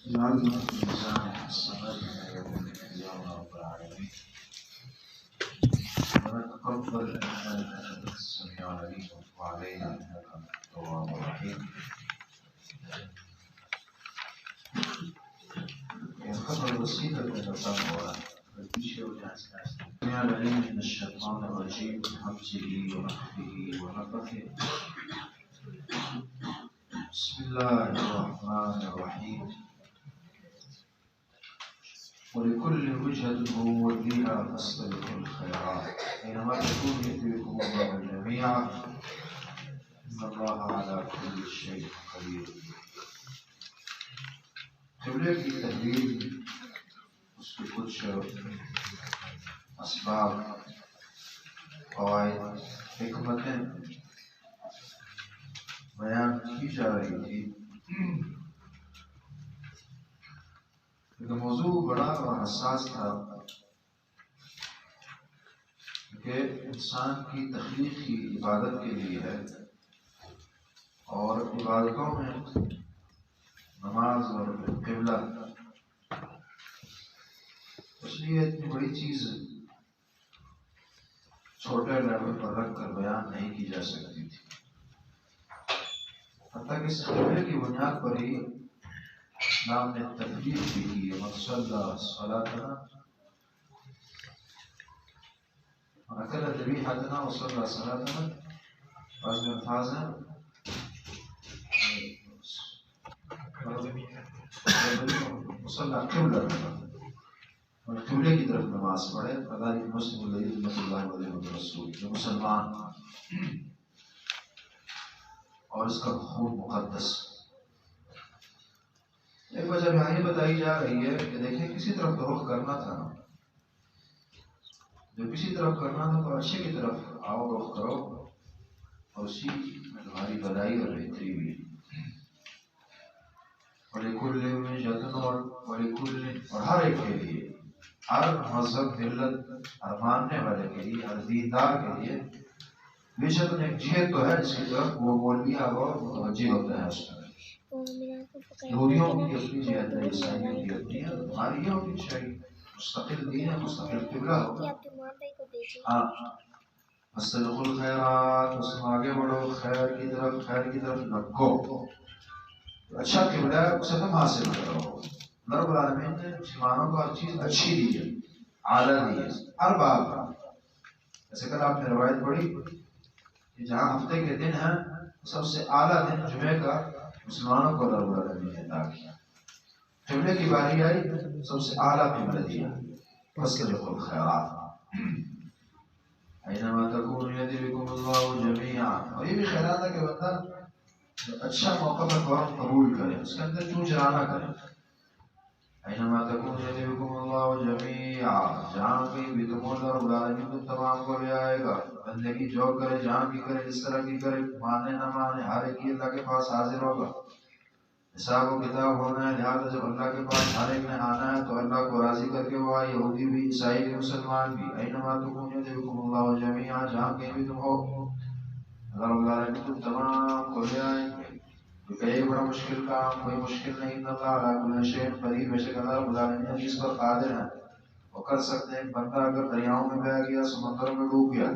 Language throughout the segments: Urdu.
جعلنا في ميزان حسناتنا يوم رب العالمين ونتقبل أعمالنا إنك السميع العليم وعلينا إنك التواب الرحيم. خبر الوسيلة للتطوع السميع العليم من الشيطان الرجيم من همزه ونفخه ونفخه. بسم الله الرحمن الرحيم. ولكل وجهة هو موليها فاستبقوا الخيرات أينما تكون يأتي بكم الله جميعا إن الله على كل شيء قدير. قبلے کی تحلیل اس کے کچھ اسباب، فوائد، حکمتیں بیان کی جا رہی تھی. لیکن موضوع بڑا اور حساس تھا کہ انسان کی تخلیق کی عبادت کے لیے ہے، اور عبادتوں میں نماز اور قبلہ اس لیے اتنی بڑی چیز چھوٹے لیول پر رکھ کر بیان نہیں کی جا سکتی تھی. حتیٰ کہ اس قبلے کی بنیاد پر ہی اسلام نے تکلیف بھی کی ہے. مصلی صلاتنا اکل ذبیحتنا وصلی صلاتنا. بعض میں الفاظ ہیں مصلی قبلہ اور قبلے کی طرف نماز پڑھے. فذلک مسلم الذی رحمۃ اللہ علیہ رسول، جو مسلمان اور اس کا خون مقدس. ایک وجہ یہاں یہ بتائی جا رہی ہے کہ دیکھیں کسی طرف تو رخ کرنا تھا، جو کسی طرف کرنا تھا تو اچھے کی طرف آؤ، رخ کرو، اور اسی میں تمہاری بھلائی اور بہتری بھی. اور ہر ایک کے لیے، ہر مذہب، ملت، ہر ماننے والے کے لیے، ہر دیندار کے لیے بے شک ایک جہت تو ہے جس کی طرف وہ مولویہ وہ متوجہ ہوتا ہے. اس میں یہودیوں کی اپنی جہت ہے، عیسائیوں کی اپنی ہے، ہماری یہ ہونی چاہیے مستقل دین ہے، مستقل قبلہ ہو. ہاں، فاستبقوا الخیرات، اس میں آگے بڑھو، خیر کی طرف لگو. اچھا قبلہ ہے اسے تم حاصل کرو. رب العالمین نے مسلمانوں کو ہر چیز اچھی دی ہے، اعلیٰ دی ہے ہر بات. جیسے کل آپ نے روایت پڑھی کہ جہاں ہفتے کے دن ہیں سب سے اعلیٰ دن جمعے کا مسلمانوں کو رب العالمین نے عطا کیا. قبلے کی باری آئی، سب سے اعلیٰ قبلہ دیا. فاستبقوا الخیرات اینما تکونوا یأتی بکم اللہ جمیعا. اور یہ بھی خیرات ہے کہ بندہ اچھا موقع پر فوراً قبول کرے، اس کے اندر چون چرا نہ کرے. اینما تکونوا یأتی بکم اللہ جمیعا، جہاں کہیں بھی تم اللہ رب العالمین تم تمام کو لے آئے گا. بندگی جو کرے، جہاں کی کرے، جس طرح کی کرے، مانے نہ مانے، ہر ایک اللہ کے پاس حاضر ہوگا. حساب و کتاب ہونا ہے. لہٰذا جب اللہ کے پاس ہر ایک نے آنا ہے تو اللہ کو راضی کر کے وہ آئے، یہودی بھی، عیسائی بھی، مسلمان بھی. اینما تکونوا یأتی بکم اللہ جمیعا، جہاں کہیں بھی تم ہو اللہ رب العالمین تم تمام کو لے آئیں گے. کیونکہ ایک بڑا مشکل کام کوئی مشکل نہیں. ان اللہ علی کل شیء قدیر، بے شک اللہ رب العالمین جس پر قادر ہیں وہ کر سکتے ہیں. بندہ اگر دریاؤں میں بہہ گیا، سمندر میں ڈوب گیا،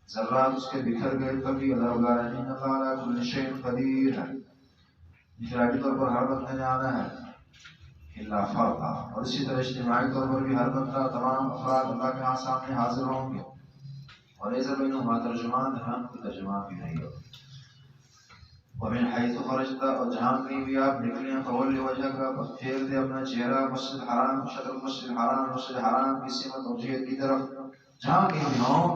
ذرات اس کے بکھر گئے، تبھی اللہ رب العالمین اللہ علی کل شیء قدیر ہے. انفرادی طور پر ہر بندے نے آنا ہے الا فردا، اور اسی طرح اجتماعی طور پر بھی ہر بندہ، تمام افراد اللہ کے ہاں سامنے حاضر ہوں گے. اور ایسا بینہما ترجمان ہے، کوئی ترجمان بھی نہیں ہوگا. ومن حیث خرجت، اور جہاں کہیں بھی آپ نکلیں، فول وجہک، بس پھیر دے اپنا چہرہ مسجد حرام، شطر مسجد حرام، مسجد حرام کی سمت اور جہت کی طرف. جہاں کہیں بھی ہوں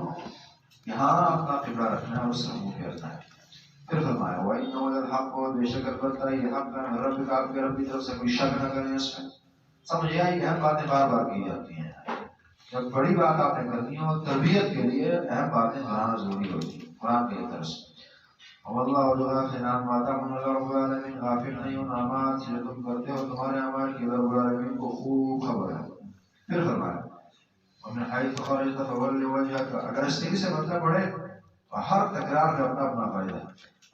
یہاں اپنا قبلہ رکھنا ہے اور اس سے منہ پھیرنا ہے. پھر فرمایا وَإِنَّهُ لَلْحَقُّ، اور بے شک البتہ یہ حق ہے رب کا، آپ کے رب کی طرف سے، کوئی شک نہ کریں اس میں. سمجھ آئی؟ اہم باتیں بار بار کی جاتی ہیں. جب بڑی بات آپ نے کرنی ہو تربیت کے لیے اہم باتیں دہرانا ضروری ہوتی ہے قرآن کی طرف سے. واللہ غافل عما تعملون، رب العالمین غافل نہیں ان اعمال سے جو تم کرتے ہو، تمہارے اعمال کی رب العالمین کو خوب خبر ہے. پھر فرمایا ومن حیث خرجت فول وجہک، اگر اس طریقے سے مطلب پڑھے اور ہر تکرار میں اپنا اپنا فائدہ ہے.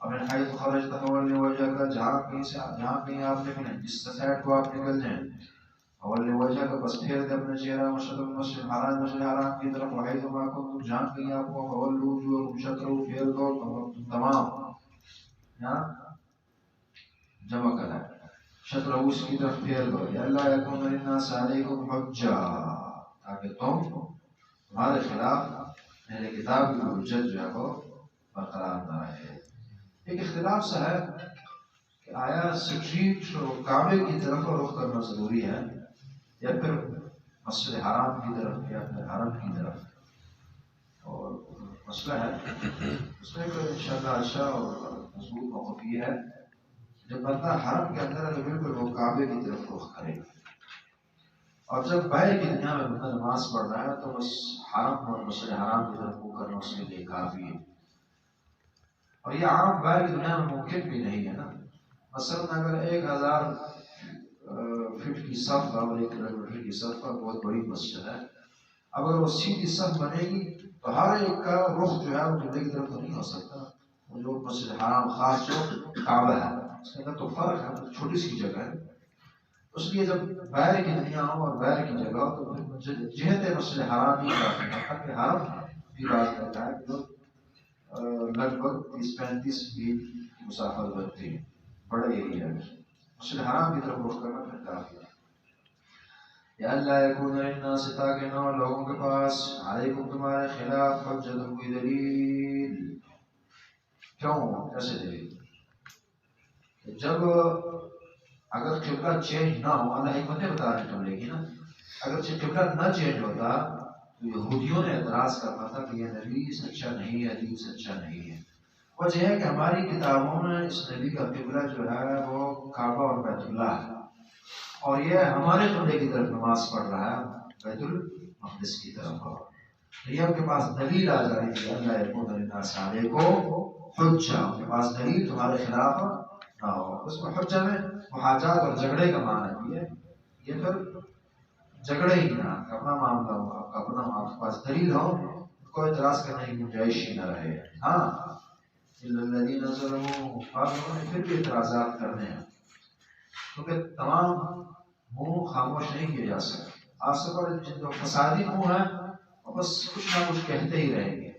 اپنے حیث خرجت فول وجہ کا جہاں کہیں آپ نکلیں جس سائڈ کو آپ نکل جائیں فول وجہ کا بس پھیر دے اپنا چہرہ مشرق المسجد الحرام کی طرف وحیث ما کنتم جہاں کہیں آپ کو فولوا وجوہکم شطرہ پھیر دو تمام یہاں جمع کرنا ہے شطرہ اس کی طرف پھیر دو اللہ یکون للناس علیکم حجہ تاکہ تمہارے خلاف میرے کتاب کی حجت جو ہے وہ برقرار نہ رہے. ایک اختلاف سا ہے کہ آیا اسٹریٹ کعبے کی طرف رخ کرنا ضروری ہے یا پھر مسجد حرام کی طرف یا پھر حرم کی طرف. اور مسئلہ ہے اس میں کوئی انشاءاللہ اچھا اور مضبوط موقف یہ ہے جب بندہ حرم کے اندر ہے بالکل وہ کعبے کی طرف رخ کرے گا اور جب باہر کی دنیا میں بندہ نماز پڑھ رہا ہے تو بس حرم اور مسجد حرام کی طرف منہ کرنا اس کے لیے کافی ہے. اور یہ عام باہر کی دنیا میں ممکن بھی نہیں ہے نا. مثلاً اگر 1000 فٹ کی صف اور 1 کلومیٹر کی صف پر بہت بڑی مسجد ہے اب اگر وہ سیدھی صف بنے گی تو ہر ایک کا رخ جو ہے وہ قبلے کی طرف تو نہیں ہو سکتا. وہ جو مسجد حرام خاص جو کعبہ ہے اس کے اندر تو فرق ہے چھوٹی سی جگہ ہے. اس لیے جب باہر کی دنیا ہو اور باہر کی جگہ ہو تو جہت مسجد حرام ہی حق حرم بھی بات کرتا ہے جو لگ بھگ 30-35 فیٹ کی مسافت بنتی ہے بڑا ایریا ہے. مسجد حرام کی طرف رخ کرنا پھر کافی ہے. یا اللہ یکون للناس تاکہ نہ لوگوں کے پاس علیکم تمہارے خلاف حجت کوئی دلیل. کیوں ایسے دلیل جب اگر قبلہ چینج نہ ہو اللہ حکمتیں بتا رہے قبلے کی نا اگر قبلہ نہ چینج ہوتا تو یہودیوں نے اعتراض کرنا تھا کہ یہ نبی سچا نہیں ہے حدیث سچا نہیں ہے. وجہ ہے کہ ہماری کتابوں میں اس نبی کا قبلہ جو ہے وہ کعبہ اور بیت اللہ ہے اور یہ ہمارے قبلے کی طرف نماز پڑھ رہا ہے بیت المقدس کی طرف. یہ ان کے پاس دلیل آ جا رہی تھی اللہ یکون للناس علیکم حجہ. ان کے پاس دلیل تمہارے خلاف نہ ہو. اس میں حجہ میں محاجات اور جھگڑے کا معنی بھی ہے. یہ پھر جھگڑے ہی نہ اپنا معاملہ ہو آپ کا اپنا آپ کے پاس دلیل ہو کوئی اعتراض کرنے کی گنجائش ہی نہ رہے. ہاں الذین ظلموا پھر بھی اعتراضات کرنے ہیں کیونکہ تمام منہ خاموش نہیں کیے جا سکتے. آپ سے پر جو فسادی منہ ہے وہ بس کچھ نہ کچھ کہتے ہی رہیں گے.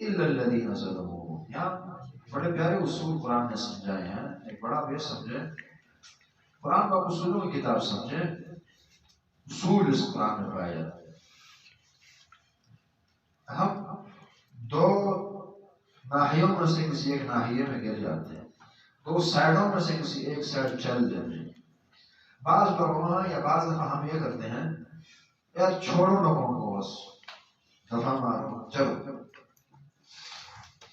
الا الذین ظلموا یہاں بڑے پیارے اصول قرآن نے سمجھائے ہیں. ایک بڑا بے سمجھے قرآن کا اصولوں کی کتاب سمجھے اصول اس قرآن میں پایا جاتا ہے. ہم 2 ناحیوں میں سے کسی ایک ناحیے میں گر جاتے ہیں 2 سائڈوں میں سے کسی ایک سائڈ چل جاتے ہیں. بعض لوگوں یا بعض دفعہ ہم یہ کرتے ہیں یار چھوڑو لوگوں کو بس دفعہ مارو چلو.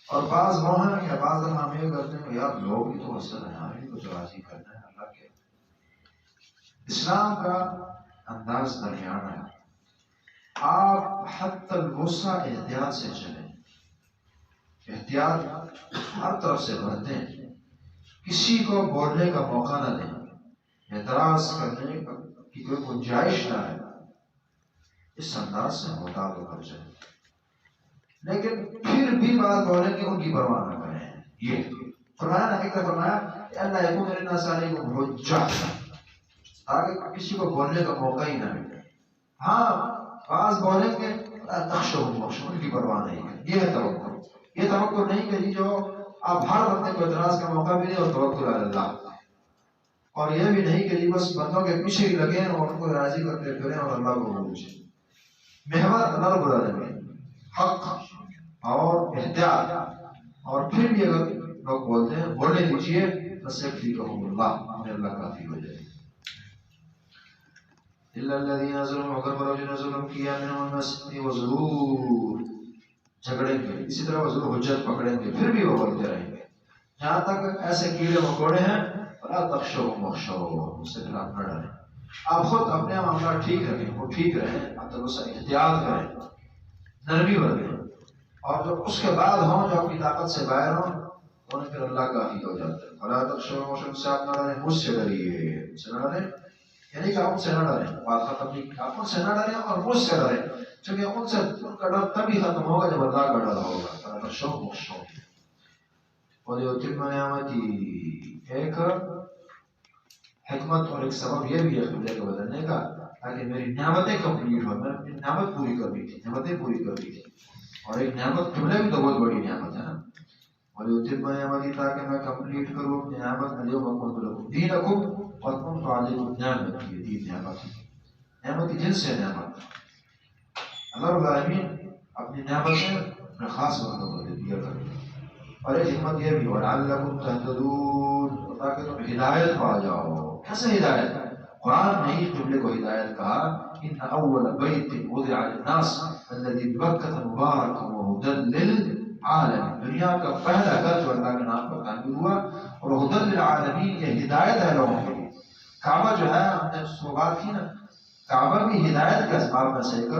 اور بعض وہ ہیں کہ بعض دفعہ ہم یہ کرتے ہیں یار لوگ بھی تو حسن ہیں ہمیں کچھ راضی کرنا ہے اللہ کے. اسلام کا انداز درمیان ہے. آپ حتی الوسع احتیاط سے چلیں احتیاط ہر طرف سے برتیں. کسی کو بولنے کا موقع نہ دیں. اعتراض کرنے کی کوئی گنجائش نہ ہے. اس انداز سے محتاط ہو کر چلیں لیکن پھر بھی بات بولیں کہ ان کی پرواہ نہ کریں. یہ فرمایا نا ایک فرمایا کہ اللہ یکون للناس علیکم حجہ تاکہ کسی کو بولنے کا موقع ہی نہ ملے. ہاں بعض بولیں گے تخشوہم ان کی پرواہ نہیں ہے. یہ ہے توکل. یہ توکل نہیں کہ جو آپ ہر بندے کو اعتراض کا موقع ملے اور توکل علی اللہ. اور یہ بھی نہیں کہ جی بس بندوں کے پیچھے ہی لگے اور ان کو راضی کرتے پھریں اور اللہ کو پوچھیں. محور اللہ رب العالمین حق اور احتیاط. اور پھر بھی اگر لوگ بولتے ہیں بولنے دیجیے بس یکفیکہم اللہ ہمیں اللہ کافی ہو جائے. الا الذین ظلموا مگر وہ جو ظلم کیا منهم المسجد وہ ضرور جھگڑیں گے. اسی طرح وہ ضرور حجت پکڑیں گے پھر بھی وہ بولتے رہیں گے جہاں تک ایسے کیڑے مکوڑے ہیں. فلا تخشوهم واخشوون اس سے خلاف نہ ڈریں. آپ خود اپنے معاملہ ٹھیک رکھیں وہ ٹھیک رہیں آپ تو اس احتیاط کریں نرمی برتیں. اور جو اس کے بعد ہوں جو اپنی طاقت سے باہر ہوں انہیں پھر اللہ کافی ہو جاتا ہے. فلا تخشوهم واخشوون سے آپ نہ ڈریں مجھ سے ڈریے. مجھ سے نہ ڈریں یعنی کہ ان سے نہ ڈریں. بات ختم نہیں. آپ ان سے نہ ڈریں اور مجھ سے ڈریں چونکہ ان سے ان کا ڈر تبھی ختم ہوگا جب اللہ کا ڈر ہوگا. کا شوق و شوق وَلِيُتِمَّ نِعْمَتِهِ، ایک حکمت اور ایک سبب یہ بھی ہے قبلے کو بدلنے کا تاکہ میری نعمتیں کمپلیٹ ہو. میں اپنی نعمت پوری کرنی تھی، نعمتیں پوری کرنی تھی. اور ایک نعمت قبلے بھی تو بہت بڑی نعمت ہے نا. وَلِيُتِمَّ نِعْمَتِهِ، تاکہ میں کمپلیٹ کروں اپنی نعمت. الْيَوْمَ أَكْمَلْتُ لَكُمْ دِينَكُمْ وَأَتْمَمْتُ عَلَيْكُمْ نِعْمَتِي. یہ دین نعمت ہے، نعمت جنس ہے نعمت. اللہ رب العالمین اپنی نعمتیں اپنے خاص بندوں کو دیا کرتے ہیں. اور ایک حکمت یہ بھی وَلَعَلَّكُمْ تَهْتَدُونَ، تاکہ تم ہدایت پا جاؤ. کیسے ہدایت؟ قرآن نے ہی قبلے کو ہدایت کہا. إِنَّ أَوَّلَ بَيْتٍ وُضِعَ لِلنَّاسِ الَّذِي بِبَكَّةَ مُبَارَكًا وَهُدًى لِلْعَالَمِينَ. دنیا کا پہلا گھر جو اللہ کے نام پر تعمیر ہوا اور هُدًى لِلْعَالَمِينَ، یہ ہدایت ہے لوگوں کے لیے. کعبہ جو ہے، ہم نے اس کو بات کی نا، کعبہ بھی ہدایت کے اسباب میں سے ایک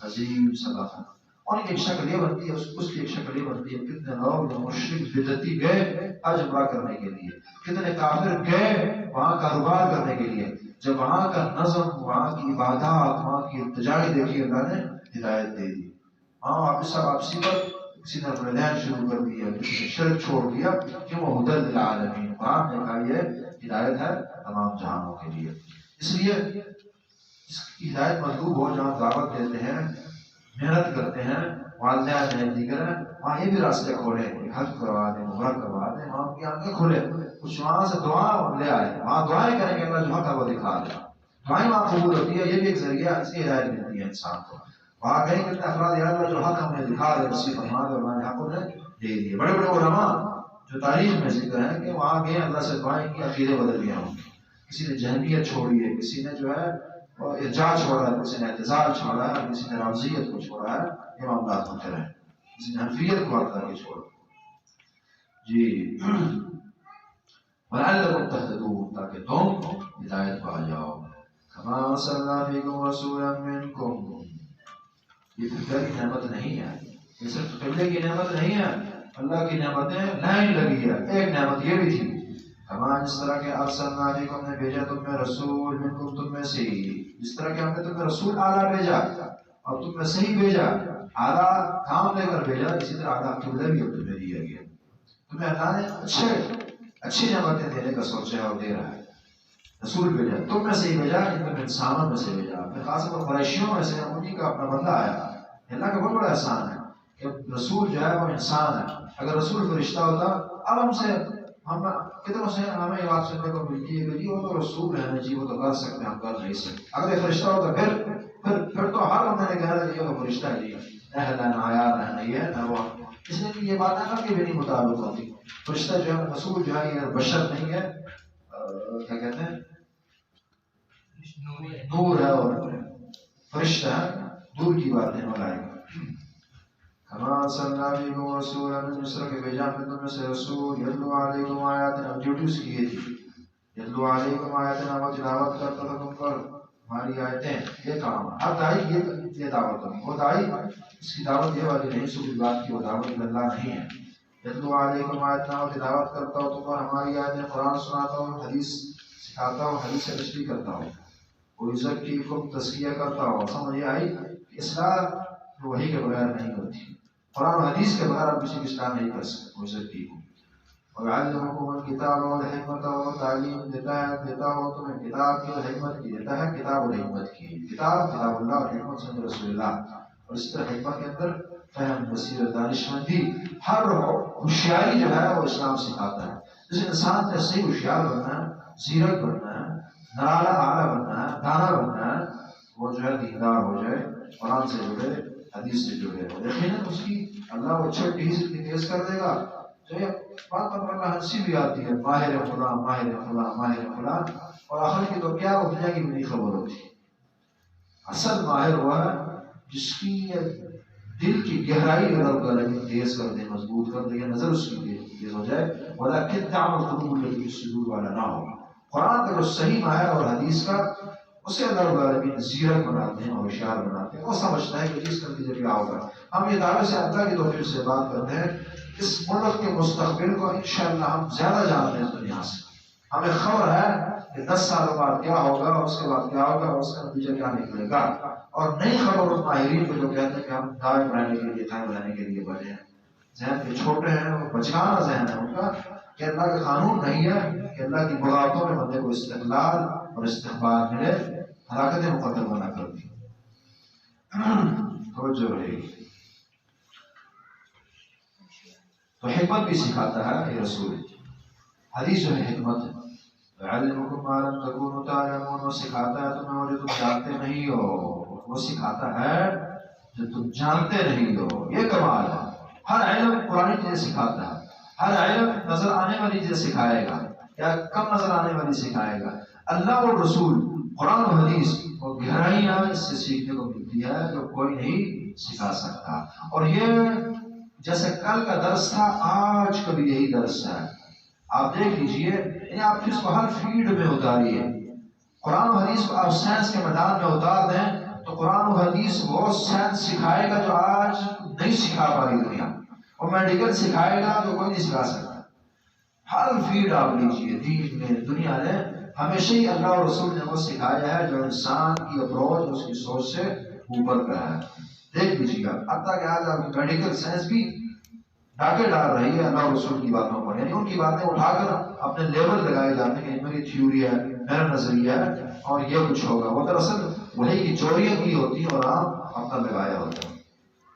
عظیم صدقہ. اور ایک شکل یہ بنتی ہے، اس کی ایک شکل یہ بنتی ہے، کتنے لوگ جو مشرک بدعتی گئے حج عمرہ کرنے کے لیے، کتنے کافر گئے وہاں کاروبار کرنے کے لیے. جب وہاں کا نظم، وہاں کی عبادات، وہاں کی التجائی دیکھی، اللہ نے ہدایت دے دی. وہاں واپسی پر کسی نے اپنے دین شروع کر دیا، کسی نے شرک چھوڑ دیا، کہ وہ ہدی للعالمین. قرآن نے کہا یہ ہدایت ہے تمام جہانوں کے لیے. اس لیے اس کی ہدایت مطلوب ہو. جہاں دعوت دیتے ہیں، محنت کرتے ہیں، والدین محنت دیگر ہیں، وہاں یہ بھی راستے کھولے، حج کروا دیں، عمرہ کروا دیں، وہاں کی آنکھیں کھولے. کچھ وہاں سے دعا لے آئے، وہاں دعائیں کریں گے، اللہ جو حق ہے وہ دکھا دے. دعائیں وہاں قبول ہوتی ہے. یہ بھی ایک ذریعہ، اس کی ہدایت ملتی ہے انسان کو. وہاں گئے کتنے افراد، یا اللہ جو حق ہمیں دکھا دے، نصیب فرما دے، اللہ نے حق انہیں دے دیے. بڑے بڑے علماء جو تاریخ میں ذکر ہے کہ وہاں گئے، اللہ سے دعائیں کی، عقیدے بدل گیا ہوں. کسی نے جہمیت چھوڑی ہے، کسی نے جو ہے ارجاء چھوڑا ہے، کسی نے اعتزال چھوڑا ہے، کسی نے رافضیت کو چھوڑا ہے. یہ معاملات ہوتے رہے. کسی نے حنفیت کو ہٹا کے چھوڑا. جی وَلَعَلَّكُمْ تَهْتَدُونَ، تاکہ تم ہدایت پا جاؤ. كَمَا أَرْسَلْنَا فِيكُمْ رَسُولًا مِّنْكُمْ. یہ فکر کی نعمت نہیں ہے، یہ صرف قبلے کی نعمت نہیں ہے. اللہ کی نعمتیں لائن لگی ہے. ایک نعمت یہ بھی تھی، کما جس طرح کے ارسلنا فیکم نے بھیجا تم میں رسول منکم، تم میں سے ہی. جس طرح کہ ہم نے تم میں رسول اعلیٰ بھیجا اور تم میں سے ہی بھیجا، اعلیٰ کام لے کر بھیجا، اسی طرح اعلیٰ قبلہ بھی تمہیں دیا گیا. تمہیں اللہ نے اچھی نعمتیں دینے کا سوچا ہے اور دے رہا ہے. رسول بھیجا، تم میں سے ہی بھیجا، انسانوں میں سے بھیجا. اپنے خاص طور پر قریشیوں میں سے انہیں کا اپنا بندہ آیا. اللہ کا بہت بڑا احسان ہے کہ رسول جو ہے وہ انسان ہے. اگر رسول فرشتہ ہوتا، اب ہم کتنوں سے ہمیں یہ بات سننے کو ملتی ہے کہ جی وہ تو رسول ہے، جی وہ تو کر سکتے ہیں، ہم کر نہیں سکتے. اگر یہ فرشتہ ہوتا پھر تو ہر بندے نے کہا کہ یہ تو فرشتہ ہے، جی نہ آیا نہ نہیں ہے نہ وہ. اس لیے یہ بات ہے کہ بھی نہیں مطابق ہوتی. فرشتہ جو ہے، رسول جو ہے، یہ بشر نہیں ہے، کیا کہتے ہیں، نور ہے، اور فرشتہ ہے، دور کی بات ہے. ملائکہ كما أرسلنا فيكم رسولا جس طرح کہ بھیجا ہم نے تم میں سے رسول یتلو علیکم آیاتنا. ڈیوٹی اس کی یہ تھی، یتلو علیکم آیاتنا، وہ تلاوت کرتا تھا تم پر ہماری آیتیں. یہ کام ہر داعی یہ دعوت ہوگی. وہ داعی اس کی دعوت یہ والی نہیں، سب بات کی وہ دعوت اللہ نہیں ہے. یتلو علیکم آیاتنا، وہ تلاوت کرتا ہوں تم پر ہماری آیتیں، قرآن سناتا ہوں، حدیث سکھاتا ہوں، حدیث سے تشریح کرتا ہوں، کوئی یزکیکم تزکیہ کرتا ہوں. سمجھ یہ آئی کہ اصلاح وحی کے بغیر نہیں ہوتی. قرآن و حدیث کے بغیر آپ کسی کی اصلاح نہیں کر سکتے. وہ یزکی ہوں. وَيُعَلِّمُكُمُ الْكِتَابَ وَالْحِکْمَةَ، اور تعلیم دیتا ہو تمہیں کتاب کی اور حکمت کی. دیتا ہے کتاب اور حکمت کی. کتاب اللہ اور حکمت سنت رسول اللہ. اور اس طرح حکمت کے اندر فہم، بصیرت، دانشمندی، ہر ہوشیاری جو ہے وہ اسلام سکھاتا ہے. جس انسان نے صحیح ہوشیار بننا ہے، زیرک بننا ہے، نرالا اعلیٰ بننا ہے، دانا بننا ہے، وہ جو ہے دیندار ہو جائے، قرآن سے جڑے، حدیث سے جڑے ہو. یقیناً اس کی اللہ وہ اچھے تیز کر دے گا. جو یہ بات اللہ ہنسی بھی آتی ہے، ماہر فلاں ماہر فلاں ماہر فلاں، اور آخر کی تو کیا وہ دنیا کی بھی نہیں خبر ہوتی. اصل ماہر ہوا ہے جس کی دل کی گہرائی رب العالمین تیز کر دے، مضبوط کر دے، یا نظر اس کی تیز ہو جائے. ولیکن تعمل قلوب التي في الصدور والا نہ ہو. قرآن کا جو صحیح ماہر اور حدیث کا، اسے اللہ رب العالمین زیرک بناتے ہیں اور ہوشیار بناتے ہیں. وہ سمجھتا ہے کہ اس کا نتیجہ کیا ہوگا. ہم یہ دعوے سے اللہ کی توفیق سے بات کرتے ہیں، اس ملک کے مستقبل کو انشاءاللہ ہم زیادہ جانتے ہیں دنیا سے. ہمیں خبر ہے کہ 10 سال بعد کیا ہوگا، اس کے بعد کیا ہوگا، اس کا نتیجہ کیا نکلے گا. اور نئی خبر اس ماہرین کو جو کہتے ہیں کہ ہم دائم رہنے کے لیے، قائم رہنے کے لیے بنے ہیں. ذہن کے چھوٹے ہیں، وہ بچکانا ذہن ہے ان کا کہ اللہ کا قانون نہیں ہے کہ اللہ کی بغاوتوں میں بندے کو استقلال اور استقبال ملے، ہلاکت مقدمہ نہ کر دی. توجہ رہے گی. تو حکمت بھی سکھاتا ہے یہ رسول. حدیث جو ہے حکمت ہے. وَيَعَلِّمُكُم مَّا لَمْ تَكُونُوا تَعْلَمُونَ، وہ سکھاتا ہے تمہیں وہ جو تم جانتے نہیں ہو. وہ سکھاتا ہے جو تم جانتے نہیں ہو. یہ کمال ہے. ہر علم پرانی چیزیں سکھاتا ہے. ہر علم نظر آنے والی چیزیں سکھائے گا یا کم نظر آنے والی سکھائے گا. اللہ اور رسول، قرآن و حدیث اور گہرائیاں اس سے سیکھنے کو ملتی ہے جو کوئی نہیں سکھا سکتا. اور یہ جیسے کل کا درس تھا، آج کا بھی یہی درس ہے. آپ دیکھ لیجئے، یعنی آپ اس کو ہر فیلڈ میں اتاریے. قرآن و حدیث کو آپ سائنس کے میدان میں اتار دیں تو قرآن و حدیث وہ سائنس سکھائے گا جو آج نہیں سکھا پا رہی دنیا، اور میڈیکل سکھائے گا جو کوئی نہیں سکھا سکتا. ہر فیلڈ آپ لیجیے، دین میں دنیا نے ہمیشہ ہی اللہ اور رسول نے وہ سکھایا ہے جو انسان کی اپروچ اس کی سوچ سے اوپر کا ہے. دیکھ لیجیے گا حتیٰ کہ آج آپ میڈیکل سائنس بھی ڈاکے ڈال رہی ہے اللہ اور رسول کی باتوں پر، یعنی ان کی باتیں اٹھا کر اپنے لیبل لگائے جاتے ہیں کہ میری تھیوری ہے، میرا نظریہ ہے اور یہ کچھ ہوگا. وہ دراصل وہی کی چوریاں کی ہوتی ہیں اور آپ اپنا لگایا ہوتا ہے.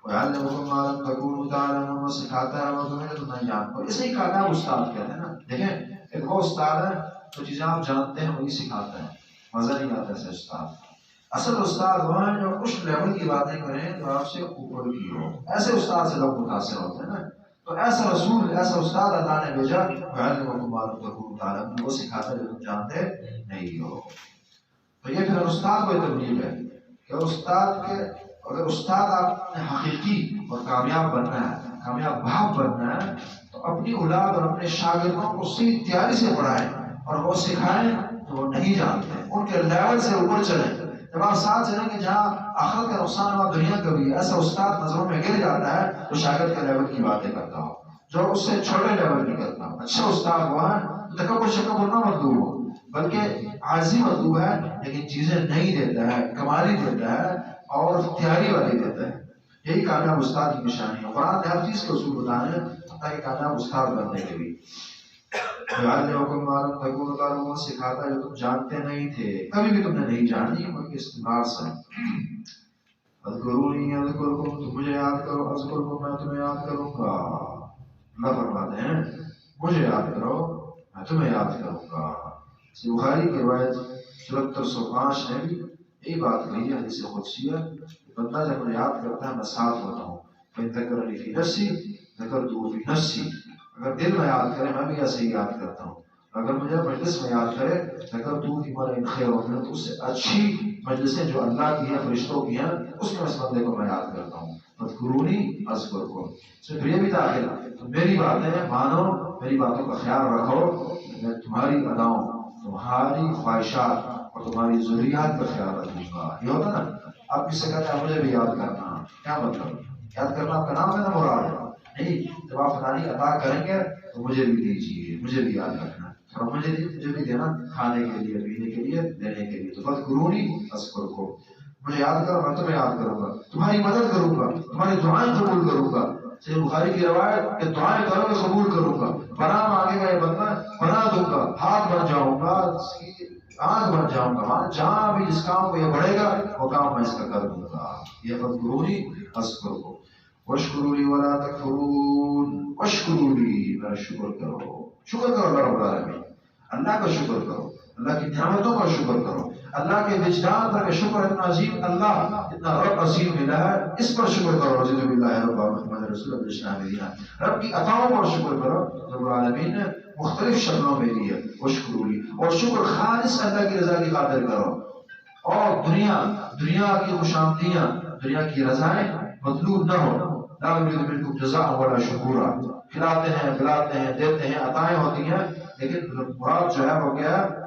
وَيَعَلِّمُكُم مَّا لَمْ تَكُونُوا تَعْلَمُونَ، وہ سکھاتا ہے وہ تمہیں جو تم نہیں جانتے. اور اسے ہی کامیاب استاد کہتے ہیں نا. دیکھیں ایک وہ استاد ہے جو چیزیں آپ جانتے ہیں وہی سکھاتا ہے. مزہ نہیں آتا ایسے استاد. اصل استاد وہ ہیں جو کچھ لیول کی باتیں کریں جو آپ سے اوپر کی ہو. ایسے استاد سے لوگ متاثر ہوتے ہیں نا. تو ایسا رسول، ایسا استاد اللہ نے بھیجا. وَيَعَلِّمُكُم مَّا لَمْ تَكُونُوا تَعْلَمُونَ، وہ سکھاتا ہے جو تم جانتے نہیں ہو. تو یہ پھر استاد کو تبلیغ ہے کہ استاد کے، اگر استاد آپ نے حقیقی اور کامیاب بننا ہے، کامیاب باپ بننا ہے، تو اپنی اولاد اور اپنے شاگردوں کو صحیح تیاری سے پڑھائیں اور وہ سکھائیں جو وہ نہیں جانتے، ان کے لیول سے اوپر چلیں. جب آپ ساتھ چلیں کہ جہاں آخرت کا نقصان ہوا دنیا کا بھی، ایسا استاد نظروں میں گر جاتا ہے جو شاگرد کے لیول کی باتیں کرتا ہو، جو اس سے چھوٹے لیول کی کرتا ہو. اچھا استاد وہ ہے تکبر شکبر نہ مطلوب ہو، بلکہ عاجزی مطلوب ہے، لیکن چیزیں نہیں دیتا ہے، کمالی دیتا ہے اور تیاری والی دیتا ہے. یہی کامیاب استاد کی نشانی ہے. قرآن نے ہر چیز کے اصول بتائے تاکہ کامیاب استاد بننے کے لیے. وہ سکھاتا ہے جو تم جانتے نہیں تھے، کبھی بھی تم نے نہیں جانی، بلکہ استمرار سے. اذکرونی اذکرکم، تم مجھے یاد کرو، اذکرکم، میں تمہیں یاد کروں گا. اللہ فرماتے ہیں مجھے یاد کرو میں تمہیں یاد کروں گا. بخاری کی روایت 7405 نے بھی یہی بات کہی ہے، حدیث قدسیہ. بندہ جب مجھے یاد کرتا ہے میں ساتھ ہوتا ہوں. فَإِن ذَكَرَنِي فِي نَفْسِي ذَكَرْتُهُ فِي نَفْسِي، اگر دل میں یاد کرے میں بھی ایسے ہی یاد کرتا ہوں. اگر مجھے مجلس میں یاد کرے ذَكَرْتُهُ فِي مَلَئٍ خَيْرٍ، تو اس سے اچھی مجلسیں جو اللہ کی ہیں، فرشتوں کی ہیں، اس میں اس بندے کو میں یاد کرتا ہوں. فَاذْكُرُونِي أَذْكُرْكُمْ، اس میں پھر یہ بھی داخل ہے تو میری باتیں مانو، میری باتوں کا خیال رکھو، میں تمہاری اداؤں، تمہاری خواہشات اور تمہاری ضروریات کا خیال رکھوں گا. یہ ہوتا نا، آپ کس سے کہتے ہیں مجھے بھی یاد کرنا، کیا مطلب؟ یاد کرنا آپ کا نام ہے نا مراد نہیں. جب آپ فلانی عطا کریں گے تو مجھے بھی دیجیے، مجھے بھی یاد رکھنا، اور مجھے بھی دینا، کھانے کے لیے، پینے کے لیے، دینے کے لیے. تو فَاذْكُرُونِي أَذْكُرْكُمْ، مجھے یاد کرو میں تمہیں یاد کروں گا، تمہاری مدد کروں گا، تمہاری دعائیں قبول کروں گا. صحیح بخاری کی روایت کہ دعائیں کرو گے قبول کروں گا. پناہ مانگے گا یہ بندہ، پناہ دوں گا، ہاتھ بن جاؤں گا، آنکھ بن جاؤں گا. جہاں بھی جس کام کو یہ بڑھے گا وہ کام میں اس کا کر دوں گا. یہ فَاذْكُرُونِي أَذْكُرْكُمْ وَاشْكُرُوا لِي وَلَا تَكْفُرُونِ، وَاشْكُرُوا لِي، میرا شکر کرو. شکر کرو اللہ رب العالمین، اللہ کا شکر کرو، اللہ کی نعمتوں کا شکر کرو. اللہ کے وجدان پر شکر اتنا عظیم، اللہ اتنا رب عظیم ملا ہے، اس پر شکر کرو. رضیت باللہ رب محمد رسول اللہ اسلام مدینہ، رب کی عطاؤں پر شکر کرو. رب العالمین نے مختلف شکلوں میں دی ہے. واشکروا لی، اور شکر خالص اللہ کی رضا کی خاطر کرو. اور دنیا کی خوشامدیاں، دنیا کی رضائیں مطلوب نہ ہو. لا نريد منكم جزاء ولا شکورا، کھلاتے ہیں پلاتے ہیں دیتے ہیں، عطائیں ہوتی ہیں، لیکن مراد جو ہے وہ کیا ہے؟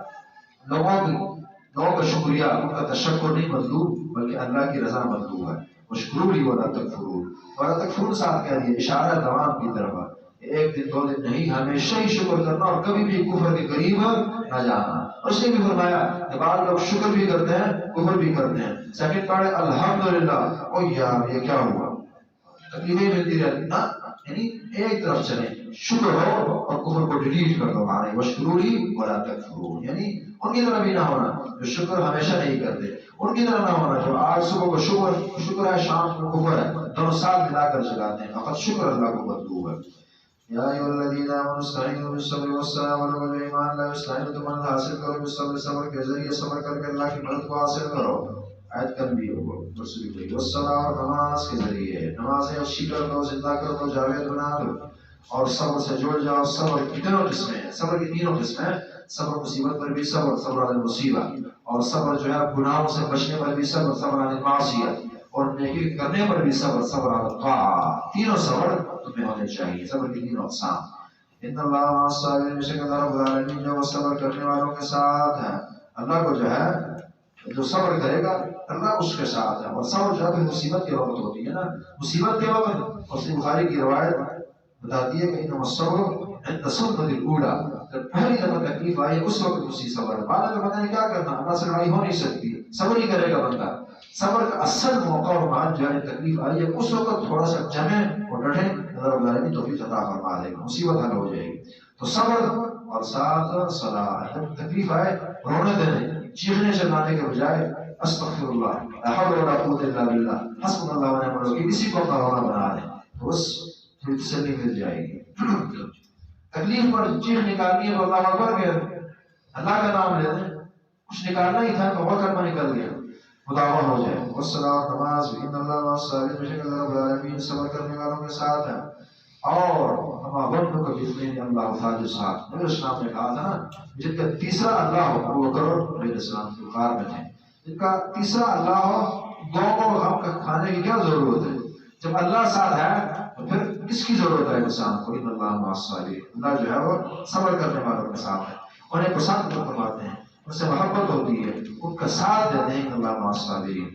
لوگوں کا شکریہ، ان کا تشکر نہیں مطلوب، بلکہ اللہ کی رضا مطلوب ہے. واشکروا لی ولا تکفرون، ولا تکفرون ساتھ کہہ دیا، اشارہ دوام کی طرف ہے. ایک دن دو دن نہیں، ہمیشہ ہی شکر کرنا اور کبھی بھی کفر کے قریب نہ جانا. اس نے بھی فرمایا کہ بعض لوگ شکر بھی کرتے ہیں کفر بھی کرتے ہیں. سیکنڈ پڑھے الحمدللہ، او یار یہ کیا ہوا، تکلیفیں ملتی رہتی نا، یعنی ایک طرف چلیں، شکر ہو اور کفر کو ڈیلیٹ کر دو. معنی وشکرولی ولا تکفرون، یعنی ان کی طرح بھی نہ ہونا جو شکر ہمیشہ نہیں کرتے، ان کی طرح نہ ہونا جو آج صبح کو شکر ہے شام کو کفر ہے، دونوں ساتھ ملا کر چلاتے ہیں. فقط شکر اللہ کو مطلوب ہے. یا ایھا الذین آمنوا استعینوا بالصبر والصلاۃ والعلم ایمان لا استعینوا تو مدد حاصل کرو بالصبر، صبر کے ذریعے صبر کر کے اللہ کی مدد کو حاصل کرو. آیت کل بھی ہوگا رسول کی والصلاۃ اور نماز کے ذریعے نمازیں اچھی کر دو، زندہ کر دو، جاوید بنا دو، اور صبر سے جڑ جاؤ. صبر کی تینوں قسمیں ہیں، صبر کی تینوں قسمیں ہیں. صبر مصیبت پر بھی صبر، صبر علی المصیبہ، اور صبر جو ہے گناہوں سے بچنے پر بھی صبر، صبر علی المعصیہ، اور نیکی کرنے پر بھی صبر، صبر علی الطاعہ. تینوں صبر تمہیں ہونے چاہیے، صبر کی تینوں اقسام. ان اللہ مع الصابرین، بے شک اللہ رب العالمین جو صبر کرنے والوں کے ساتھ ہے. اللہ کو جو ہے جو صبر کرے گا اللہ اس کے ساتھ ہے. اور صبر جو ہے مصیبت کے وقت ہوتی ہے نا، مصیبت کے وقت. اور بخاری کی روایت بتاتی ہے کہ انما الصبر عند الصدمة الأولى، جب پہلی دفعہ تکلیف آئی اس وقت اسی صبر. بعد میں پتہ نہیں کیا کرنا، اللہ سے لڑائی ہو نہیں سکتی، صبر ہی کرے گا بندہ. صبر کا اصل موقع اور بعد جو ہے تکلیف آئی ہے اس وقت تھوڑا سا جمیں اور ڈٹیں، اللہ رب العالمین توفیق عطا فرما دے گا، مصیبت حل ہو جائے گی. تو صبر اور ساتھ صلاح. جب تکلیف آئے رونے دینے، چیخنے چلانے کے بجائے استغفر اللہ لا حول ولا قوت الا باللہ حسبنا اللہ ونعم الوکیل، اسی کو اپنا رونا بنا دیں تو بس تھوڑی تسلی مل جائے گی. تکلیف پر چیخ نکالنی ہے تو اللہ اکبر کہ اللہ کا نام لے دیں، کچھ نکالنا ہی تھا تو وہ کلمہ نکل گیا، مداوع ہو جائے. والصلاۃ نماز بھی ان اللہ مع الصابرین، بے شک اللہ رب العالمین صبر کرنے والوں کے ساتھ ہے. اور ہما ظن کا باثنین اللہ ثالثھا، نبی اسلام نے کہا تھا نا جن کا تیسرا اللہ ہو، ابو بکر علیہ السلام کی غار میں تھے، جن کا تیسرا اللہ ہو، دو کو غم کا کھانے کی کیا ضرورت ہے؟ جب اللہ ساتھ ہے تو پھر کس کی ضرورت ہے انسان کو؟ ان اللہ مع الصابرین، اللہ جو ہے وہ صبر کرنے والوں کے ساتھ ہے، انہیں پسند فرماتے ہیں، ان سے محبت ہوتی ہے، ان کا ساتھ دیتے ہیں. اللہ مع الصابرین.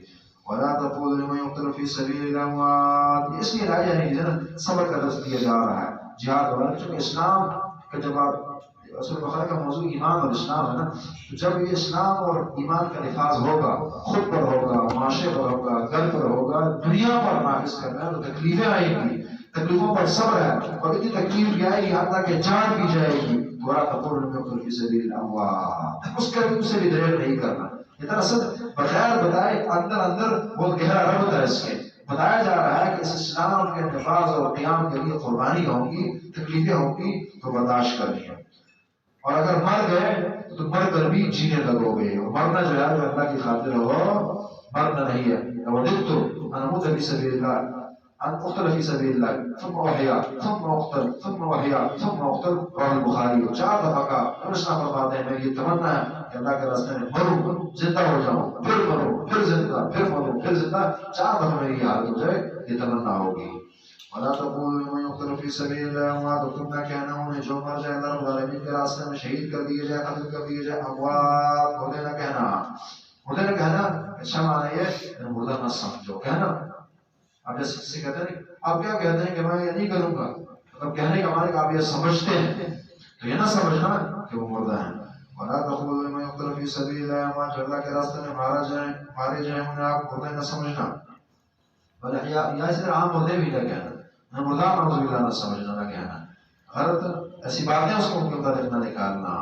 ولا تقولوا لمن يقتل في سبيل الله اموات، اس لیے راجہ نہیں ہے صبر کا درس دیا جا رہا ہے جہاد والا، چونکہ اسلام کا جب آپ رسول بخاری کا موضوع ایمان اور اسلام ہے نا، تو جب یہ اسلام اور ایمان کا نفاذ ہوگا، خود پر ہوگا، معاشرے پر ہوگا، گھر پر ہوگا، دنیا پر نافذ کرنا ہے تو تکلیفیں آئیں گی. تکلیفوں پر صبر ہے، اور اتنی تکلیف بھی آئے گی حتیٰ کہ جان بھی جائے گی. ولا تقولوا لمن يقتل في سبيل الله اموات، اس کا بھی اسے بھی دریغ نہیں کرنا. یہ دراصل بغیر بتائے اندر اندر بہت گہرا ربط ہے اس کے. بتایا جا رہا ہے کہ اس اسلام کے نفاذ اور قیام کے لیے قربانی ہوگی، تکلیفیں ہوں گی تو برداشت کرنی ہے. اور اگر مر گئے تو مر کر بھی جینے لگو گے. اور مرنا جو ہے اللہ کی خاطر ہو، مرنا نہیں ہے. وددت ان اموت في سبيل الله، ان اقتل في سبيل الله ثم احيا ثم اقتل ثم احيا ثم اقتل. رواه البخاری. 4 دفعہ کا رسول فرماتے ہیں میں یہ تمنا ہے کہ اللہ کے راستے میں مروں، زندہ ہو جاؤں، پھر مروں، پھر زندہ، پھر مروں، پھر زندہ. 4 دفعہ میری یہ حالت ہو جائے، یہ تمنا ہوگی. ولا تقولوا لمن يقتل في سبيل الله اموات، تم نہ کہنا انہیں جو مر جائے اللہ رب العالمین کے راستے میں شہید کر دیے جائے، قتل کر دیے جائے. اموات مردے نہ کہنا، مردے نہ کہنا. اچھا معنی یہ مردہ نہ سمجھو، کہنا. آپ جیسے کہتے ہیں آپ کیا کہتے ہیں کہ میں یہ نہیں کروں گا، مطلب کہنے کا معنی کہ آپ یہ سمجھتے ہیں تو یہ نہ سمجھنا کہ وہ مردہ ہیں. ولا تقولوا لمن يقتل في سبيل الله اموات، جو اللہ کے راستے میں مارے جائیں انہیں آپ مردے نہ سمجھنا. یا اس طرح عام مردے بھی نہ کہنا، مردہ نعوذ باللہ نہ سمجھنا، نہ کہنا. غلط ایسی باتیں اس کو ان کے متعلق نہ نکالنا.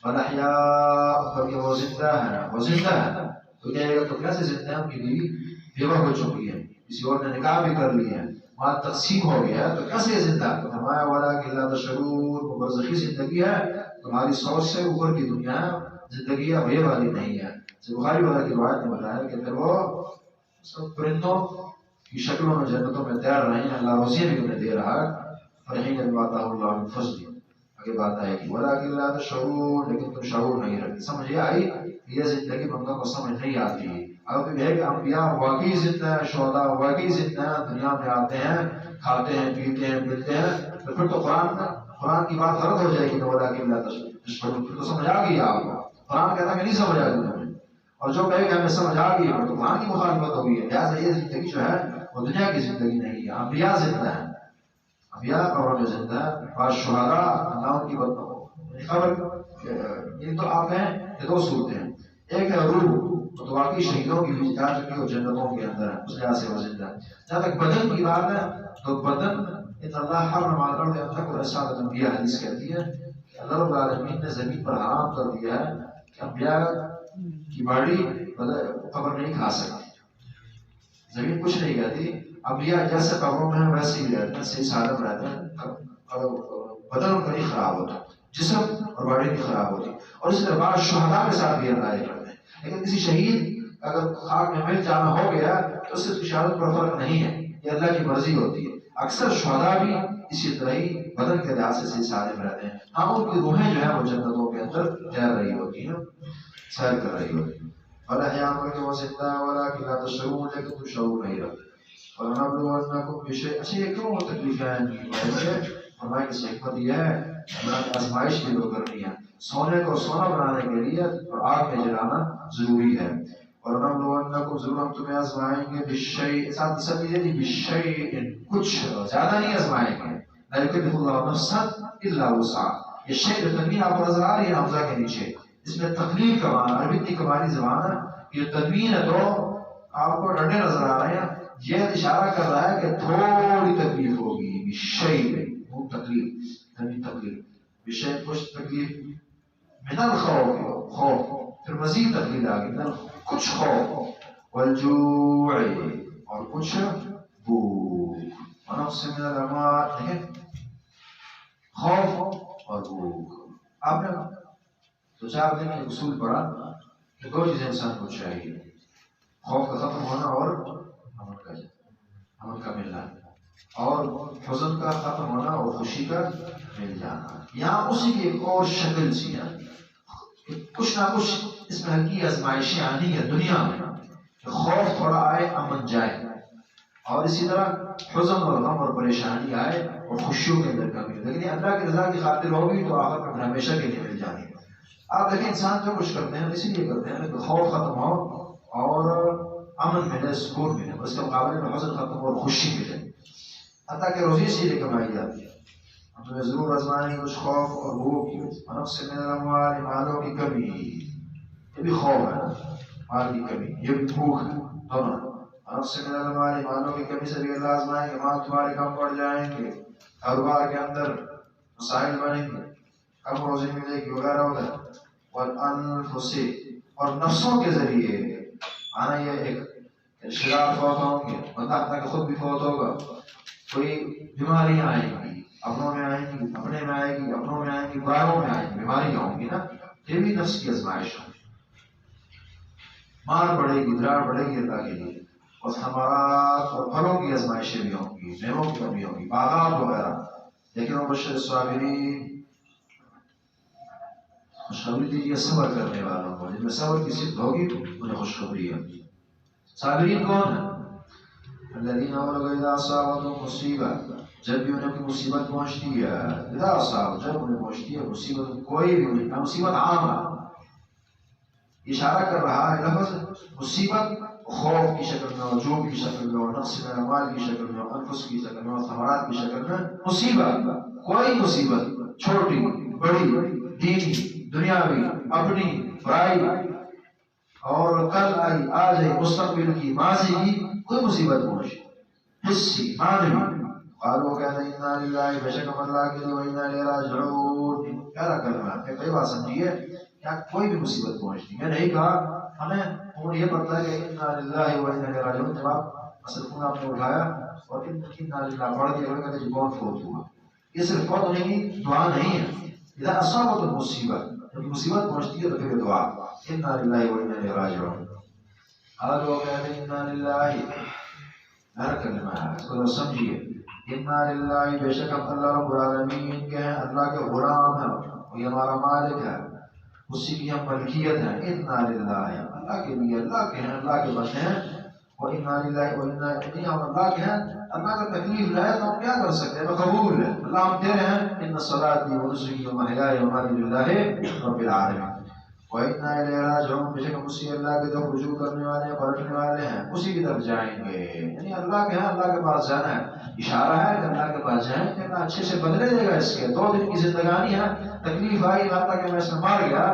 والاحیاء، بلکہ وہ زندہ ہے، وہ زندہ ہے. تو کہے گا تو کیسے زندہ ہے؟ ان کی بیوی بیوہ ہو چکی ہے، کسی اور نے نکاح بھی کر لی ہے، مال تقسیم ہو گیا ہے، تو کیسے زندہ ہے؟ تو فرمایا ولکن لا تشعرون، وہ برزخی زندگی ہے، تمہاری سوچ سے اوپر کی دنیا ہے، زندگی اب یہ والی نہیں ہے. بخاری والا کی روایت نے بتایا کہ پھر وہ سب پرندوں کی شکلوں میں جنتوں میں تیر رہے ہیں، اللہ روزی بھی انہیں دے رہا ہے. فرحین بما آتاہ اللہ من فضل، آگے بات آئے گی. ولکن لا تشعرون، لیکن تم شعور نہیں رکھتے. سمجھ یہ آئی؟ یہ زندگی بندوں کو سمجھ نہیں آتی. اب یہ ہے کہ انبیاء واقعی زندہ ہیں، شہداء واقعی زندہ ہیں، دنیا میں آتے ہیں، کھاتے ہیں، پیتے ہیں، ملتے ہیں. تو پھر تو قرآن کی بات غلط ہو جائے گی. ولکن لا تشعرون، پھر تو سمجھ آ گئی آپ کو. قرآن کہتا ہے کہ نہیں سمجھ آ گئی ہمیں، اور جو کہے کہ ہمیں سمجھ آ گئی ہے تو قرآن کی مخالفت ہوگی. لہٰذا یہ زندگی جو ہے وہ دنیا کی زندگی نہیں ہے. انبیاء زندہ ہیں، انبیاء قبروں میں زندہ ہیں. بعض شہداء اللہ ان کی خبر. یہ تو آپ ہیں یہ 2 صورتیں ہیں. ایک ہے روح، تو واقعی شہیدوں کی بھی جا چکی اور جنتوں کے اندر ہے، اس لحاظ سے وہ زندہ ہے. جہاں تک بدن کی بات ہے تو بدن ان اللہ حرم علی الارض ان تأکل اجساد الانبیاء، حدیث کہتی ہے کہ اللہ رب العالمین نے زمین پر حرام کر دیا ہے کہ انبیاء کی باڈی قبر نہیں کھا سکتی، زمین کچھ نہیں کہتی، انبیاء جیسے قبروں میں ویسے ہی رہتے ہیں، صحیح سالم رہتے ہیں، بدن ان کا نہیں خراب ہوتا، جسم اور باڈی نہیں خراب ہوتی. اور اس طرح بعض شہداء کے ساتھ بھی اللہ یہ کرتے ہیں. لیکن کسی شہید اگر خاک میں مل جانا ہو گیا تو اس سے اس کی شہادت پر فرق نہیں ہے، یہ اللہ کی مرضی ہوتی ہے. اکثر شہداء بھی اسی طرح ہی بدن کے لحاظ سے صحیح سالم رہتے ہیں. ہاں ان کی روحیں جو ہے وہ جنتوں کے اندر تیر رہی ہوتی ہیں، سیر کر رہی ہوتی ہیں. وَلَحْيَا مَلْكِ وَزِنْدَا وَلَكِنْ لَا تَشْعُرُونَ، لیکن تم شعور نہیں رکھتے. وَلَنَبْلُوَنَّكُمْ بِشَيْءٍ. اچھا یہ کیوں تکلیفیں ہیں؟ فرمایا کہ حکمت یہ ہے کہ آزمائش بھی لوگ کرنی ہے. سونے کو سونا بنانے کے لیے اور آگ میں جلانا ضروری ہے. اور وَلَنَبْلُوَنَّكُمْ ضرور ہم تمہیں آزمائیں گے بِالشَّيْءٍ، ساتھ سب یہ نہیں بِالشَّيْءٍ، کچھ زیادہ نہیں آزمائیں گے. لَا يُكَلِّفُ اللَّهُ نَفْسًا إِلَّا وُسْعَهَا. یہ شیء تنوین آپ کو نظر آ رہی ہے حمزہ کے نیچے، اس میں تکلیف کا معنی، عربی کی کمالی زبان ہے، یہ تنوین ہے تو آپ کو ڈنڈے نظر آ رہے ہیں، یہ اشارہ کر رہا ہے کہ تھوڑی تکلیف ہوگی. بِالشَّيْءٍ وہ تکلیف، تکلیف بِالشَّيْءٍ کچھ تکلیف، من الخوف، خوف، پھر مزید تکلیف آ گئی، کچھ خوف، والجوع اور کچھ بھوک، ونقص من الاموال، لیکن خوف اور بھوک. آپ نے دو چار دن میں اصول پڑھا کہ دو چیزیں انسان کو چاہیے، خوف کا ختم ہونا اور امن کا ملنا، اور حزن کا ختم ہونا اور خوشی کا مل جانا. یہاں اسی کی ایک اور شکل سی ہے، کچھ نہ کچھ اس میں ہلکی آزمائشیں آنی ہے دنیا میں، کہ خوف تھوڑا آئے امن جائے، اور اسی طرح حزن اور غم اور پریشانی آئے اور خوشیوں کے اندر کمی. لیکن یہ اللہ کی رضا کی خاطر ہوگی تو آخر میں ہمیشہ کے لیے مل جانی ہے. آپ دیکھیں انسان جو کچھ کرتے ہیں اسی لیے کرتے ہیں کہ خوف ختم ہو اور امن ملے، سکون ملے، اس کے مقابلے میں حزن ختم ہو اور خوشی ملے. حتیٰ کہ روزی اسی لیے کمائی جاتی ہے. ہم تمہیں ضرور آزمائیں گے کچھ خوف اور بھوک، ونقص من الاموال، مالوں کی کمی، یہ بھی خوف ہے، مال کی کمی، یہ بھی بھوک ہے، دونوں. ونقص من الاموال، مالوں کی کمی سے بھی اللہ آزمائیں گے، مال تمہارے کم پڑ جائیں گے، کاروبار کے اندر مسائل بنیں گے، کم روزی ملے گی وغیرہ وغیرہ. والانفس، اور نفسوں کے ذریعے آنا، یہ ایک رشتے دار فوت ہوں گے، بندہ اپنا کہ خود بھی فوت ہوگا، کوئی بیماریاں آئیں گی، اپنوں میں آئیں گی، اپنے میں آئیں گی، اپنوں میں آئیں گی، باروں میں آئیں گی، بیماریاں ہوں گی نا، یہ بھی نفس کی آزمائش ہے. مار پڑے گی، دراڑ پڑے گی اللہ کے لیے، اور ثمرات اور پھلوں کی آزمائشیں بھی ہوں گی، میووں کی کمی ہوگی، باغات وغیرہ. لیکن وہ بشر الصابرین، خوشخبری دیجیے صبر کرنے والوں کو، جن میں صبر کی صفت ہوگی انہیں خوشخبری ہے. صابرین کون ہے؟ الذین اذا اصابتهم مصیبہ، جب بھی انہیں کوئی مصیبت پہنچتی ہے، اذا اصاب، جب انہیں پہنچتی ہے مصیبت، کوئی بھی مصیبت عام ہے، اشارہ کر رہا ہے لفظ مصیبت خوف کی شکل میں، اور جوع کی شکل میں، اور نقص من المال کی شکل میں، اور انفس کی شکل میں، اور ثمرات کی شکل میں. مصیبت، کوئی مصیبت، چھوٹی بڑی، دینی دنیاوی، اپنی برائی، اور کل آئی آج آئی، مستقبل کی ماضی کی کوئی مصیبت پہنچی، حسی معنوی. قالوا کہتے ہیں انا للہ، بے شک ہم اللہ کے لیے، وانا الیہ راجعون. پیارا کلمہ ہے، کئی بار سمجھیے کیا کوئی بھی مصیبت پہنچتی. میں نہیں کہا ہمیں اور یہ پتہ ہے کہ انا للہ وانا الیہ راجعون، جب آپ اصل خون آپ نے اٹھایا اور انا للہ پڑھ دیا، کہتے ہیں کون فوت ہوا. یہ صرف فوت ہونے کی دعا نہیں ہے. اذا اصابت المصیبت، جب مصیبت پہنچتی ہے تو پھر دعا انا للہ وانا الیہ راجعون. قالوا کہتے ہیں انا للہ، ہر کلمہ ہے اس کو سمجھیے. انا للہ، بے شک ہم اللہ رب العالمین کے ہیں، اللہ کے غلام ہیں، اور یہ ہمارا مالک ہے، اسی کی ہم ملکیت ہے. انا للہ، اللہ کے لیے، اللہ کے ہیں، اللہ کے بندے ہیں. اور انا للہ وانا الیہ، ہم اللہ کے ہیں. اللہ کا تکلیف لائے تو ہم کیا کر سکتے ہیں؟ قبول ہے، اللہ ہم دے رہے ہیں. ان صلاتی ونسکی ومحیای ومماتی للہ رب العالمین وَإِنَّا إِلَيْهِ رَاجِعُونَ. بے شک ہم اسی اللہ کی طرف رجوع کرنے والے ہیں، پلٹنے والے ہیں، اسی کی طرف جائیں گے. یعنی اللہ کے ہیں، اللہ کے پاس جانا ہے. اشارہ ہے کہ اللہ کے پاس جائیں کہ اللہ اچھے سے بدلے دے گا. اس کے 2 دن کی زندگانی ہے، تکلیف آئی، حتیٰ کہ میں اس میں مار گیا،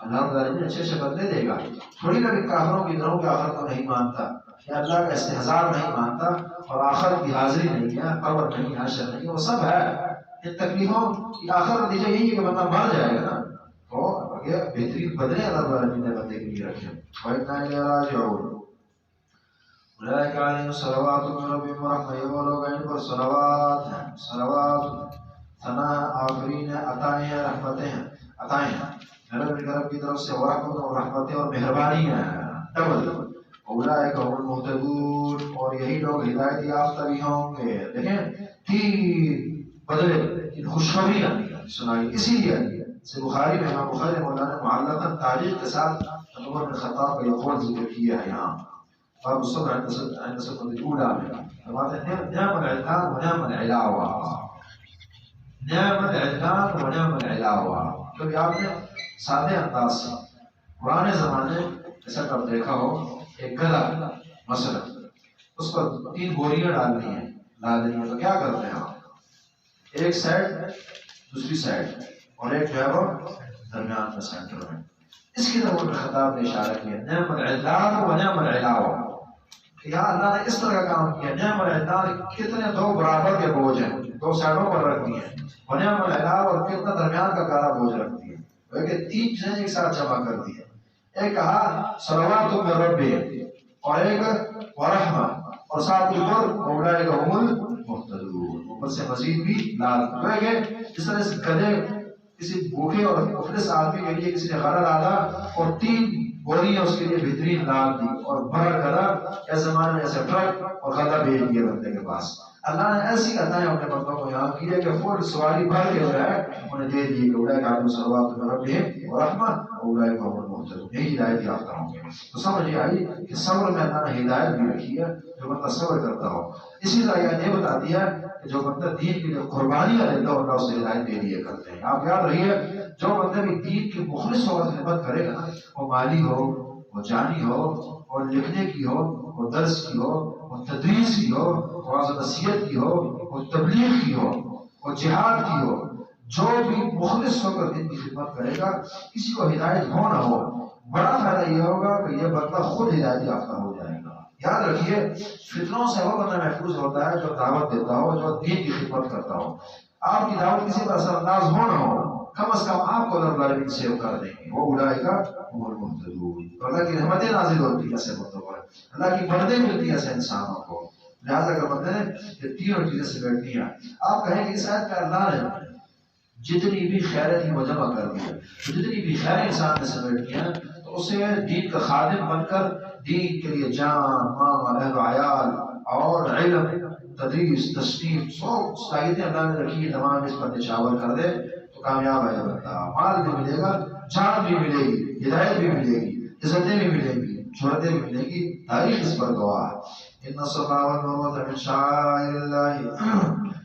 اللہ تعالیٰ اچھے سے بدلے دے گا. تھوڑی نہ کہ کافروں کی طرح کہ آخر کو نہیں مانتا، کہ اللہ کا استحضار نہیں مانتا اور آخرت کی حاضری نہیں ہے، قبر نہیں، حشر نہیں، وہ سب ہے. ان تکلیفوں کی آخر نتیجہ یہی ہے کہ بندہ مر جائے گا نا، تو یہ بہترین بدلے اللہ رب العالمین نے بندے کے لیے رکھے. وَإِنَّا إِلَيْهِ رَاجِعُونَ. اولئک علیہم صلوات من ربہم ورحمۃ. یہ وہ لوگ ہیں جن پر صلوات ہیں، صلوات ثنا آفرین ہیں، عطائیں ہیں، رحمتیں ہیں، عطائیں ہیں رب کی طرف سے، ورحمت اور رحمتیں اور مہربانی ہیں ڈبل. اولئک هم المہتدون. اور یہی لوگ ہدایت یافتہ بھی ہوں گے. دیکھیں تین بدلے خوشخبریاں سنائی. اسی لیے بخاری میں امام بخاری مولانا معلقاً تاریخ کے ساتھ عمر بن خطاب کا یہ قول ذکر کیا ہے یہاں. باب الصبر عند صدمة الأولى میں فرماتے ہیں نعم العدنان ونعم العلاوة. نعم العدنان ونعم العلاوة. کبھی آپ نے سادے انداز سے پرانے زمانے ایسا کب دیکھا ہو، ایک گدا مثلا اس پر 3 بوریاں ڈالنی ہیں تو کیا کرتے ہیں آپ؟ ایک سائڈ دوسری سائڈ اور ایک جو ہے وہ درمیان میں سینٹر میں. اس کی طرف عمر خطاب نے اشارہ کیا نعم العدنان ونعم العلاوة. یہاں اللہ نے اس طرح کا کام کیا. نعم العدنان کتنے 2 برابر کے بوجھ ہیں، 2 سائڈوں پر رکھ دیے ہیں. ونعم العلاوة اور کتنا درمیان کا کارا بوجھ رکھ دیے. کہ 3 چیزیں ایک ساتھ جمع کر دی ہیں. ایک کہا صلوات من ربی اور ایک ورحمہ اور ساتھ اوپر اولئک هم المہتدون. اوپر سے مزید بھی لال کہ جس طرح اس گدھے کسی بھوکے اور مفلس آدمی کے لیے کسی نے غرض ڈالا اور 3 بوریاں اس کے لیے بہترین لال دی اور بڑا گدھا اس زمانے میں ایسے ٹرک اور غلہ بھیج دیا بندے کے پاس. اللہ نے ایسی عطائیں اپنے بندوں کو یہاں کی ہے کہ فوری سواری بھر کے جو ہے انہیں دے دی کہ اولئک علیہم صلوات من ربہم ورحمہ اولئک هم المہتدون. یہی ہدایت یافتہ ہوں گے. تو سمجھ آئی کہ صبر میں اللہ نے ہدایت بھی رکھی ہے جو بندہ صبر کرتا ہو. اسی طرح یہ بتا دیا کہ جو بندہ دین کے لیے قربانیاں دیتا ہو اللہ اسے ہدایت دے دیے کرتے ہیں. آپ یاد رہیے جو بندہ بھی دین کے مخلص ہو کر خدمت کرے گا، وہ مالی ہو، وہ جانی ہو، اور لکھنے کی ہو، وہ درس کی ہو، وہ تدریس کی ہو، واعظ و نصیحت کی ہو، وہ تبلیغ کی ہو، وہ جہاد کی ہو، جو بھی مخلص ہو کر دین کی خدمت کرے گا، کسی کو ہدایت ہو نہ ہو، بڑا فائدہ یہ ہوگا کہ یہ بندہ خود ہدایت یافتہ ہو جائے گا. یاد رکھیے فتنوں سے وہ بندہ محفوظ ہوتا ہے جو دعوت دیتا ہو، جو دین کی خدمت کرتا ہو. آپ کی دعوت کسی پر اثر انداز ہو نہ ہو، کم از کم آپ کو اللہ العالمین سیو کر دیں گے. وہ اولئک هم المہتدون. اللہ کی رحمتیں نازل ہوتی ہیں ایسے بندوں پر، اللہ کی مددیں ملتی ہیں ایسے انسانوں کو. لہٰذا اگر بندے نے یہ 3 چیزیں سمیٹنی ہیں، آپ کہیں کہ شاید کہ اللہ نے جتنی بھی خیریں تھیں وہ جمع کر دی ہے، جتنی بھی خیریں انسان نے سمیٹنی ہیں تو اسے دین کا خادم بن کر دین کے لیے جان مال اہل و عیال اور علم تدریس تصنیف سب صلاحیتیں اللہ نے رکھی ہے، تمام اس پر نشاور کر دے تو کامیاب ہے بندہ. مال بھی ملے گا، جان بھی ملے گی، ہدایت بھی ملے گی، عزتیں بھی ملیں گی، شہرتیں بھی ملیں گی. تاریخ اس پر گواہ ہے. ان الصفا والمروہ من شعائر اللہ.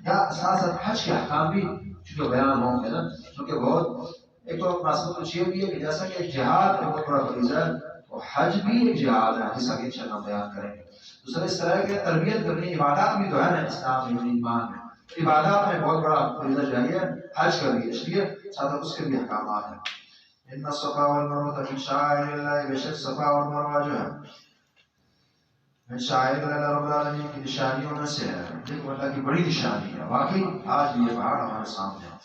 یا ساتھ ساتھ حج کے احکام بھی جو بیان ہوں گے نا، کیونکہ بہت ایک تو مسئلہ تو یہ بھی ہے کہ جیسا کہ جہاد ایک بہت بڑا فریضہ ہے، تو حج بھی ایک جہاد ہے جیسا کہ انشاءاللہ بیان کریں گے. دوسرا اس طرح کے تربیت کرنی عبادات بھی تو ہے نا اسلام میں، ایمان میں عبادات میں بہت بڑا فریضہ چاہیے حج کا بھی، اس لیے ساتھ اس کے بھی احکامات ہیں. ان الصفا والمروہ من شعائر اللہ. بے شک صفا اور مروہ جو ہے من شعائر اللہ رب العالمین کی نشانیوں میں سے ہے. دیکھو اللہ کی بڑی نشانی ہے واقعی. آج یہ پہاڑ ہمارے سامنے ہے.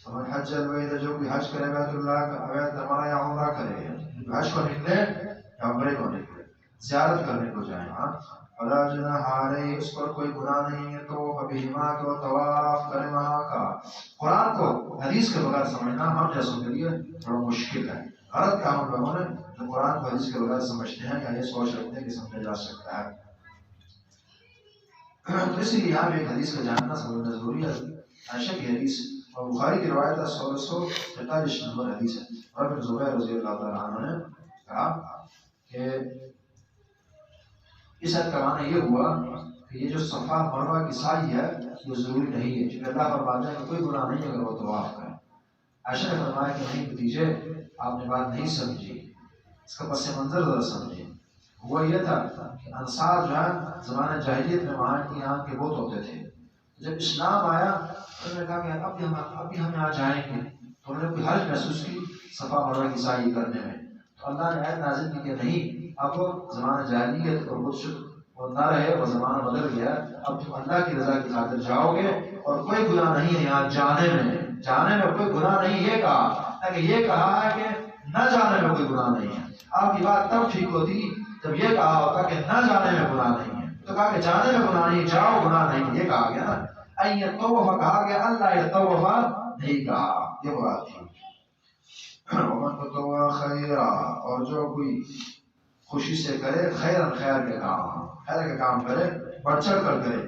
اور حج البیت جو بھی حج کرے بیت اللہ کا بیت ہمارا یا عمرہ کرے، حج کو نکلے یا عمرے کو نکلے، زیارت کرنے کو جائیں. فلا جناح علیہ، اس پر کوئی گناہ نہیں ہے تو بہما کو طواف کرے وہاں کا. قرآن کو حدیث کے بغیر سمجھنا ہم جیسوں کے لیے بڑا مشکل ہے. غلط کام ہم لوگوں نے جو قرآن کو حدیث کے بغیر سمجھتے ہیں یا یہ سوچ رکھتے ہیں کہ سمجھا جا سکتا ہے. تو اس لیے یہاں بھی ایک حدیث کا جاننا سمجھنا ضروری ہے. عائشہ کی حدیث اور بخاری کی روایت 1643 نمبر حدیث ہے. اور ابن زبیر رضی اللہ تعالیٰ عنہ نے کہا کہ اس حد کا معنی یہ ہوا کہ یہ جو صفا مروہ کی سعی ہے یہ ضروری نہیں ہے، کیونکہ اللہ فرماتا ہے کہ کوئی گناہ نہیں اگر وہ طواف کرے. عائشہ نے فرمایا کہ نہیں بھتیجے آپ نے بات نہیں سمجھی، اس کا پس منظر ذرا سمجھے. ہوا یہ تھا کہ انصار جو ہے زمانہ جاہلیت میں وہاں کی یہاں کے بت ہوتے تھے. جب اسلام آیا انہوں نے کہا کہ اب بھی ہم یہاں جائیں گے، تو انہوں نے کوئی حرج محسوس کی صفا مروہ کی سعی کرنے میں. تو اللہ نے آیت نازل کی کہ نہیں، اب زمانہ جاہلیت اور بت شکر وہ نہ رہے، وہ زمانہ بدل گیا، اب تم اللہ کی رضا کی خاطر جاؤ گے اور کوئی گناہ نہیں ہے یہاں جانے میں کوئی گناہ نہیں، یہ کہا تاکہ یہ کہا ہے کہ نہ جانے میں کوئی گناہ نہیں ہے۔ آپ کی بات تب ٹھیک ہوتی جب یہ کہا ہوتا کہ نہ جانے میں گناہ نہیں ہے، تو کہا کہ جانے میں گناہ نہیں، جاؤ گناہ نہیں، یہ کہا گیا نا۔ این یطوف کہا گیا، اللہ یطوف نہیں کہا، یہ بات تھی۔ ومن تطوع خیرا، اور جو کوئی خوشی سے کرے خیر کے کام کرے، بڑھ چڑھ کر کرے،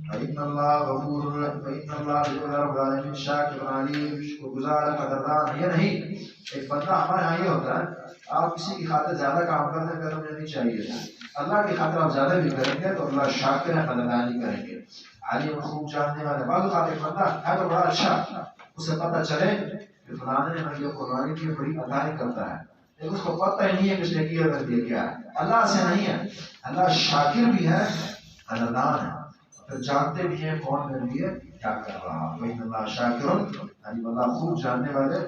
فإن اللہ غفور، فإن اللہ رب العالمین شاکر علیم، شکر گزار قدردان ہے۔ یہ نہیں، ایک بندہ ہمارے یہاں یہ ہوتا ہے، آپ کسی کی خاطر زیادہ کام کرنے کا ہمیں نہیں چاہیے، اللہ کی خاطر آپ زیادہ بھی کریں گے تو اللہ شاکر ہے، قدردانی کریں گے، علیم خوب جاننے والے۔ بعض خاطر بندہ ہے تو بڑا اچھا، اسے پتہ چلے کہ فلاں نے یہ قربانی کی بڑی عطائیں کرتا ہے، لیکن اس کو پتہ ہی نہیں ہے کہ اس نے کیا کر دیا کیا ہے، اللہ سے نہیں ہے۔ اللہ شاکر بھی ہے، قدردان ہے، پھر جانتے بھی ہیں کون میرے لیے کیا کر رہا۔ وَإِنَّ اللَّهَ شَاكِرٌ علیم، اللہ خوب جاننے والے،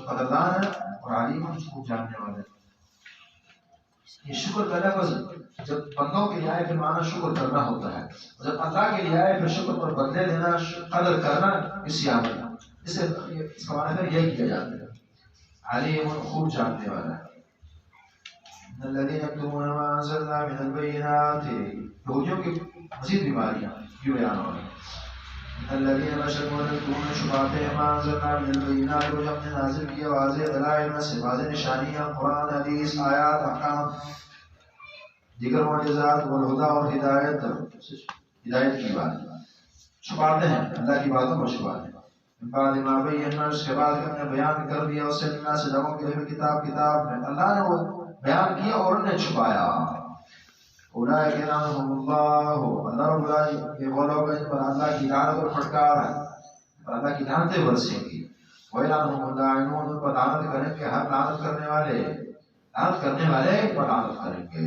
قدردان ہے اور علیم خوب جاننے والے۔ یہ شکر کا لفظ جب بندوں کے لیے آئے پھر معنی شکر کرنا ہوتا ہے، جب اللہ کے لیے آئے پھر شکر پر بدلے دینا، قدر کرنا، اس عمل اسے اس کا معنی یہی کیا جاتا ہے، علیم خوب جاننے والا ہے۔ الذين يكتمون ما انزلنا من البينات، یہودیوں کی مزید بیماریاں یہ بیان ہو رہی ہیں۔ الذين يكتمون شبہات ما انزلنا من البينات، جو ہم نے نازل کیا واضح دلائل میں سے، واضح نشانیاں، قرآن، حدیث، آیات، احکام، دیگر معجزات، والہدیٰ اور ہدایت کی بات چھپاتے ہیں، اللہ کی باتوں کو چھپاتے ہیں۔ بعد ما بینا، اس کے بعد کہ ہم نے بیان کر دیا اسے للناس سے لوگوں کے لیے کتاب میں، اللہ نے وہ بیان کیا اور انہیں چھپایا۔ اولئک یلعنہم اللہ، اللہ رب العالمین یہ وہ لوگ ہیں جن پر اللہ کی لعنت اور پھٹکار ہے، پر اللہ کی لعنتیں برسیں گی۔ ویلعنہم اللاعنون، ان پر لعنت کریں گے ہر لعنت کرنے والے پر لعنت کریں گے۔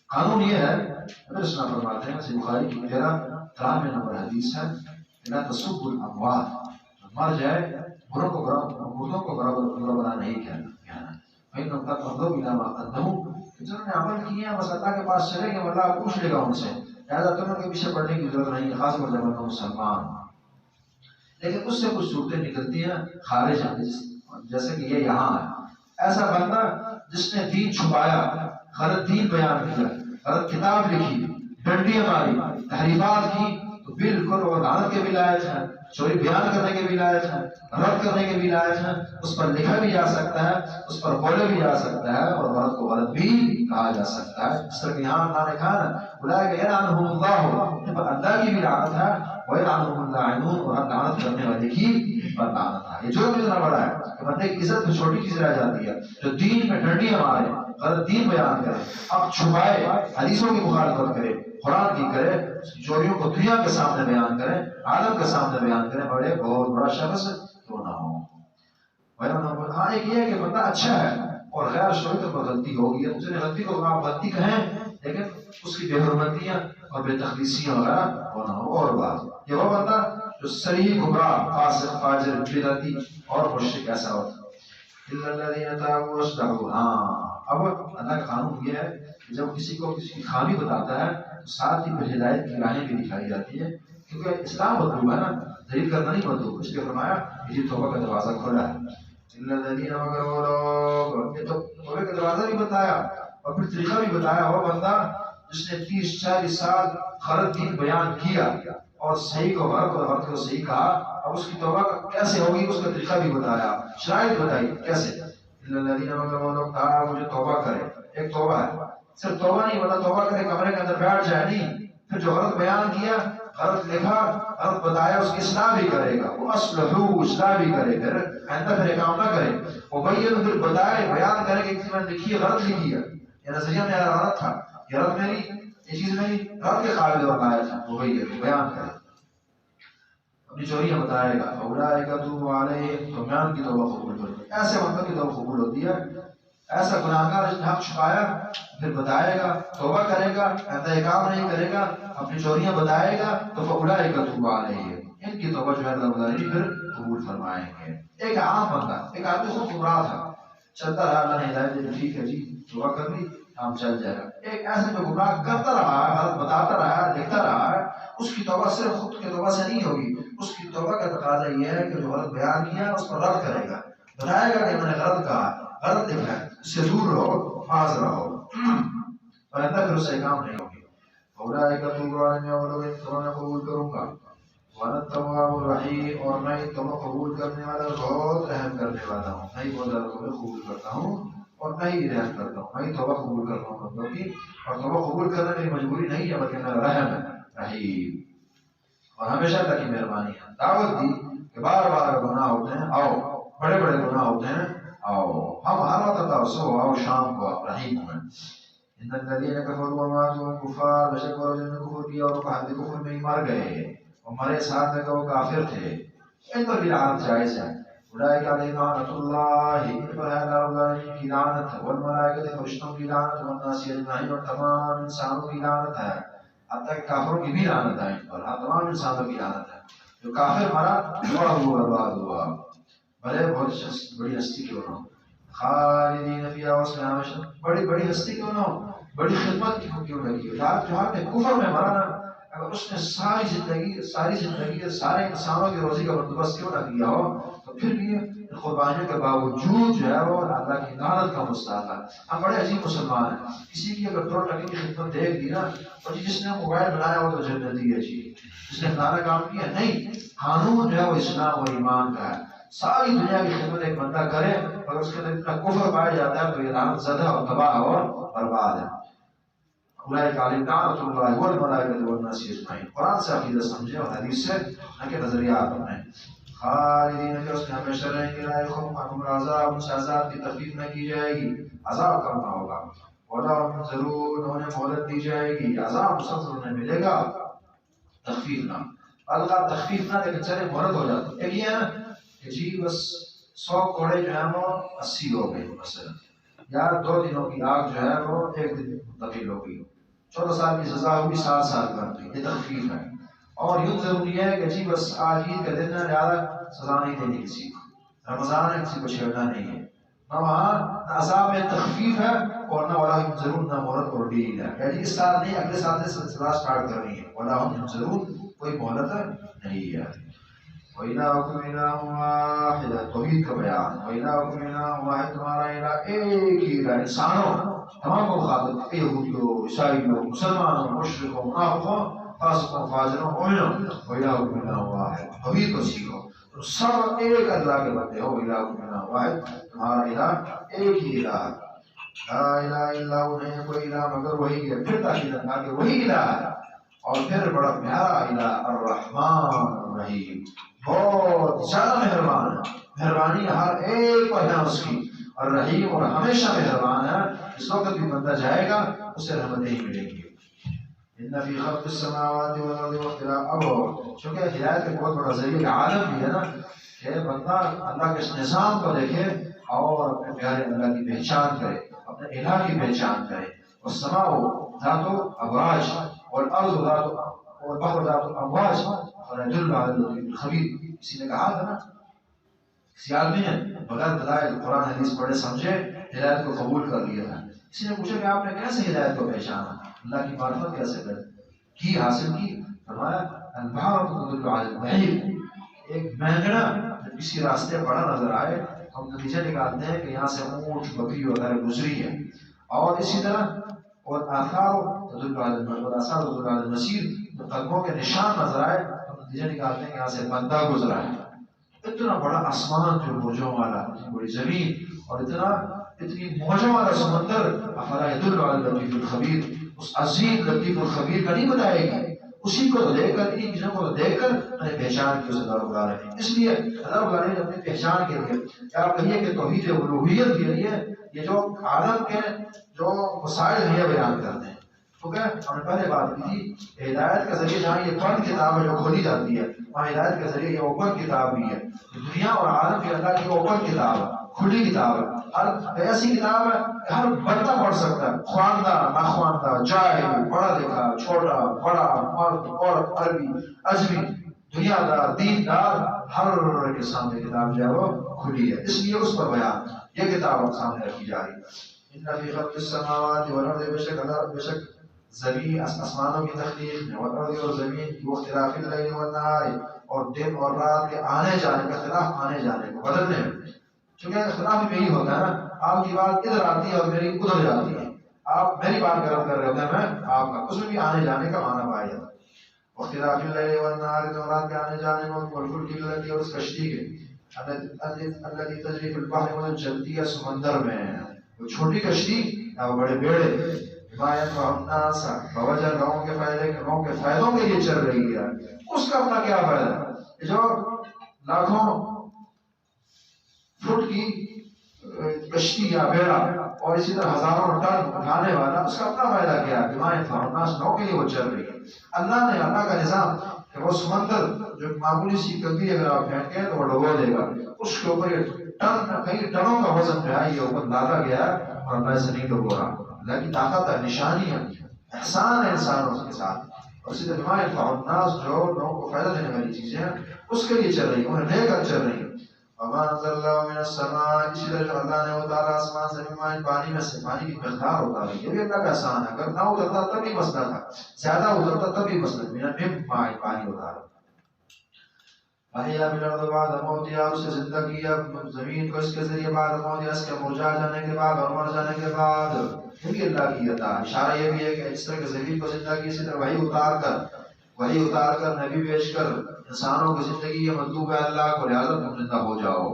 قانون یہ ہے، حضرت صلی اللہ فرماتے ہیں، صحیح بخاری کی 13 نمبر حدیث ہے، لا تسبوا الاموات، مر جائے مردوں کو برا بنا نہیں کہنا۔ فإنهم قد فضوا إلى ما قدموا، جنہوں نے عمل کیا بس اللہ کے پاس چلے گئے، اللہ پوچھ لے گا ان سے، لہٰذا تم ان کے پیچھے پڑنے کی ضرورت نہیں، خاص طور پر جب مسلمان۔ لیکن اس سے کچھ صورتیں نکلتی ہیں خارج ہیں، جیسے کہ یہ یہاں ہے، ایسا بندہ جس نے دین چھپایا، غلط دین بیان کیا، غلط کتاب لکھی، ڈنڈیاں ماری، تحریفات کی، تو بالکل وہ لعنت کے بھی لائق ہے، چوری بیان کرنے کے بھی لائق ہے، رد کرنے کے بھی لائق ہے، اس پر لکھا بھی جا سکتا ہے، اس پر بولے بھی جا سکتا ہے، اور غلط کو غلط بھی کہا جا سکتا ہے۔ اس طرح کہ یہاں اللہ نے کہا نا، اولئک یلعنہم اللہ، ان پر اللہ کی بھی لعنت ہے، ویلعنہم اللاعنون، اور لعنت کرنے والے کی پر لعنت ہے۔ یہ جرم اتنا بڑا ہے کہ بندے کی عزت میں چھوٹی چیز رہ جاتی ہے، جو دین میں ڈنڈیاں مارے، غلط دین بیان کرے، اب چھپائے، حدیثوں کی مخالفت کرے، قرآن کی کرے، چوریوں کو دنیا کے سامنے بیان کریں، عالم کے سامنے بیان کریں، بہت بڑا شخص کیوں نہ ہو۔ ہاں ایک یہ ہے کہ بندہ اچھا ہے اور غیر شعوری طور پر غلطی ہوگی، اس نے غلطی کو آپ غلطی کہیں، لیکن اس کی بے حرمتیاں اور بے تخلیصیاں وغیرہ ہونا ہو، اور بات یہ وہ بندہ جو صریح گمراہ، فاسق، فاجر، بدعتی اور مشرک ایسا ہوتا ہے۔ الا الذين تابوا واصلحوا، اب اللہ کا قانون یہ ہے کہ جب کسی کو کسی کی خامی بتاتا ہے تو ساتھ ہی پھر ہدایت کی راہیں بھی دکھائی جاتی ہے، کیونکہ اسلام مطلوب ہے نا، دلیل کرنا نہیں مطلوب، اس لیے فرمایا یہ توبہ کا دروازہ کھولا ہے۔ الا الذين، مگر وہ لوگ، یہ تو توبہ کا دروازہ بھی بتایا اور پھر طریقہ بھی بتایا، وہ بندہ جس نے 30-40 سال غلط دین بیان کیا اور صحیح کو غلط اور غلط کو صحیح کہا، اب اس کی توبہ کیسے ہوگی اس کا طریقہ بھی بتایا، شرائط بتائی کیسے۔ الا الذين، مگر وہ لوگ کہا مجھے توبہ کرے، ایک توبہ ہے، صرف توبہ نہیں بتا توبہ کرے کمرے کے اندر بیٹھ جائے نہیں، پھر جو غلط بیان کیا، غلط لکھا، غلط بتایا، اس کی اصلاح بھی کرے گا، وہ اصلاح بھی کرے، پھر آئندہ پھر یہ کام نہ کرے، وہ پھر بتائے، بیان کرے کہ کسی نے لکھی ہے، غلط لکھی ہے، یہ نظریہ میرا غلط تھا، یہ غلط میری، یہ چیز میری غلط کے قابل بنایا تھا، وہ بیان کرے، اپنی چوریاں بتائے گا۔ اولئک اتوب علیہم، تو میں ان کی توبہ قبول کروں، ایسے وقت کی توبہ قبول ہوتی ہے، ایسا گناہگار جس نے حق چھپایا پھر بتائے گا، توبہ کرے گا، ایسا کام نہیں کرے گا، اپنی چوریاں بتائے گا، تو فاولئک اتوب علیہم، ان کی توبہ جو ہے اللہ تعالیٰ پھر قبول فرمائیں گے۔ ایک عام بندہ، ایک آدمی خود گمراہ تھا، چلتا رہا، اللہ نے ہدایت دی، ٹھیک ہے جی دعا کر لی کام چل جائے گا۔ ایک ایسے جو گمراہ کرتا رہا، غلط بتاتا رہا، لکھتا رہا، اس کی توبہ صرف خود کی توبہ سے نہیں ہوگی، اس کی توبہ کا تقاضا یہ ہے کہ جو غلط بیان کیا اس پر رد کرے گا، بتائے گا کہ میں نے غلط کہا، غلط لکھا ہے، اس سے دور رہو، فاض رہو، ورنہ پھر اسے کام نہیں ہوگی۔ اولئک اتوب علیہم، اور لوگ توبہ میں قبول کروں گا، وانا التواب الرحیم، اور میں توبہ قبول کرنے والا بہت رحم کرنے والا ہوں، میں بہت زیادہ توبہ قبول کرتا ہوں اور میں ہی رحم کرتا ہوں، میں توبہ قبول کرتا ہوں بندوں کی، اور توبہ قبول کرنا میری مجبوری نہیں ہے بلکہ میرا رحم ہے، رحیم، اور ہمیشہ اللہ کی مہربانی ہے۔ دعوت دی کہ بار بار گناہ ہوتے ہیں، آؤ، بڑے بڑے گناہ ہوتے ہیں، آؤ، ہم ہر وقت صبح آؤ شام کو رحیم ہوں۔ ان الذين كفروا وماتوا كفار، بشک وہ جنہوں نے کفر کیا اور حد کفر میں ہی مر گئے اور مرے ساتھ میں کہ وہ کافر تھے، ان پر بھی لعنت جائز ہے۔ اولئک علیہم لعنۃ اللہ، ان پر ہے اللہ رب العالمین کی لعنت، والملائکۃ، فرشتوں کی لعنت، والناس اجمعین، اور تمام انسانوں کی لعنت ہے، حتیٰ کہ کافروں کی بھی لعنت ہے ان پر، تمام انسانوں کی لعنت ہے۔ جو کافر مرا وہ برباد ہوا، بھلے بہت بڑی ہستی کیوں نہ ہو، خالدین فیہا، اس میں ہمیشہ، بڑی بڑی ہستی کیوں نہ ہو، بڑی خدمت کیوں نہ کی، یار جو آپ نے کفر میں مرا نا، اگر اس نے ساری زندگی سارے انسانوں کی روزی کا بندوبست کیوں نہ کیا ہو، تو پھر بھی قربانیوں کے باوجود جو ہے وہ اللہ کی لعنت کا مستحق ہے۔ ہم بڑے عظیم مسلمان ہیں، کسی کی اگر 2 ٹکے کی خدمت دیکھ دی نا، اور جس نے موبائل بنایا وہ تو جنتی ہے جی، جس نے فلانا کام کیا، نہیں، قانون جو ہے وہ اسلام اور ایمان کا ہے۔ ساری دنیا کی خدمت ایک بندہ کرے اور اس کے اندر اتنا کفر پایا جاتا ہے تو یہ لعنت زدہ اور تباہ اور برباد ہے۔ اولئک علیہم لعنۃ اللہ والملائکۃ والناس اجمعین، قرآن سے عقیدہ سمجھے اور حدیث سے نہ کہ نظریات اپنے۔ خالدین فیہا، اس میں ہمیشہ رہیں گے، لا یخفف عنہم العذاب، ان سے عذاب کی تخفیف نہ کی جائے گی، عذاب کرنا ہوگا، ولا هم ينظرون، انہیں مہلت دی جائے گی، عذاب مسلسل انہیں ملے گا، تخفیف نہ، اللہ تخفیف نہ، لیکن چلے مہلت ہو جاتی۔ ایک یہ ہے نا کہ جی بس 100 کوڑے جو ہیں وہ 80 ہو گئے مثلا، یا 2 دنوں کی آگ جو ہے وہ 1 دن منتقل ہو گئی، 14 سال کی سزا ہوگی 7 سال کر دی، یہ تخفیف ہے۔ اور یوں ضروری ہے کہ جی بس آج عید کا دن ہے لہٰذا سزا نہیں دینی کسی کو، رمضان ہے کسی کو چھیڑنا نہیں ہے، نہ وہاں نہ عذاب میں تخفیف ہے اور نہ ولا ضرور نہ مہلت اور ڈیل ہے، یعنی اس سال نہیں اگلے سال سے سزا اسٹارٹ کرنی ہے، ولا ضرور کوئی مہلت نہیں ہے۔ وَإِلَٰهُكُمْ إِلَٰهٌ وَاحِدٌ، توحید کا بیان، وَإِلَٰهُكُمْ إِلَٰهٌ وَاحِدٌ، تمہارا الہ ایک ہی الہ، انسانوں تمام کو مخاطب، یہودیوں، عیسائیوں، مسلمانوں، مشرکوں، منافقوں، فاسقوں، فاجروں، مومنوں، وَإِلَٰهُكُمْ إِلَٰهٌ وَاحِدٌ، توحید کو سیکھو، تو سب ایک اللہ کے بندے ہو، وَإِلَٰهُكُمْ إِلَٰهٌ وَاحِدٌ، تمہارا الہ ایک ہی الہ، لا الہ الا ہو، نہیں کوئی الہ مگر وہی ہے، پھر تاکید ہے کہ وہی الہ ہے، اور پھر بڑا پیارا الہ الرحمن الرحیم، بہت زیادہ مہربان ہے، مہربانی ہر ایک پر ہے اس کی، اور رحیم اور ہمیشہ مہربان ہے، اس وقت بھی بندہ جائے گا اسے رحمتیں ہی ملیں گی۔ ان فی خلق السماوات والارض واختلاف، اب چونکہ ہدایت کا بہت بڑا ذریعہ عالم بھی ہے نا، کہ بندہ اللہ کے اس نظام کو دیکھے اور اپنے پیارے اللہ کی پہچان کرے، اپنے الہ کی پہچان کرے، والسماء ذات ابراج والارض ذات والبحر ذات امواج ويدل على اللطيف الخبير، کسی نے کہا تھا نا، کسی آدمی نے بغیر دلائل قرآن حدیث پڑھے سمجھے ہدایت کو قبول کر لیا تھا، کسی نے پوچھا کہ آپ نے کیسے ہدایت کو پہچانا، اللہ کی معرفت کیسے کی حاصل کی، فرمایا البحر تدل على البعير، ایک مہنگڑا کسی راستے پڑا نظر آئے ہم نتیجہ نکالتے ہیں کہ یہاں سے اونٹ بکری وغیرہ گزری ہے، اور اسی طرح اور آثار تدل على المسیر، قدموں کے نشان نظر آئے ہم نتیجہ نکالتے ہیں کہ یہاں سے بندہ گزرا ہے۔ اتنا بڑا آسمان جو موجوں والا، اتنی بڑی زمین اور اتنی موجوں والا سمندر، افلا يدل على اللطيف الخبير، اس عظیم لطیف الخبیر کا نہیں بتائے گی، اسی کو دیکھ کر، انہیں چیزوں کو دیکھ کر میں نے پہچان کی اسے اللہ رب العالمین، اس لیے اللہ رب العالمین اپنی پہچان کے لیے، کیا آپ کہیے کہ توحید الوہیت کے لیے یہ جو عالم کے جو مسائل ہیں بیان کرتے ہیں، تو کیا ہم نے پہلے بات کی تھی، ہدایت کا ذریعہ جہاں یہ بند کتاب ہے جو کھولی جاتی ہے، وہاں ہدایت کا ذریعہ یہ اوپن کتاب بھی ہے، دنیا اور عالم کے اللہ کی اوپن کتاب ہے، کھلی کتاب ہے، ہر ایسی کتاب ہے کہ ہر بندہ پڑھ سکتا ہے، خواندہ ناخواندہ، جاہل، پڑھا لکھا، چھوٹا بڑا، مرد عورت، عربی عجمی، دنیا دار دین دار، ہر کے سامنے کتاب جو ہے وہ کھلی ہے، اس لیے اس پر بیان یہ کتاب سامنے رکھی جا رہی ہے۔ ان فی خلق السماوات والارض، بے شک زمین آسمانوں کی تخلیق میں، والارض اور زمین کی، واختلاف اللیل والنہار اور دن اور رات کے آنے جانے کا، اختلاف آنے جانے کو بدلنے میں، چونکہ اختلاف میں یہی ہوتا ہے نا، آپ کی بات ادھر آتی ہے اور میری ادھر جاتی ہے، آپ میری بات غلط کر رہے ہوتے ہیں، میں آپ کا، اس میں بھی آنے جانے کا معنی پایا جاتا ہے۔ واختلاف اللیل والنہار، دن اور رات کے آنے جانے کو، والفلک التي، اور اس کشتی کے، التي تجری فی البحر، وہ چلتی ہے سمندر میں، وہ چھوٹی کشتی یا بڑے بیڑے، حمایت و الناس، بوجہ لوگوں کے فائدے کے، لوگوں کے فائدوں کے لیے چل رہی ہے، اس کا اپنا کیا فائدہ ہے؟ یہ جو لاکھوں فٹ کی کشتی یا بیڑا اور اسی طرح ہزاروں ٹن اٹھانے والا، اس کا اپنا فائدہ کیا ہے؟ حمایت و الناس، لوگوں کے لیے وہ چل رہی ہے۔ اللہ نے، اللہ کا نظام کہ وہ سمندر جو معمولی سی کبھی اگر آپ پھینکیں تو وہ ڈبو دے گا، اس کے اوپر یہ ٹن، کئی ٹنوں کا وزن جو ہے یہ اوپر لادا گیا ہے اور اللہ سے نہیں ڈبو رہا۔ اللہ کی طاقت ہے، نشانی ہے، احسان ہے انسانوں کے ساتھ، اور اسی طرح حمایت و الناس، جو لوگوں کو فائدہ دینے والی چیزیں ہیں اس کے لیے چل رہی ہیں، انہیں لے کر چل رہی ہیں۔ وما انزل اللہ من السماء، اسی طرح جو اللہ نے اتارا آسمان سے، من پانی میں سے، پانی کی مقدار اتاری، یہ بھی اللہ کا احسان ہے، اگر نہ اترتا تب بھی مسئلہ تھا، زیادہ اترتا تب بھی مسئلہ، من الماء، پانی اتارا۔ احیا بالارض بعد موتها، اسے زندہ کیا زمین کو اس کے ذریعے، بعد موتها، اس کے مرجا جانے کے بعد اور مر جانے کے بعد، یہ بھی اللہ کی عطا۔ اشارہ یہ بھی ہے کہ اس طرح کہ زمین کو زندہ کی، اسی طرح وحی اتار کر نبی بھیج کر انسانوں کی زندگی یہ مطلوب ہے اللہ کو، لہٰذا تم زندہ ہو جاؤ۔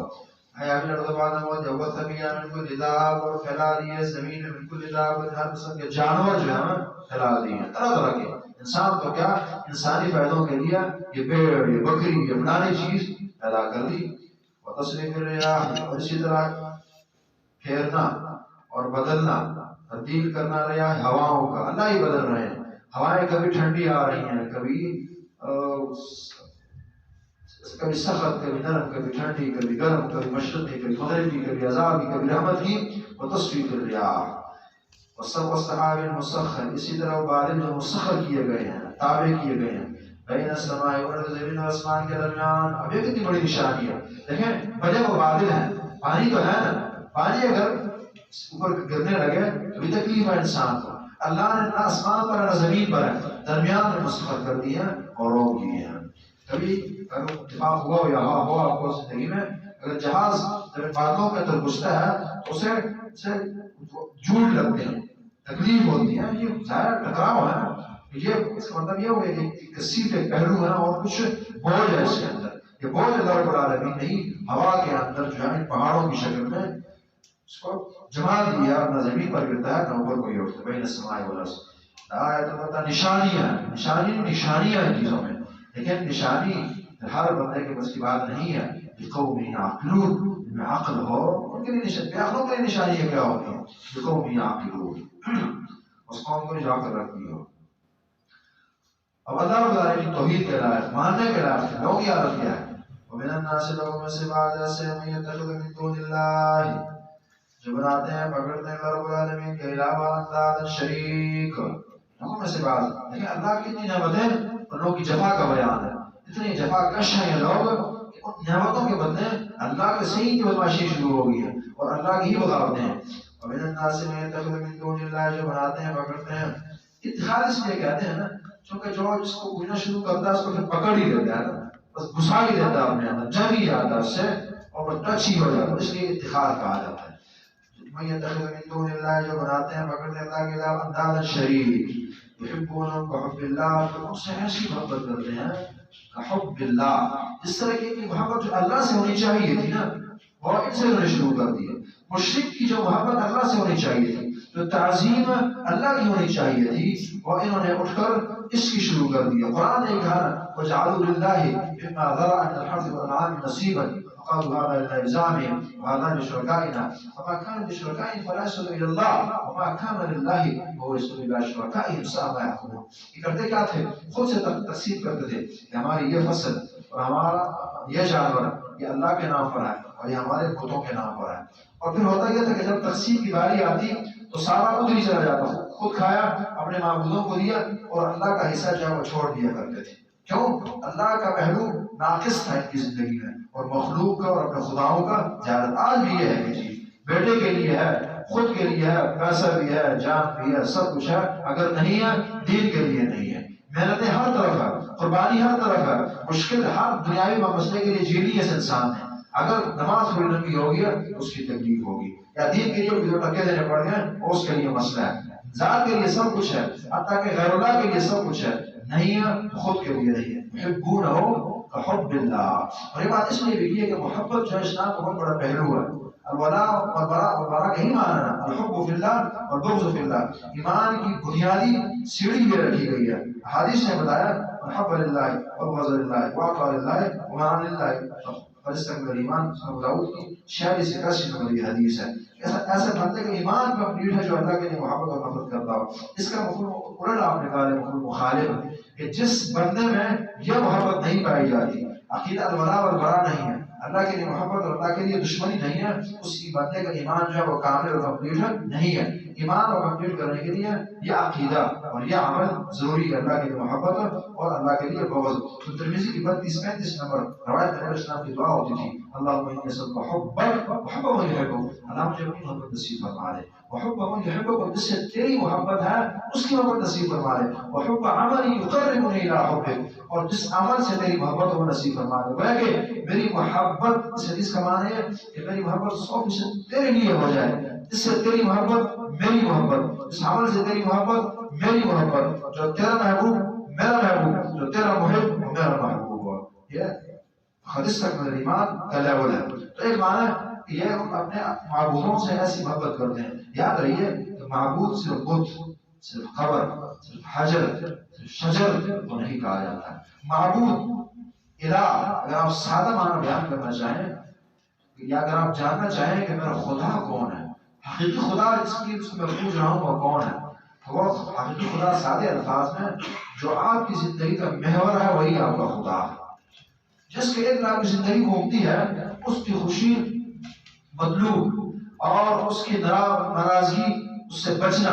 احیا بالارض بعد موتها وبث فيها من كل دابة، اور پھیلا دیے زمین میں من كل دابة، ہر قسم کے جانور جو ہیں پھیلا دیے ہیں، طرح طرح کے، انسان تو کیا انسانی فائدوں کے لیے یہ پیڑ، یہ بکری، یہ فلانی چیز پیدا کر دی۔ وتصریف الریاح، اور اسی طرح پھیرنا اور بدلنا، تبدیل کرنا ریاح ہواؤں کا، اللہ ہی بدل رہے ہیں، ہوائیں کبھی ٹھنڈی آ رہی ہیں، کبھی سخت، کبھی نرم، کبھی ٹھنڈی، کبھی گرم، کبھی مشرقی، کبھی مغربی، کبھی عذابی، کبھی رحمت کی۔ وتصریف الریاح والسحاب المسخر، اسی طرح وہ بادل جو مسخر کیے گئے ہیں، تابع کیے گئے ہیں، بین السماء والارض، زمین اور آسمان کے درمیان۔ اب یہ کتنی بڑی نشانی ہے، دیکھیں بجے وہ بادل ہیں، پانی تو ہے نا، پانی اگر اوپر گرنے لگے تو بھی تکلیف ہے انسان کو، اللہ نے نہ آسمان پر نہ زمین پر ہے، درمیان میں مسخر کر دیے ہیں اور روک دیے ہیں۔ کبھی اگر اتفاق ہوا یا ہوا آپ کو زندگی میں، اگر جہاز جب بادلوں کے اندر گھستا ہے تو اسے جھوٹ لگتے ہیں، تکلیف ہوتی ہے، یہ ظاہر ٹکراؤ ہے، یہ اس کا مطلب یہ ہو گیا کہ کسی پہ پہلو ہے اور کچھ بوجھ ہے اس کے اندر، یہ بوجھ اللہ رب العالمین نہیں ہوا کے اندر جو ہے پہاڑوں کی شکل میں اس کو جما دیا، نہ زمین پر گرتا ہے نہ اوپر کوئی اٹھتا ہے، بین السماء والارض۔ آیت نشانیاں ہیں چیزوں میں، لیکن نشانی ہر بندے کے بس کی بات نہیں ہے۔ لقوم یعقلون، جن میں عقل ہو ان کے لیے نشانی، بے عقلوں کے لیے نشانی کیا ہوتی ہے؟ لقوم یعقلون، اس قوم کو جو عقل رکھتی ہو۔ اب اللہ رب العالمین توحید کے لائق، ماننے کے لائق، لوگوں کی عادت کیا ہے؟ ومن الناس، لوگوں میں سے بعض ایسے ہیں، من یتخذ من دون اللہ، جو بناتے ہیں پکڑتے ہیں رب العالمین کے علاوہ اندادا شریک۔ لوگوں میں سے بعض، لیکن اللہ کی اتنی نعمتیں اور لوگوں کی جفا کا بیان ہے، اتنی جفا کش ہیں یہ لوگ کہ ان نعمتوں کے بدلے اللہ کے صحیح کی بدماشی شروع ہو گئی ہے اور اللہ کی ہی بغاوتیں ہیں۔ ومن الناس من یتخذ من دون اللہ، جو بناتے ہیں پکڑتے ہیں، اتخاذ اس لیے کہتے ہیں نا چونکہ جو جس کو گنا شروع کرتا ہے اس کو پھر پکڑ ہی لیتا ہے، بس گھسا ہی دیتا ہے اپنے اندر، جم ہی جاتا ہے اس سے اور بس ٹچ ہی ہو جاتا ہے، اس لیے اتخاذ کہا جاتا ہے۔ من یتخذ من دون اللہ، جو بناتے ہیں پکڑتے ہیں اللہ کے علاوہ اندادا شریک، یحبونہم کحب اللہ، تو ان سے ایسی محبت کرتے ہیں کحب اللہ، اس طرح کی محبت جو اللہ سے ہونی چاہیے تھی نا وہ ان سے انہوں نے شروع کر دی ہے۔ مشرک کی جو محبت اللہ سے ہونی چاہیے تھی، جو تعظیم اللہ کی ہونی چاہیے تھی، وہ انہوں نے اٹھ کر اس کی شروع کر دی ہے۔ قرآن نے کہا وَجَعَلُوا لِلَّهِ مِمَّا ذَرَأَ مِنَ الْحَرْثِ وَالْأَنْعَامِ نَصِيبًا وقالوا هذا لله بزعمهم وهذا لشركائنا وما كان لشركائهم فلا يصل الى الله وما كان لله فهو يصل الى شركائهم ساء ما يحكمون۔ یہ کرتے کیا تھے؟ خود سے تقسیم کرتے تھے کہ ہماری یہ فصل اور ہمارا یہ جانور یہ اللہ کے نام پر ہے اور یہ ہمارے بتوں کے نام پر ہے، اور پھر ہوتا یہ تھا کہ جب تقسیم کی باری آتی تو سارا ادھر ہی چلا جاتا، خود کھایا، اپنے معبودوں کو دیا اور اللہ کا حصہ جو ہے وہ چھوڑ دیا کرتے تھے۔ کیوں؟ اللہ کا پہلو ناقص تھا ان کی زندگی میں، اور مخلوق کا اور اپنے خداؤں کا زیادہ. آج بھی یہ ہے کہ جی بیٹے کے لیے ہے، خود کے لیے ہے، پیسہ بھی ہے، جان بھی ہے، سب کچھ ہے، اگر نہیں ہے دین کے لیے نہیں ہے. محنتیں ہر طرف ہے، قربانی ہر طرف ہے، مشکل ہر دنیاوی مسئلے کے لیے جیلی اس انسان نے. اگر نماز تھوڑی لمبی ہوگی اس کی تکلیف ہوگی، یا دین کے لیے جو ٹکے دینے پڑ گئے اس کے لیے مسئلہ ہے. ذات کے لیے سب کچھ ہے، حتیٰ کہ غیر اللہ کے لیے سب کچھ ہے، نہیں ہے خود کے لیے نہیں ہے. يحبونه كحب الله. اور یہ بات اس لیے بھی ہے کہ محبت جو ہے اسلام کا بہت بڑا پہلو ہے. الولاء والبراء کا ہی معنی ہے الحب فی اللہ والبغض فی اللہ. ایمان کی بنیادی سیڑھی یہ رکھی گئی ہے. حدیث نے بتایا الحب للہ والبغض للہ والطاعة للہ ومعان للہ فاستقبل ایمان. ابو داؤد کی 46 نمبر یہ حدیث ہے. ایسا بندے کا ایمان کمپلیٹ ہے جو اللہ کے لیے محبت اور نفرت کرتا ہو. اس کا مفہوم الٹ آپ نکالے، مفہوم مخالف کہ جس بندے میں یہ محبت نہیں پائی جاتی، عقیدہ الولاء والبراء نہیں ہے، اللہ کے لیے محبت اور اللہ کے لیے دشمنی نہیں ہے، اس کی بندے کا ایمان جو ہے وہ کامل اور کمپلیٹ نہیں ہے. ایمان کو کمپلیٹ کرنے کے لیے یہ عقیدہ اور یہ عمل ضروری ہے، اللہ کے لیے محبت اور اللہ کے لیے بغض. تو ترمذی کی 32-35 نمبر روایت میں اسلام کی دعا ہوتی تھی اللہم انی اسألک حبک وحب من یحبک. اللہ مجھے اپنی محبت نصیب فرما دے. وحب من یحبک، اور جس سے تیری محبت ہے اس کی محبت نصیب فرما دے. وحب عمل یقربنی الی حبک، اور جس عمل سے تیری محبت کو نصیب فرما دے. گویا کہ میری محبت، اس حدیث کا معنی ہے کہ میری محبت 100% تیرے لیے ہو جائے. جس سے تیری محبت میری محبت، جس عمل سے تیری محبت میری محبت، جو تیرا محبوب میرا محبوب، جو تیرا محب میرا محبوب ہو. یہ حدیث تک میرا ایمان کا لیول ہے. تو ایک معنی کہ یہ ہم اپنے معبودوں سے ایسی محبت کرتے ہیں. یاد رہیے کہ معبود صرف بت، صرف قبر، صرف حجر، صرف شجر کو نہیں کہا جاتا. معبود الہ، اگر آپ سادہ معنی بیان کرنا چاہیں یا اگر آپ جاننا چاہیں کہ میرا خدا کون ہے، حقیقی خدا جس کو میں پوچھ رہا ہوں وہ کون ہے، تو وہ حقیقی خدا سادے الفاظ میں جو آپ کی زندگی کا محور ہے وہی آپ کا خدا ہے. جس کے ارد آپ کی زندگی گھومتی ہے اس کی خوشی مطلوب اور اس کی ناراضگی اس سے بچنا،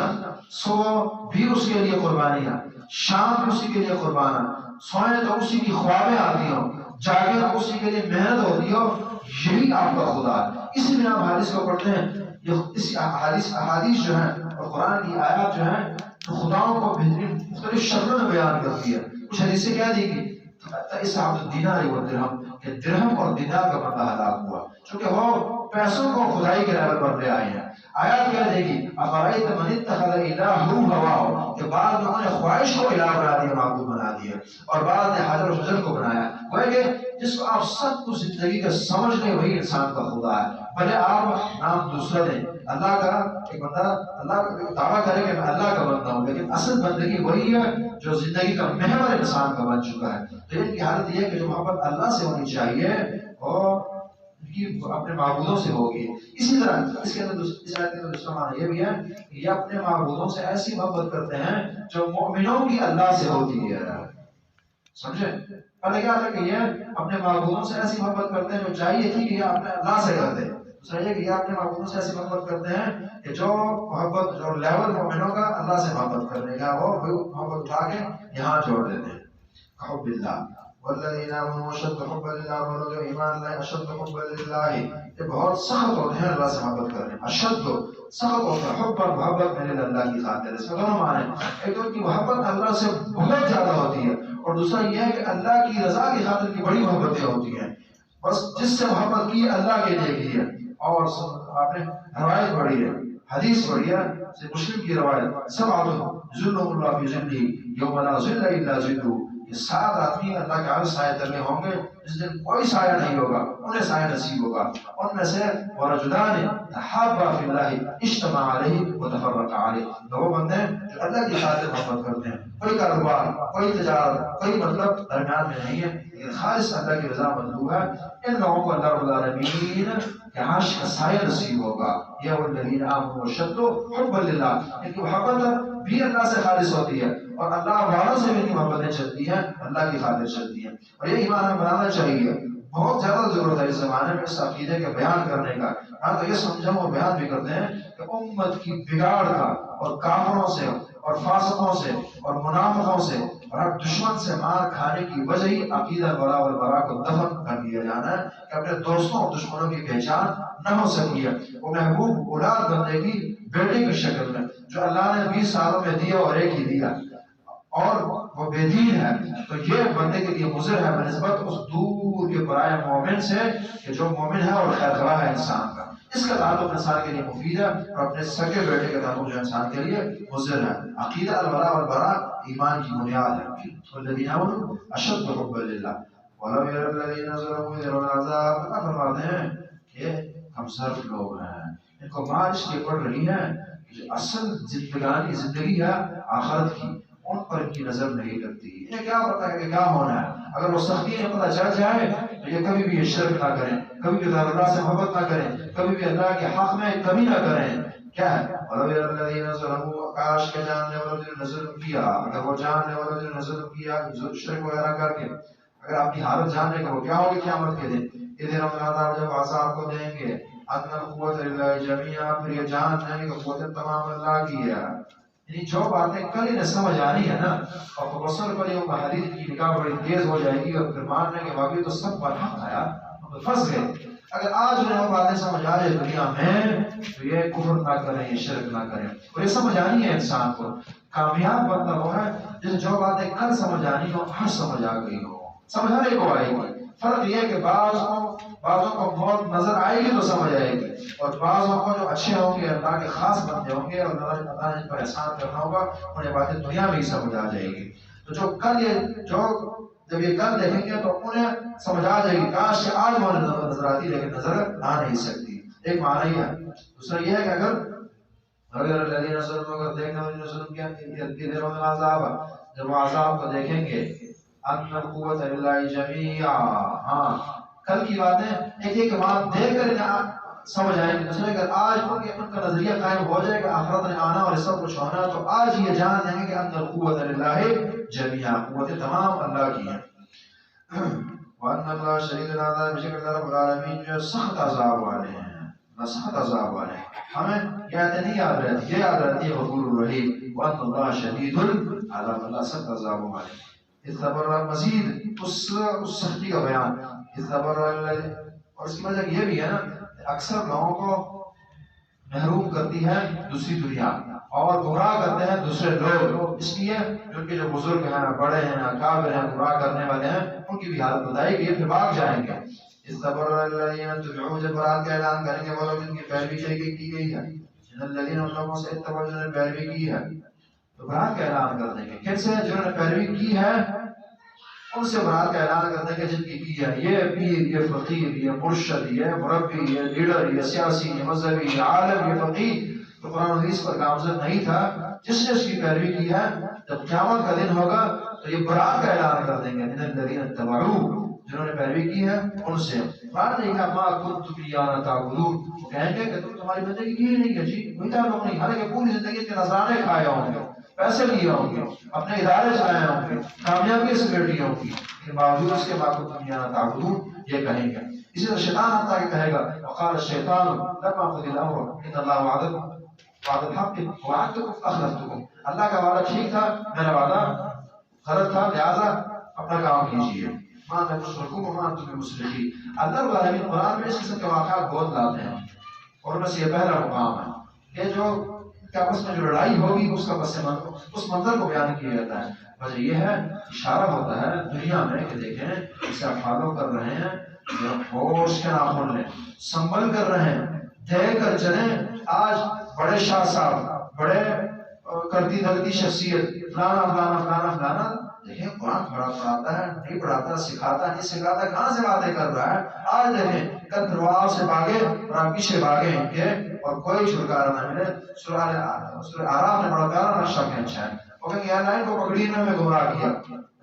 صبح بھی اس کے لیے قربانیاں، شام بھی اسی کے لیے قربان، سوئیں تو اسی کی خوابیں آتی ہوں، جاگے تو اسی کے لیے محنت ہوتی ہو، یہی آپ کا خدا ہے. اسی میں آپ حدیث کو پڑھتے ہیں، اس احادیث جو ہیں اور قرآن کی آیات جو ہیں تو خداؤں کو بہترین مختلف شکلوں میں بیان کرتی ہے. کچھ حدیث سے کیا دی گی اس عبد الدینار والدرہم، کہ درہم اور دینار کا بندہ ہلاک ہوا چونکہ وہ پیسوں کو خدائی کے لیول پر لے آئے ہیں. آیات کیا دے گی افرائیت من اتخذ الہہ ہواہ، کہ بعض لوگوں نے خواہش کو الہ بنا دیا، معبود بنا دیا، اور بعض نے حجر و شجر کو بنایا. وہ کہ جس کو آپ سب کچھ زندگی کا سمجھ لیں وہی انسان کا خدا ہے. بھلے آپ نام دوسرا دیں، اللہ کا ایک بندہ اللہ کا دعویٰ کرے کہ میں اللہ کا بندہ ہوں، لیکن اصل بندگی وہی ہے جو زندگی کا محور انسان کا بن چکا ہے. تو ان کی حالت یہ ہے کہ جو محبت اللہ سے ہونی چاہیے اور اپنے معبودوں سے ہوگی. اسی طرح اس کے اندر اس آیت میں دوسرا معنی یہ بھی ہے کہ یہ اپنے معبودوں سے ایسی محبت کرتے ہیں جو مؤمنوں کی اللہ سے ہوتی ہے. سمجھے؟ پہلے کیا تھا کہ یہ اپنے معبودوں سے ایسی محبت کرتے ہیں جو چاہیے تھی کہ یہ اپنے اللہ سے کرتے. دوسرا یہ کہ یہ اپنے معبودوں سے ایسی محبت کرتے ہیں کہ جو محبت جو لیول مومنوں کا اللہ سے محبت کرنے کا وہ محبت اٹھا کے یہاں جوڑ دیتے ہیں. حب اللہ والذین آمنوا اشد حبا للہ، جو ایمان لائے اشد حبا للہ، یہ بہت سخت ہوتے ہیں اللہ سے محبت کرنے. اشد سخت ہوتا ہے، حب اور محبت میرے اللہ کی خاطر. اس میں دونوں معنی، ایک تو ان کی محبت اللہ سے بہت زیادہ ہوتی ہے اور دوسرا یہ ہے کہ اللہ کی رضا کی خاطر کی بڑی محبتیں ہوتی ہیں. بس جس سے محبت کی اللہ کے لیے کی ہے. اور آپ نے روایت پڑھی ہے، حدیث پڑھی ہے، مسلم کی روایت، سبعۃ ظلهم اللہ فی ظلہ یوم لا ظل الا ظلہ، یہ 7 آدمی اللہ کے عرش سایہ تلے ہوں گے جس دن کوئی سایہ نہیں ہوگا، انہیں سایہ نصیب ہوگا. ان میں سے ورجلان تحابا فی اللہ اجتمع علیہ وتفرقا علیہ، دو بندے جو اللہ کی خاطر محبت کرتے ہیں، کوئی کاروبار، کوئی تجارت، کوئی مطلب درمیان میں نہیں ہے، لیکن خالص اللہ کی رضا مطلوب ہے. ان لوگوں کو اللہ رب العالمین کے عرش کا سایہ نصیب ہوگا. یہ والذین آمنوا اشد حبا للہ، ان کی محبت بھی اللہ سے خالص ہوتی ہے اور اللہ والوں سے بھی ان کی محبتیں چلتی ہیں، اللہ کی خاطر چلتی ہیں. اور یہ ایمان ہمیں بنانا چاہیے. بہت زیادہ ضرورت ہے اس زمانے میں اس عقیدے کے بیان کرنے کا. ہاں تو یہ سمجھا اور بیان بھی کرتے ہیں کہ امت کی بگاڑ کا اور کافروں سے اور فاسقوں سے اور منافقوں سے اور ہر دشمن سے مار کھانے کی وجہ ہی عقیدہ ولا والبرا کو دفن کر دیا جانا ہے کہ اپنے دوستوں اور دشمنوں کی پہچان نہ ہو سکی ہے۔ وہ محبوب اولاد بندے کی بیٹے کی شکل میں جو اللہ نے 20 سالوں میں دیا اور ایک ہی دیا اور وہ بے دین ہے، تو یہ بندے کے لیے مضر ہے بنسبت اس دور کے برائے مومن سے کہ جو مومن ہے اور خیر خواہ ہے انسان کا۔ اس کا تعلق انسان کے لیے مفید ہے اور اپنے سگے بیٹے کا تعلق جو انسان کے لیے مضر ہے۔ عقیدہ الولا والبراء ایمان کی بنیاد ہے۔ والذین آمنوا اشد حبا للہ ولو یری الذین ظلموا یرون العذاب۔ اللہ فرماتے ہیں کہ ہم صرف لوگ ہیں، ان کو مار اس لیے پڑ رہی ہے کہ جو اصل زندگی ہے آخرت کی، ان پر ان کی نظر نہیں لگتی۔ انہیں کیا پتا ہے کہ کیا ہونا ہے؟ اگر وہ سختی میں پتہ چل جائے تو یہ کبھی بھی یہ شرک نہ کریں، کبھی بھی اللہ سے محبت نہ کریں، کبھی بھی اللہ کے حق میں کمی نہ کریں۔ کیا ہے؟ کاش کے جاننے والوں نے ظلم کیا، اگر وہ جاننے والوں نے ظلم کیا شرک وغیرہ کر کے، اگر آپ کی حالت جاننے کا وہ کیا ہوگی قیامت کے دن؟ ادھر ہم جب عذاب کو دیں گے ان القوت للہ جمیعا، پھر یہ جان جائیں کہ قوت تمام اللہ کی ہے۔ یعنی جو باتیں کل انہیں سمجھ آنی ہے نا، اور تبصر پر یہ حدیث کی نگاہ بڑی تیز ہو جائے گی اور پھر ماننے کے باوجود تو سب پر حق آیا، ہم تو پھنس گئے۔ اگر آج انہیں وہ باتیں سمجھ آ جائے دنیا میں تو یہ کفر نہ کریں، یہ شرک نہ کریں، اور یہ سمجھ آنی ہے انسان کو۔ کامیاب بندہ وہ ہے جسے جو باتیں کل سمجھ آنی ہو آج سمجھ آ گئی ہو، سمجھانے کو آئے گی۔ فرق یہ ہے کہ بعضوں کو بہت نظر آئے گی تو سمجھ آئے گی، اور بعضوں کو جو اچھے ہوں گے اللہ کے خاص بندے ہوں گے اور اللہ نے جن پر احسان کرنا ہوگا انہیں باتیں دنیا میں ہی سمجھ آ جائے گی۔ تو جب یہ کل دیکھیں گے تو انہیں سمجھ آ جائے گی، کاش کہ آج ہمیں نظر آتی لیکن نظر آ نہیں سکتی۔ ایک معنی ہے۔ دوسرا یہ ہے کہ اگر الذین ظلموا، اگر دیکھنا انہوں نے ظلم کیا یرون العذاب، جب وہ عذاب کو دیکھیں گے ان القوت للہ جمیعا، ہاں کل کی باتیں ایک ایک بات دیکھ کر سمجھ آئیں گے۔ دوسرے اگر آج ان کا نظریہ قائم ہو جائے گا آخرت نے آنا اور سب کچھ ہونا، تو آج یہ جان لیں گے کہ ان القوت للہ جمیعا، قوت تمام اللہ کی ہے۔ وَأَنَّ اللَّهَ شَدِيدُ الْعَذَابِ، بے شک اللہ رب العالمین جو سخت عذاب والے ہیں، سخت عذاب والے ہیں۔ ہمیں یہ آیت نہیں یاد رہتی، یہ یاد رہتی ہے غفور الرحیم، وَأَنَّ اللَّهَ شَدِيدُ الْعَذَابِ، اللہ سخت عذاب والے ہیں۔ اس طرح مزید اس سختی کا بیان، اس طرح اور اس کی وجہ یہ بھی ہے نا، اکثر لوگوں کو محروم کرتی ہے دوسری دنیا اور گمراہ کرتے ہیں دوسرے لوگ، اس لیے ان کے جو بزرگ ہیں، بڑے ہیں، اکابر ہیں، گمراہ کرنے والے ہیں، ان کی بھی حالت بتائی گئی، پھر بھاگ جائیں گے۔ اس طرح جب برات کا اعلان کریں گے وہ لوگ جن کی پیروی کی گئی ہے، ان الذین، ان لوگوں سے اتبعوا جنہوں نے پیروی کی ہے، تو برات کا اعلان کر دیں گے۔ کن سے؟ جنہوں نے پیروی کی ہے ان سے برات کا اعلان کر دیں گے جن کی ہے۔ یہ پیر، یہ فقیر، یہ مرشد، یہ مربی، یہ لیڈر، یہ سیاسی، یہ مذہبی، یہ عالم، یہ فقیر، تو قرآن حدیث پر گامزن نہیں تھا، جس نے اس کی پیروی کی ہے، جب قیامت کا دن ہوگا تو یہ برات کا اعلان کر دیں گے من الذین اتبعوا، جنہوں نے پیروی کی ہے ان سے۔ قرآن نے کہا ما کنتم ایانا تعبدون، وہ کہیں گے کہ تم تمہاری بندگی کی ہی نہیں ہے، جی کوئی تعلق نہیں، حالانکہ پوری زندگی کے نذرانے کھائے ہوں گے، پیسے لیے ہوں گے، اپنے ادارے چلائے ہوں گے، کامیابی سے بیٹھی ہوں گی، لیکن باوجود اس کے ما کنتم ایانا تعبدون یہ کہیں گے۔ اسی طرح شیطان حتیٰ کہ کہے گا وقال الشیطان لما قضی الامر ان اللہ وعدکم وعد الحق وعدتکم فاخلفتکم، اللہ کا وعدہ ٹھیک تھا، میرا وعدہ غلط تھا، لہذا اپنا کام کیجیے۔ ماں تشرکون وما انتم بمصرخین، اللہ رب العالمین قرآن میں اس قسم کے واقعات بہت لاتے ہیں، اور ان میں سے یہ پہلا مقام ہے کہ جو آپس میں جو لڑائی ہوگی اس کا اس منظر کو بیان کیا جاتا ہے۔ وجہ یہ ہے، اشارہ ہوتا ہے دنیا میں کہ دیکھیں اسے آپ فالو کر رہے ہیں، ہوش کے ناخن لیں، سنبھل کر رہیں، دیکھ کر چلیں۔ آج بڑے شاہ صاحب، بڑے کرتی دھرتی شخصیت، فلانا فلانا فلانا فلانا، دیکھیں قرآن پڑھاتا ہے نہیں پڑھاتا، سکھاتا نہیں سکھاتا، کہاں سے باتیں کر رہا ہے۔ آج دیکھیں کل پھر وہ آپ سے بھاگے اور آپ پیچھے بھاگے ان کے اور کوئی چھٹکارا نہ ملے۔ سورہ اعراف نے بڑا پیارا نقشہ کھینچا ہے، وہ کہیں گے لائن کو پکڑی میں ہمیں گمراہ کیا،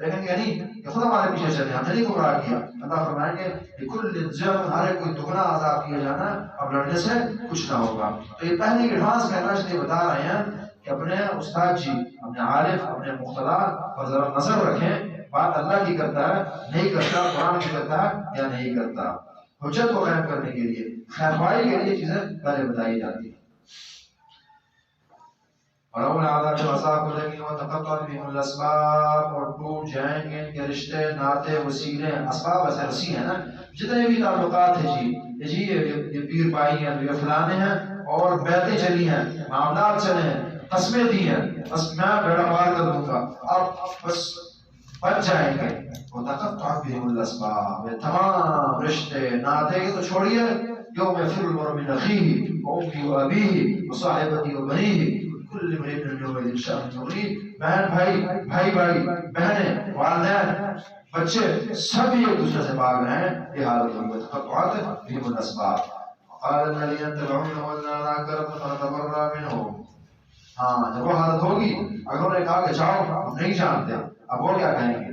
لیکن کہ نہیں کہ خود ہمارے پیچھے چلے، ہم نے نہیں گمراہ کیا۔ اللہ فرمائیں گے لکل ذنب، ہر ایک کوئی دگنا عذاب کیا جانا، اب لڑنے سے کچھ نہ ہوگا۔ تو یہ پہلی ایڈوانس میسج یہ بتا رہے ہیں کہ اپنے استاد جی، اپنے عارف، اپنے مقتدا پر ذرا نظر رکھیں، بات اللہ کی کرتا ہے نہیں کرتا، قرآن کی کرتا ہے یا نہیں کرتا۔ حجت کو قائم کرنے کے لیے، خیر خواہی کے لیے چیزیں پہلے بتائی جاتی ہیں۔ ولو العذاب وساق لگی وتقطعت بهم الاسباب، اور ٹوٹ جائیں گے ان کے رشتے ناطے وسیلے. اسباب ایسے رسی ہیں نا، جتنے بھی تعلقات ہیں جی یہ پیر بھائی ہیں، یہ فلانے ہیں، اور بیعتیں چلی ہیں، معاملات چلے ہیں، قسمیں دی ہیں، بس میں بیڑا پار کر دوں گا، اب بس بچ جائیں گے. وتقطعت بهم الاسباب، تمام رشتے ناطے تو چھوڑیے. یوم یفر المرء من اخیہ وامہ وابیہ وصاحبتہ وبنیہ کل امرئ منہم یومئذ شأن یغنیہ. بہن بھائی، بھائی بھائی، بہنیں، والدین، بچے سب ایک دوسرے سے بھاگ رہے ہیں. یہ حالت ہوئی. تقطعت بهم الاسباب. قال الذين تدعون ولا نكرت فتبرأ منهم. ہاں جب وہ حالت ہوگی، اگر انہوں نے کہا کہ جاؤ ہم نہیں جانتے، اب وہ کیا کہیں گے؟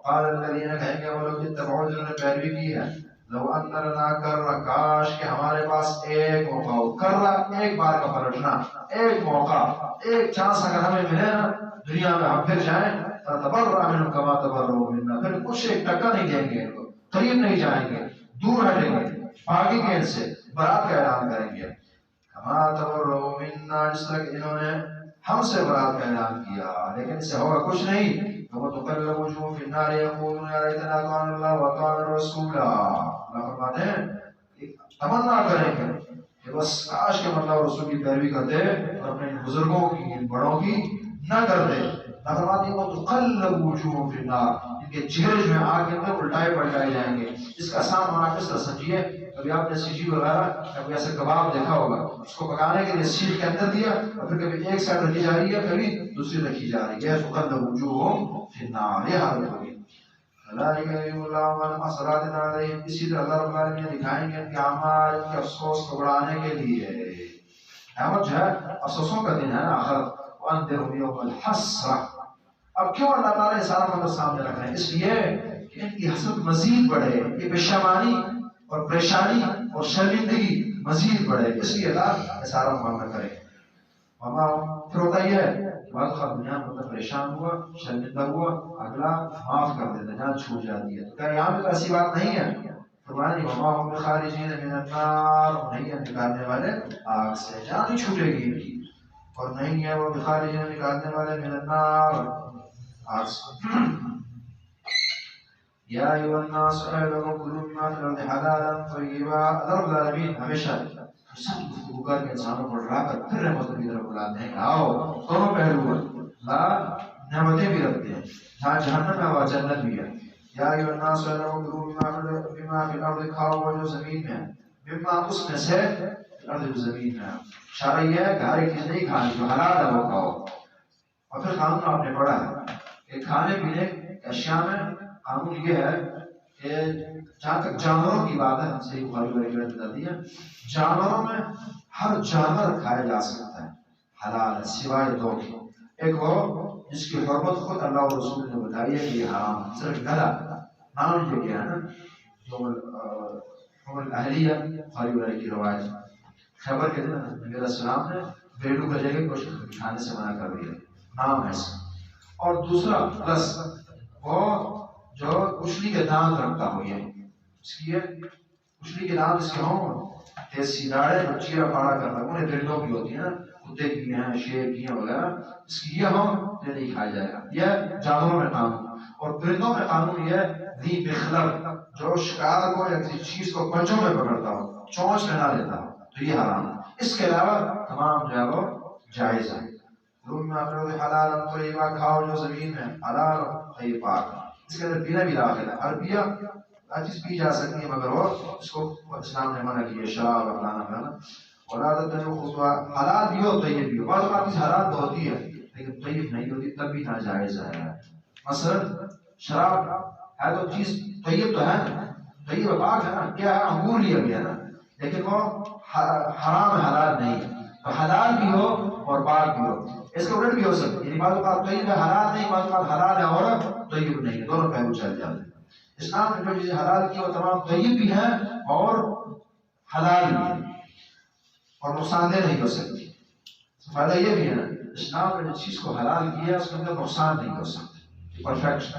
قال الذين کہیں گے وہ لوگ اتبعوا جنہوں نے پیروی کی ہے، لو ان لنا کرہ، کاش کہ ہمارے پاس ایک موقع ہو. کرہ ایک بار کا پلٹنا، ایک موقع، ایک چانس اگر ہمیں ملے نا دنیا میں، ہم پھر جائیں. فتبرأ منهم كما تبرؤوا منا، پھر کچھ ایک ٹکا نہیں دیں گے، قریب نہیں جائیں گے، دور ہٹیں گے، بھاگیں گے ان سے، برات کا اعلان کریں گے. كما تبرؤوا منا، جس طرح کہ انہوں نے ہم سے برات کا اعلان کیا، لیکن اس سے ہوگا کچھ نہیں. وتقلب وجوههم في النار يقولون يا ليتنا اطعنا الله واطعنا الرسول. اللہ فرماتے ہیں تمنا کریں گے کہ بس کاش کہ اللہ اور رسول کی پیروی کرتے اور اپنے بزرگوں کی، بڑوں کی نہ کرتے. اللہ فرماتے ہیں وتقلب وجوههم في النار، ان کے چہرے جو ہیں آگ کے اندر الٹائے پلٹائے جائیں گے. اس کا آسان معنی کس طرح سمجھیے؟ کبھی آپ نے سیجی وغیرہ کبھی ایسے کباب دیکھا ہوگا، اس کو پکانے کے لیے سیخ کے اندر دیا اور پھر کبھی ایک سائڈ رکھی جا رہی ہے، کبھی دوسری رکھی جا رہی ہے. تقلب وجوههم في النار، یہ حالت ہوگی. ذلك يريهم الله اعمالهم حسرات عليهم، اسی طرح اللہ رب العالمین دکھائیں گے ان کے اعمال کے افسوس کو بڑھانے کے لیے. قیامت جو ہے افسوسوں کا دن ہے نا آخرت. وانذرهم يوم الحسرہ. اب کیوں اللہ تعالیٰ یہ سارا مطلب سامنے رکھ رہے ہیں؟ اس لیے کہ ان کی حسرت مزید بڑھے، یہ پشیمانی اور پریشانی اور شرمندگی مزید بڑھے، اس لیے اللہ یہ سارا معاملہ کرے. پھر ہوتا یہ ہے بعض خود دنیا میں پریشان ہوا، شرمندہ ہوا، اگلا معاف کر دیتا، جان چھوٹ جاتی ہے. تو کیا یہاں پہ ایسی بات نہیں ہے؟ فرمایا نہیں وما هم بخارجین من النار، نہیں ہے نکالنے والے آگ سے، جان نہیں چھوٹے گی ان کی. اور نہیں ہے وہ بخارجین نکالنے والے من النار، آگ سے. یا ایھا الناس اعلموا کلوا مما فی الارض حلالا طیبا. رب العالمین ہمیشہ سب گفتگو کر کے انسانوں کو ڈرا کر پھر رحمتوں کی طرف بلاتے ہیں کہ آؤ. دونوں پہلو ہیں، اللہ نعمتیں بھی رکھتے ہیں، جہاں جہنم ہے وہاں جنت بھی ہے. یا ایھا الناس اعلموا کلوا مما فی الارض، کھاؤ وہ جو زمین میں ہے، مما اس میں سے، الارض جو زمین میں ہے. اشارہ یہ ہے کہ ہر ایک چیز نہیں کھانی، جو حلال ہے وہ کھاؤ. اور پھر قانون آپ نے پڑھا ہے کہ کھانے پینے کی اشیاء میں قانون یہ ہے کہ جہاں تک جانوروں کی بات ہے، صحیح بخاری وغیرہ بتاتی ہے، جانوروں میں ہر جانور کھایا جا سکتا ہے، حلال ہے سوائے دو کے. ایک وہ جس کی حرمت خود اللہ اور رسول نے بتائی ہے کہ یہ حرام ہے، صرف گلا نام جو کیا ہے نا، جو اہلیہ بخاری وغیرہ کی روایت. خیبر کے دن نبی علیہ السلام نے بیڑو کا جگہ گوشت کھانے سے منع کر دیا، نام ہے اس کا. اور دوسرا پلس وہ جو کچلی کے دانت رکھتا ہو، یہ اس کی کچلی کے دانت اس کے ہوں ایسی داڑے جو چیرا پاڑا کرتا ہے، انہیں درندوں کی ہوتی ہیں نا، کتے کی ہیں، شیر کی ہیں وغیرہ، اس کی یہ ہوں یہ نہیں کھایا جائے گا. یہ جانوروں میں قانون. اور پرندوں میں قانون یہ ذی مخلب، جو شکار کو یا کسی چیز کو پنجوں میں پکڑتا ہو، چونچ میں نہ لیتا ہو، تو یہ حرام ہے. اس کے علاوہ تمام جو ہے وہ جائز ہے. حلال طیبا، کھاؤ جو زمین میں حلال طیبا. اس کے اندر پینا بھی داخل ہے. ہر پیا ہر چیز پی جا سکتی ہے مگر وہ اس کو اسلام نے منع کیا، شراب اور لانا کھانا. اولاد خطوات، حلال بھی ہو طیب بھی ہو. بعض اوقات چیز حلال تو ہوتی ہے لیکن طیب نہیں ہوتی، تب بھی ناجائز ہے. مثلا شراب ہے تو چیز طیب تو ہے نا، طیب پاک ہے نا، کیا ہے انگور لیا گیا نا، لیکن وہ حرام حلال نہیں ہے. تو حلال بھی ہو اور پاک بھی ہو. اس کا الٹ بھی ہو سکتا ہے، یعنی بعض اوقات طیب ہے حلال نہیں، بعض اوقات حلال ہے اور طیب نہیں ہے، دونوں پہلو چل جاتے ہیں. اسلام نے جو چیزیں حلال کی وہ تمام طیب بھی ہیں اور حلال بھی ہیں اور نقصان دہ نہیں ہو سکتی. فائدہ یہ بھی ہے نا، اسلام نے جس چیز کو حلال کیا ہے اس کے اندر نقصان نہیں ہو سکتا، پرفیکٹ.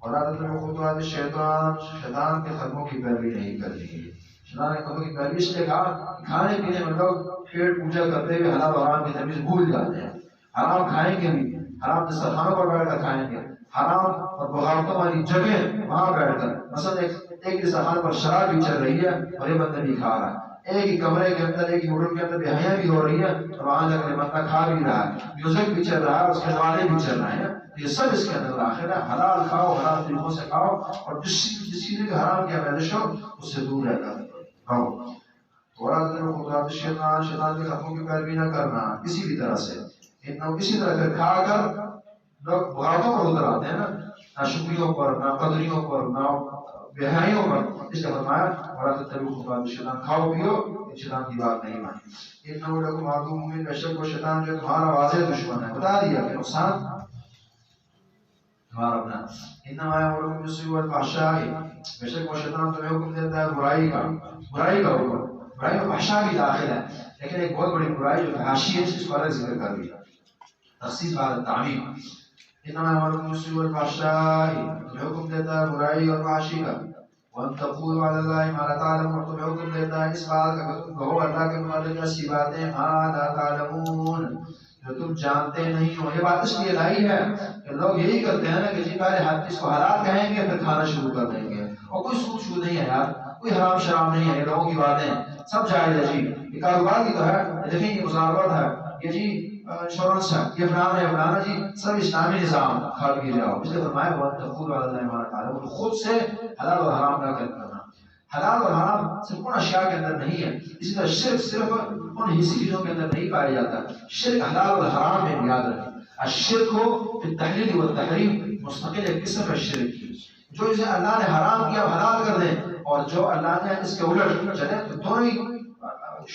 اور عادت میں خطوات شیطان کے قدموں کی پیروی نہیں کرنی ہے. شیطان کے قدموں کی پیروی اس لیے کہا، کھانے پینے میں لوگ پیٹ پوجا کرتے ہوئے حلال اور حرام کی تمیز بھول جاتے ہیں. حرام کھائیں گے بھی، حرام دسترخوانوں پر بیٹھ کر کھائیں گے، حرام اور بغاوتوں والی جگہ وہاں بیٹھ کر، مثلا ایک دسترخوان پر شراب بھی چل رہی ہے اور یہ بندہ بھی کھا رہا ہے، ایک ہی کمرے کے اندر ایک ہی ہوٹل کے اندر بہائیاں بھی ہو رہی ہے اور وہاں جا کر بندہ کھا بھی رہا ہے، میوزک بھی چل رہا ہے، اس کے گانے بھی چل رہے ہیں، یہ سب اس کے اندر داخل ہے۔ حلال کھاؤ، حلال طریقوں سے کھاؤ، اور جس چیز نے حرام کیا پیداش ہو اس سے دور رہ کر کھاؤ۔ تھوڑا دیر خدا شیطان کے خطوں کی پیروی نہ کرنا کسی بھی طرح سے، اسی طرح پھر کھا کر لوگ بغاوتوں پر اتر آتے ہیں نا شکریوں پر، نہ قدریوں پر، نہ بہائیوں پر، اس لیے فرمایا بڑا خدا شیطان کھاؤ پیو، شیطان کی بات نہیں مانی۔ انہو لکم عدو مبین، بے شک وہ شیطان جو تمہارا واضح دشمن ہے، بتا دیا کہ نقصان تمہارا اپنا۔ انما یامرکم بالسوء والفحشاء، بے شک وہ شیطان تمہیں حکم دیتا ہے برائی کا حکم، برائی میں فحشاء بھی داخل ہے، لیکن ایک بہت بڑی برائی جو فحاشی ہے اس کو الگ ذکر کر دیا، تخصیص بعد تعمیم۔ انما یامرکم بالسوء والفحشاء، تمہیں حکم دیتا ہے برائی اور فحاشی کا، وَأَن تَقُولُوا عَلَى اللَّهِ مَا لَا تَعْلَمُونَ، تمہیں حکم دیتا ہے اس بات کا کہ تم کہو اللہ کے متعلق ایسی باتیں مَا لَا تَعْلَمُونَ جو تم جانتے نہیں ہو۔ یہ بات اس لیے لائی ہے کہ لوگ یہی کرتے ہیں نا کہ جی پہلے ہر چیز کو حلال کہیں گے پھر کھانا شروع کر دیں گے، اور کوئی سود شود نہیں ہے یار، کوئی حرام شرام نہیں ہے، یہ لوگوں کی باتیں سب جائز ہے جی، یہ کاروبار کی تو ہے، دیکھیں یہ مزاربت ہے، یہ جی انشورنس ہے، یہ فلانا ہے فلانا، جی سب اسلامی نظام کھا پی رہا ہو۔ اس لیے فرمایا وَأَن تَقُولُوا عَلَى اللَّهِ مَا لَا تَعْلَمُونَ، خود سے حلال اور حرام نہ کرنا۔ حلال اور حرام صرف ان اشیاء کے اندر نہیں ہے، اسی طرح شرک صرف ان حصی چیزوں کے اندر نہیں پایا جاتا، شرک حلال اور حرام میں یاد رکھیں۔ الشرک ہو فی التحلیل والتحریم، مستقل ایک قسم ہے شرک کی، جو اسے اللہ نے حرام کیا حلال کر دیں، اور جو اللہ نے اس کے الٹ چلے تو دونوں ہی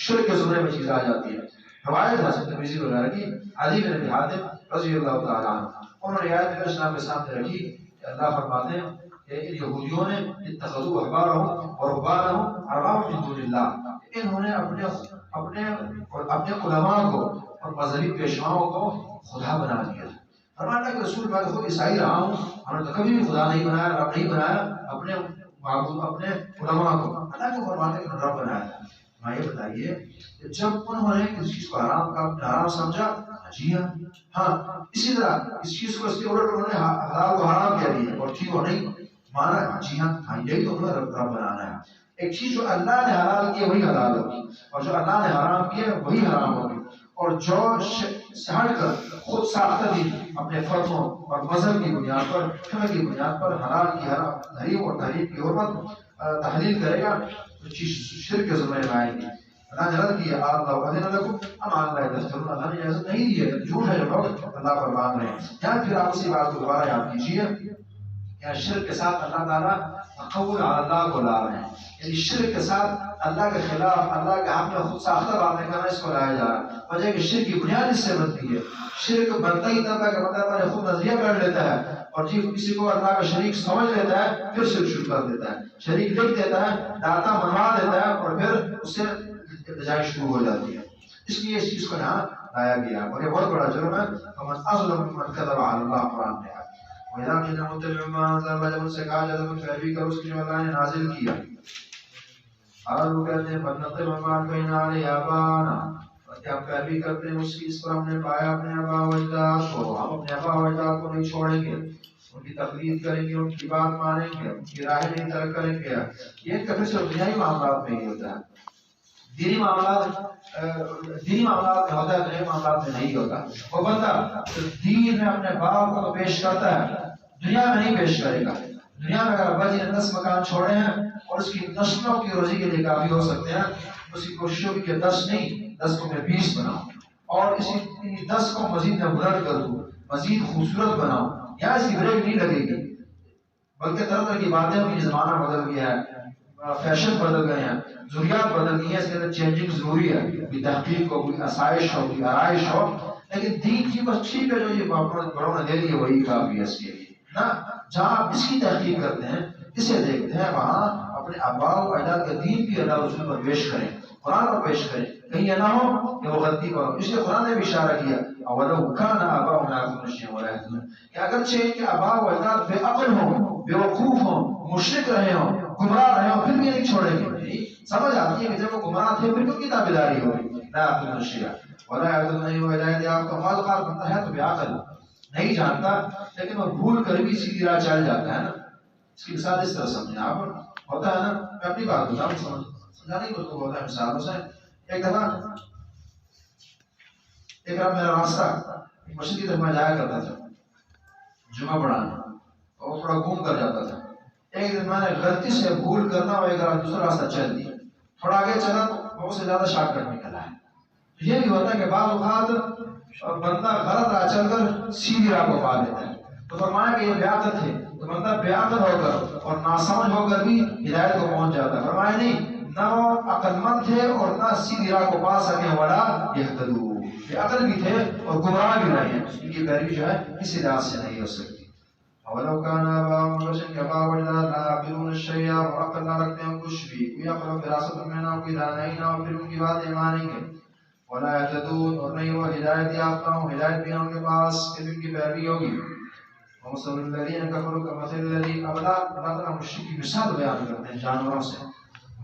شرک کے زمرے میں چیز آ جاتی ہے۔ روایت ہے ترمذی وغیرہ کی، عدی بن ابی حاتم رضی اللہ تعالی عنہ، انہوں نے آیت اسلام کے سامنے رکھی کہ اللہ فرماتے ہیں کہ ان یہودیوں نے اتخذوا احبارهم ورهبانهم اربابا من دون اللہ، انہوں نے اپنے علماء کو اور مذہبی پیشواؤں کو خدا بنا دیا۔ فرمایا کہ رسول میں خود عیسائی رہا ہوں، ہم نے تو کبھی بھی خدا نہیں بنایا، رب نہیں بنایا اپنے معبود اپنے علماء کو، اللہ کو فرماتے کہ رب بنایا۔ میں یہ بتائیے کہ جب انہوں نے کسی چیز کو حرام سمجھا، جی ہاں اسی طرح اس چیز کو اس کے الٹ انہوں نے حلال کو حرام کہہ دیا، اور ٹھیک ہو نہیں مانا، جی ہاں یہی تو انہوں نے رب بنانا ہے۔ ایک چیز جو اللہ نے حلال کی وہی حلال ہوگی، اور جو اللہ نے حرام کیا وہی حرام ہوگی، اور جو ہٹ کر خود ساختہ دین اپنے فتووں اور مذہب کی بنیاد پر، فقہ کی بنیاد پر حلال کی تحریم اور تحریم کی حرمت تحلیل کرے گا تو چیز شرک کے زمرے میں آئے گی۔ اللہ نے رد کیا اللہ اذن لکم ام علی اللہ تفترون، اللہ نے اجازت نہیں دی ہے، جھوٹ ہے جو لوگ اللہ پر باندھ رہے ہیں۔ یہاں پھر آپ اسی بات کو دوبارہ یاد کیجیے کہ شرک کے ساتھ اللہ تعالیٰ تقول علی اللہ کو لا رہے ہیں، یعنی شرک کے ساتھ اللہ کے خلاف، اللہ کے حق میں خود ساختہ باتیں کرنا، اس کو لایا جا رہا ہے۔ وجہ کہ شرک کی بنیاد اس سے بنتی ہے، شرک بنتا ہی تب ہے کہ بندہ پہلے خود نظریہ کر لیتا ہے، اور جی کسی کو اللہ کا شریک سمجھ لیتا ہے، پھر شرک شروع کر دیتا ہے، شریک لکھ دیتا ہے، داتا منوا دیتا ہے، اور پھر اس سے التجائی شروع ہو جاتی ہے۔ اس لیے اس چیز کو یہاں لایا گیا، اور یہ بہت بڑا جرم ہے۔ فمن اظلم ممن کذب علی اللہ، قرآن نے وَإِذَا قِيلَ لَهُمُ اتَّبِعُوا مَا أَنزَلَ اللَّهُ، جب ان سے کہا جاتا ہے پیروی کرو اس کی جو اللہ نے نازل کیا، قالوا کہتے ہیں فَنَتَّبِعُ مَا أَلْفَيْنَا عَلَيْهِ آبَاءَنَا، کیا ہم پیروی کرتے ہیں اس کی اس پر ہم نے پایا اپنے آباء و اجداد کو، ہم اپنے آباء و اجداد کو نہیں چھوڑیں گے، ان کی تقلید کریں گے، ان کی بات مانیں گے، ان کی راہیں نہیں ترک کریں گے۔ یہ کبھی صرف دنیاوی معاملات میں ہی ہوتا ہے، دینی معاملات میں ہوتا ہے، دنیاوی معاملات میں نہیں ہوتا۔ وہ بندہ دین میں اپنے باپ کو تو پیش کرتا ہے، دنیا میں نہیں پیش کرے گا۔ دنیا میں اگر ابا جی نے 10 مکان چھوڑے ہیں اور اس کی نسلوں کی روزی کے لیے کافی ہو سکتے ہیں، اس کی کوشش ہوگی کہ 10 نہیں 10 کو میں 20 بناؤں، اور اسی 10 کو مزید میں بلند کر دوں، مزید خوبصورت بناؤں، یہاں اس کی بریک نہیں لگے گی، بلکہ طرح طرح کی باتیں ہوگی، زمانہ بدل گیا ہے، فیشن بدل گئے ہیں، ضروریات بدل گئی ہیں، اس کے اندر چینجنگ ضروری ہے، کوئی تحقیق ہو، کوئی آسائش ہو، کوئی آرائش ہو، لیکن دین کی بس ٹھیک ہے جو یہ بڑوں نے دے دی ہے وہی کافی ہے اس کے لیے نا۔ جہاں آپ اس کی تحقیق کرتے ہیں، اسے دیکھتے ہیں، وہاں اپنے آباء و اجداد کے دین کی اللہ رسول پر پیش کریں، قرآن پر پیش کریں، کہیں یہ نہ ہو کہ وہ غلطی کرو۔ اس لیے قرآن نے بھی اشارہ کیا اولو کان آباؤہم لا یعقلون شیئا ولا یہتدون، کہ اگرچہ ان کے آباء و اجداد بے عقل ہوں، بے وقوف ہوں، مشرک رہے ہوں، گمراہ رہے ہوں، پھر بھی نہیں چھوڑیں گے۔ سمجھ آتی ہے کہ جب وہ گمراہ تھے پھر کیوں کی تابعداری ہوئی، لا یعقلون شیئا، ولا يعتد نہیں وہ ہدایت یافتہ بعض اوقات بندہ ہے تو بعقل نہیں جانتا لیکن وہ بھول کر بھی سیدھی راہ چل جاتا ہے نا. اس کی مثال اس طرح سمجھیں آپ. ہوتا ہے نا, میں اپنی بات بتاؤں سمجھانے کی کو ہوتا ہے مثالوں سے. ایک دفعہ ایک رات میرا راستہ ایک مسجد کی طرف میں جایا کرتا تھا جمعہ پڑھانا, اور تھوڑا گھوم کر جاتا تھا. ایک دن میں نے غلطی سے بھول کرنا اور ایک دوسرا راستہ چل دیا, تھوڑا آگے چلا تو بہت سے زیادہ شارٹ کٹ نکلا ہے. یہ بھی ہوتا ہے کہ بعض اوقات بندہ غلط راہ چل کر سیدھی راہ کو پا لیتا ہے. تو فرمایا کہ یہ بیعقل تھے, تو بندہ بیعقل ہو کر اور ناسمجھ ہو کر بھی ہدایت کو پہنچ جاتا ہے. فرمایا نہیں, نہ وہ عقل مند تھے اور نہ سیدھی راہ کو پا سکے والا یہتدون, بیعقل بھی تھے اور گمراہ بھی رہے ہیں, ان کی پیروی جو ہے کسی راہ سے نہیں ہو سکتی. اولو كان آباؤهم بشر كفا وجدان لا يعقلون الشيء وعقل نہ رکھتے ہیں کچھ بھی, کوئی عقل و فراست میں نہ کوئی دانائی نہ, اور پھر ان کی بات ایمانی ہے. ولا يهتدون, اور نہیں وہ ہدایت یافتہ ہوں, ہدایت بھی ان کے پاس کہ ان کی پیروی ہوگی. ومثل الذين كفروا كمثل الذي, اب اللہ تعالیٰ مشرک کی مثال بیان کرتے ہیں جانوروں سے.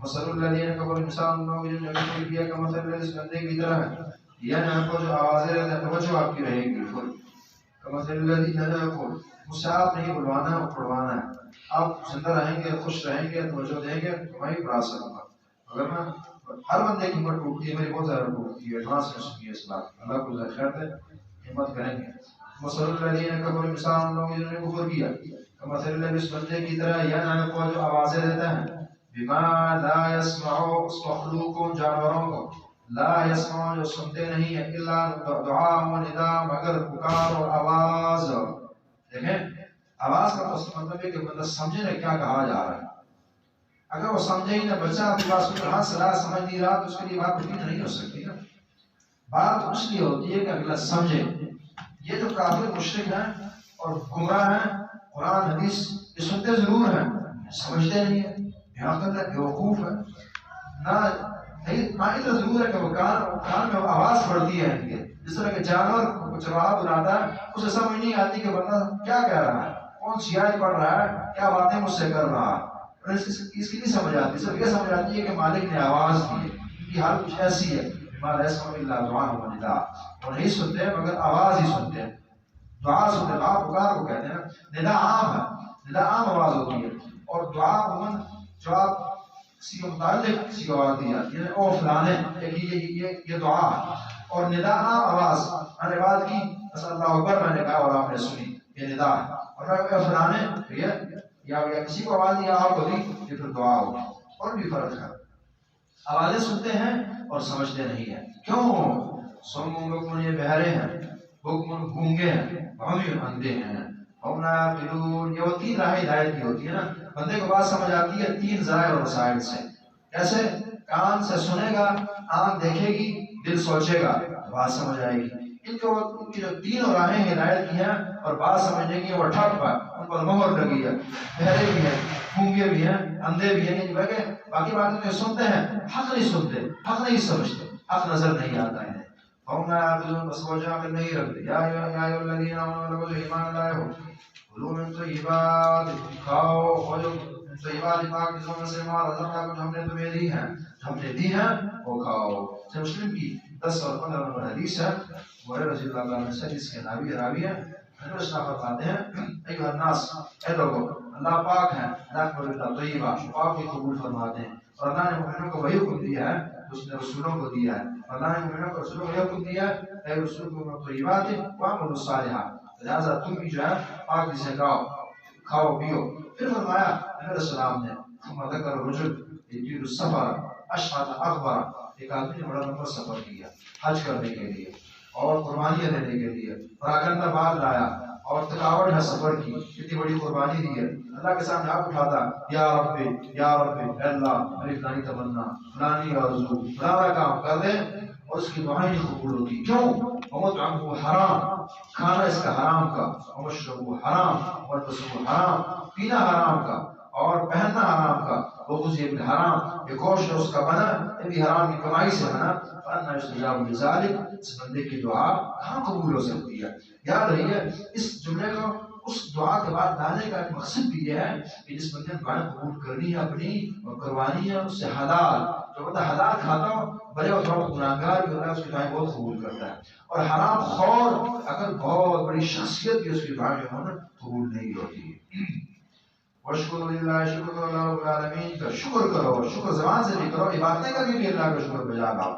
مثل الذين كفروا, مثال ان لوگوں نے کفر کیا کمثل الذي, اس بندے کی طرح ہے. یعنی آپ کو جو آوازیں رہتے ہیں توجہ آپ کی رہے گی بالکل. کمثل الذي لا يقول, مجھ سے آپ نہیں بلوانا ہے اور پڑھوانا ہے. آپ زندہ رہیں گے, خوش رہیں گے, توجہ دیں گے تو میں ہی پڑھا سکوں گا. اگر میں ہر بندے کی ہمت ٹوٹتی ہے, میری بہت زیادہ ٹوٹتی ہے, ایڈوانس میں سنیے اس بات, اللہ کو خیر دے, ہمت کریں گے. مثل الذین کفروا, مثال ان لوگوں نے کفر کیا, کمثل الذی, اس بندے کی طرح, یعنی کو جو آوازیں دیتا ہے, بما لا يسمع, اس مخلوق کو, جانوروں کو, لا يسمع, جو سنتے نہیں ہیں, الا دعاء و نداء, مگر پکار اور آواز. دیکھیں آواز کا مطلب ہے کہ بندہ سمجھے نہ کیا کہا جا رہا ہے. اگر وہ سمجھے ہی نہ, بچہ آپ کی بات سن رہا, سلا سمجھ نہیں رہا, تو اس کے لیے بات مفید نہیں ہو سکتی نا. بات اس لیے ہوتی ہے کہ اگلا سمجھے. یہ جو کافر مشرک ہیں اور گمراہ ہیں, قرآن حدیث یہ سنتے ضرور ہیں, سمجھتے نہیں ہیں, بیعقل ہے, بیوقوف ہے. نہ اتنا ضرور ہے کہ وہ کان میں آواز پڑتی ہے ان کے, جس طرح کہ جانور چرواہا بلاتا ہے, اسے سمجھ نہیں آتی کہ بندہ کیا کہہ رہا ہے, کون سی آیت پڑھ رہا ہے, کیا باتیں مجھ سے کر رہا ہے. اس کی نہیں سمجھ آتی, صرف یہ سمجھ آتی ہے کہ مالک نے آواز دی ہے, ان کی حال کچھ ایسی ہے. وہ نہیں سنتے مگر آواز ہی سنتے ہیں, دعا سنتے ہیں, دعا پکار کو کہتے ہیں. ندا عام ہے, ندا عام آواز ہوتی ہے, اور دعا عموماً جو آپ کسی کے متعلق کسی کو آواز دی جاتی ہے, او فلانے, یہ دعا ہے. اور ندا عام آواز, میں نے بات کی, اللہ اکبر میں نے کہا اور آپ نے سنی, یہ ندا ہے. اور میں فلانے یا کسی کو آواز دیا آپ کو دی, یہ پھر دعا ہوگی. اور بھی فرق ہے, آوازیں سنتے ہیں اور سمجھتے نہیں ہیں. کیوں؟ سم بکم, یہ بہرے ہیں, بکم گونگے ہیں, عمی اندھے ہیں, ہم لا یعقلون. یہ وہ تین راہیں ہدایت کی ہوتی ہے نا, بندے کو بات سمجھ آتی ہے تین ذرائع اور وسائل سے. کیسے؟ کان سے سنے گا, آنکھ دیکھے گی, دل سوچے گا, بات سمجھ آئے گی. ان کی جو تین راہیں ہدایت کی ہیں اور بات سمجھنے کی, وہ ٹھپ ہے, ان پر مہر لگی ہے. بہرے بھی ہیں, گونگے بھی ہیں, اندھے بھی ہیں, باقی باتیں تو سنتے ہیں, حق نہیں سنتے, حق نہیں سمجھتے, حق نظر نہیں آتا ہے. ہم نہ یعقلون, بس وہ جا کر نہیں رکھتے. یا ایھا الذین آمنوا, جو ایمان لائے ہو, کلوا من طیبات, کھاؤ اور جو طیبات پاک چیزوں میں سے ما رزقناکم, جو ہم نے تمہیں دی ہیں, ہم نے دی ہیں وہ کھاؤ. مسلم کی 10 اور 15 نمبر حدیث ہے, ہریرہ رضی اللہ عنہ سے, جس کے راوی ہیں, حضرت فرماتے ہیں, ایھا الناس, اے لوگوں, اللہ پاک ہے, نقبل اللہ طیبہ, پاک کو قبول فرماتے ہیں. اور اللہ نے مومنوں کو وہی حکم دیا ہے جو اس نے رسولوں کو دیا ہے. اللہ نے مومنوں کو رسولوں کو یہ حکم دیا ہے, اے رسول کو طیبات وعملوا الصالحات, لہذا تم بھی جو ہے پاک جسے کھاؤ پیو. پھر فرمایا نبی علیہ السلام نے, ثم ذکر الرجل یطیل السفر اشعث اغبر, ایک آدمی نے بڑا لمبا سفر کیا حج کرنے کے لیے اور قربانیاں دینے کے لیے, اور آگندہ بال لایا اور تھکاوٹ ہے سفر کی, اتنی بڑی قربانی دی ہے. اللہ کے سامنے ہاتھ اٹھاتا, یا رب, یا رب, اے اللہ, میری فلانی تمنا, فلانی آرزو, فلانا کام کر دے, اور اس کی دعائیں قبول ہوتی. کیوں؟ ومطعمہ حرام, کھانا اس کا حرام کا, ومشربہ حرام, وملبسہ حرام, پینا حرام کا اور پہننا حرام کا, وغذی بالحرام, یہ گوشت اس کا بنا, یہ بھی حرام کی کمائی سے بنا. فأنى يستجاب لذلك, اس بندے کی دعا کہاں قبول ہو سکتی ہے؟ یاد رہیے اس جملے کو اس دعا کے بعد لانے کا ایک مقصد بھی یہ ہے کہ جس بندے نے دعائیں قبول کرنی ہے اپنی اور کروانی ہے, اس سے حلال جو بندہ حلال کھاتا ہو بھلے وہ تھوڑا گناہگار بھی ہوتا ہے اس کی دعائیں بہت قبول کرتا ہے، اور حرام خور اگر بہت بڑی شخصیت بھی اس کی دعائیں جو ہے قبول نہیں ہوتی ہے۔ وشکر للہ، شکر کرو اللہ رب العالمین کا، شکر کرو، شکر زبان سے بھی کرو، عبادتیں کر کے بھی اللہ کا شکر بجا لاؤ۔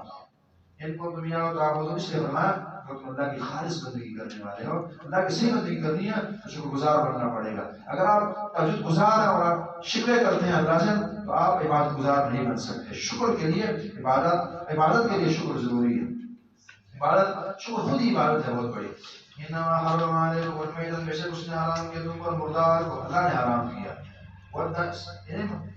ان کو دنیا تو آپ کو اس لیے فرمایا کہ تم اللہ کی خالص بندگی کرنے والے ہو، اللہ کی صحیح بندگی کرنی ہے تو شکر گزار بننا پڑے گا۔ اگر آپ تہجد گزار ہیں اور آپ شکرے کرتے ہیں اللہ سے تو آپ عبادت گزار نہیں بن سکتے۔ شکر کے لیے عبادت کے لیے شکر ضروری ہے۔ عبادت شکر خود ہی عبادت ہے بہت بڑی۔ انما حرم علیکم المیتۃ، بے شک اس نے حرام کیا تم پر مردار کو، اللہ نے حرام کیا۔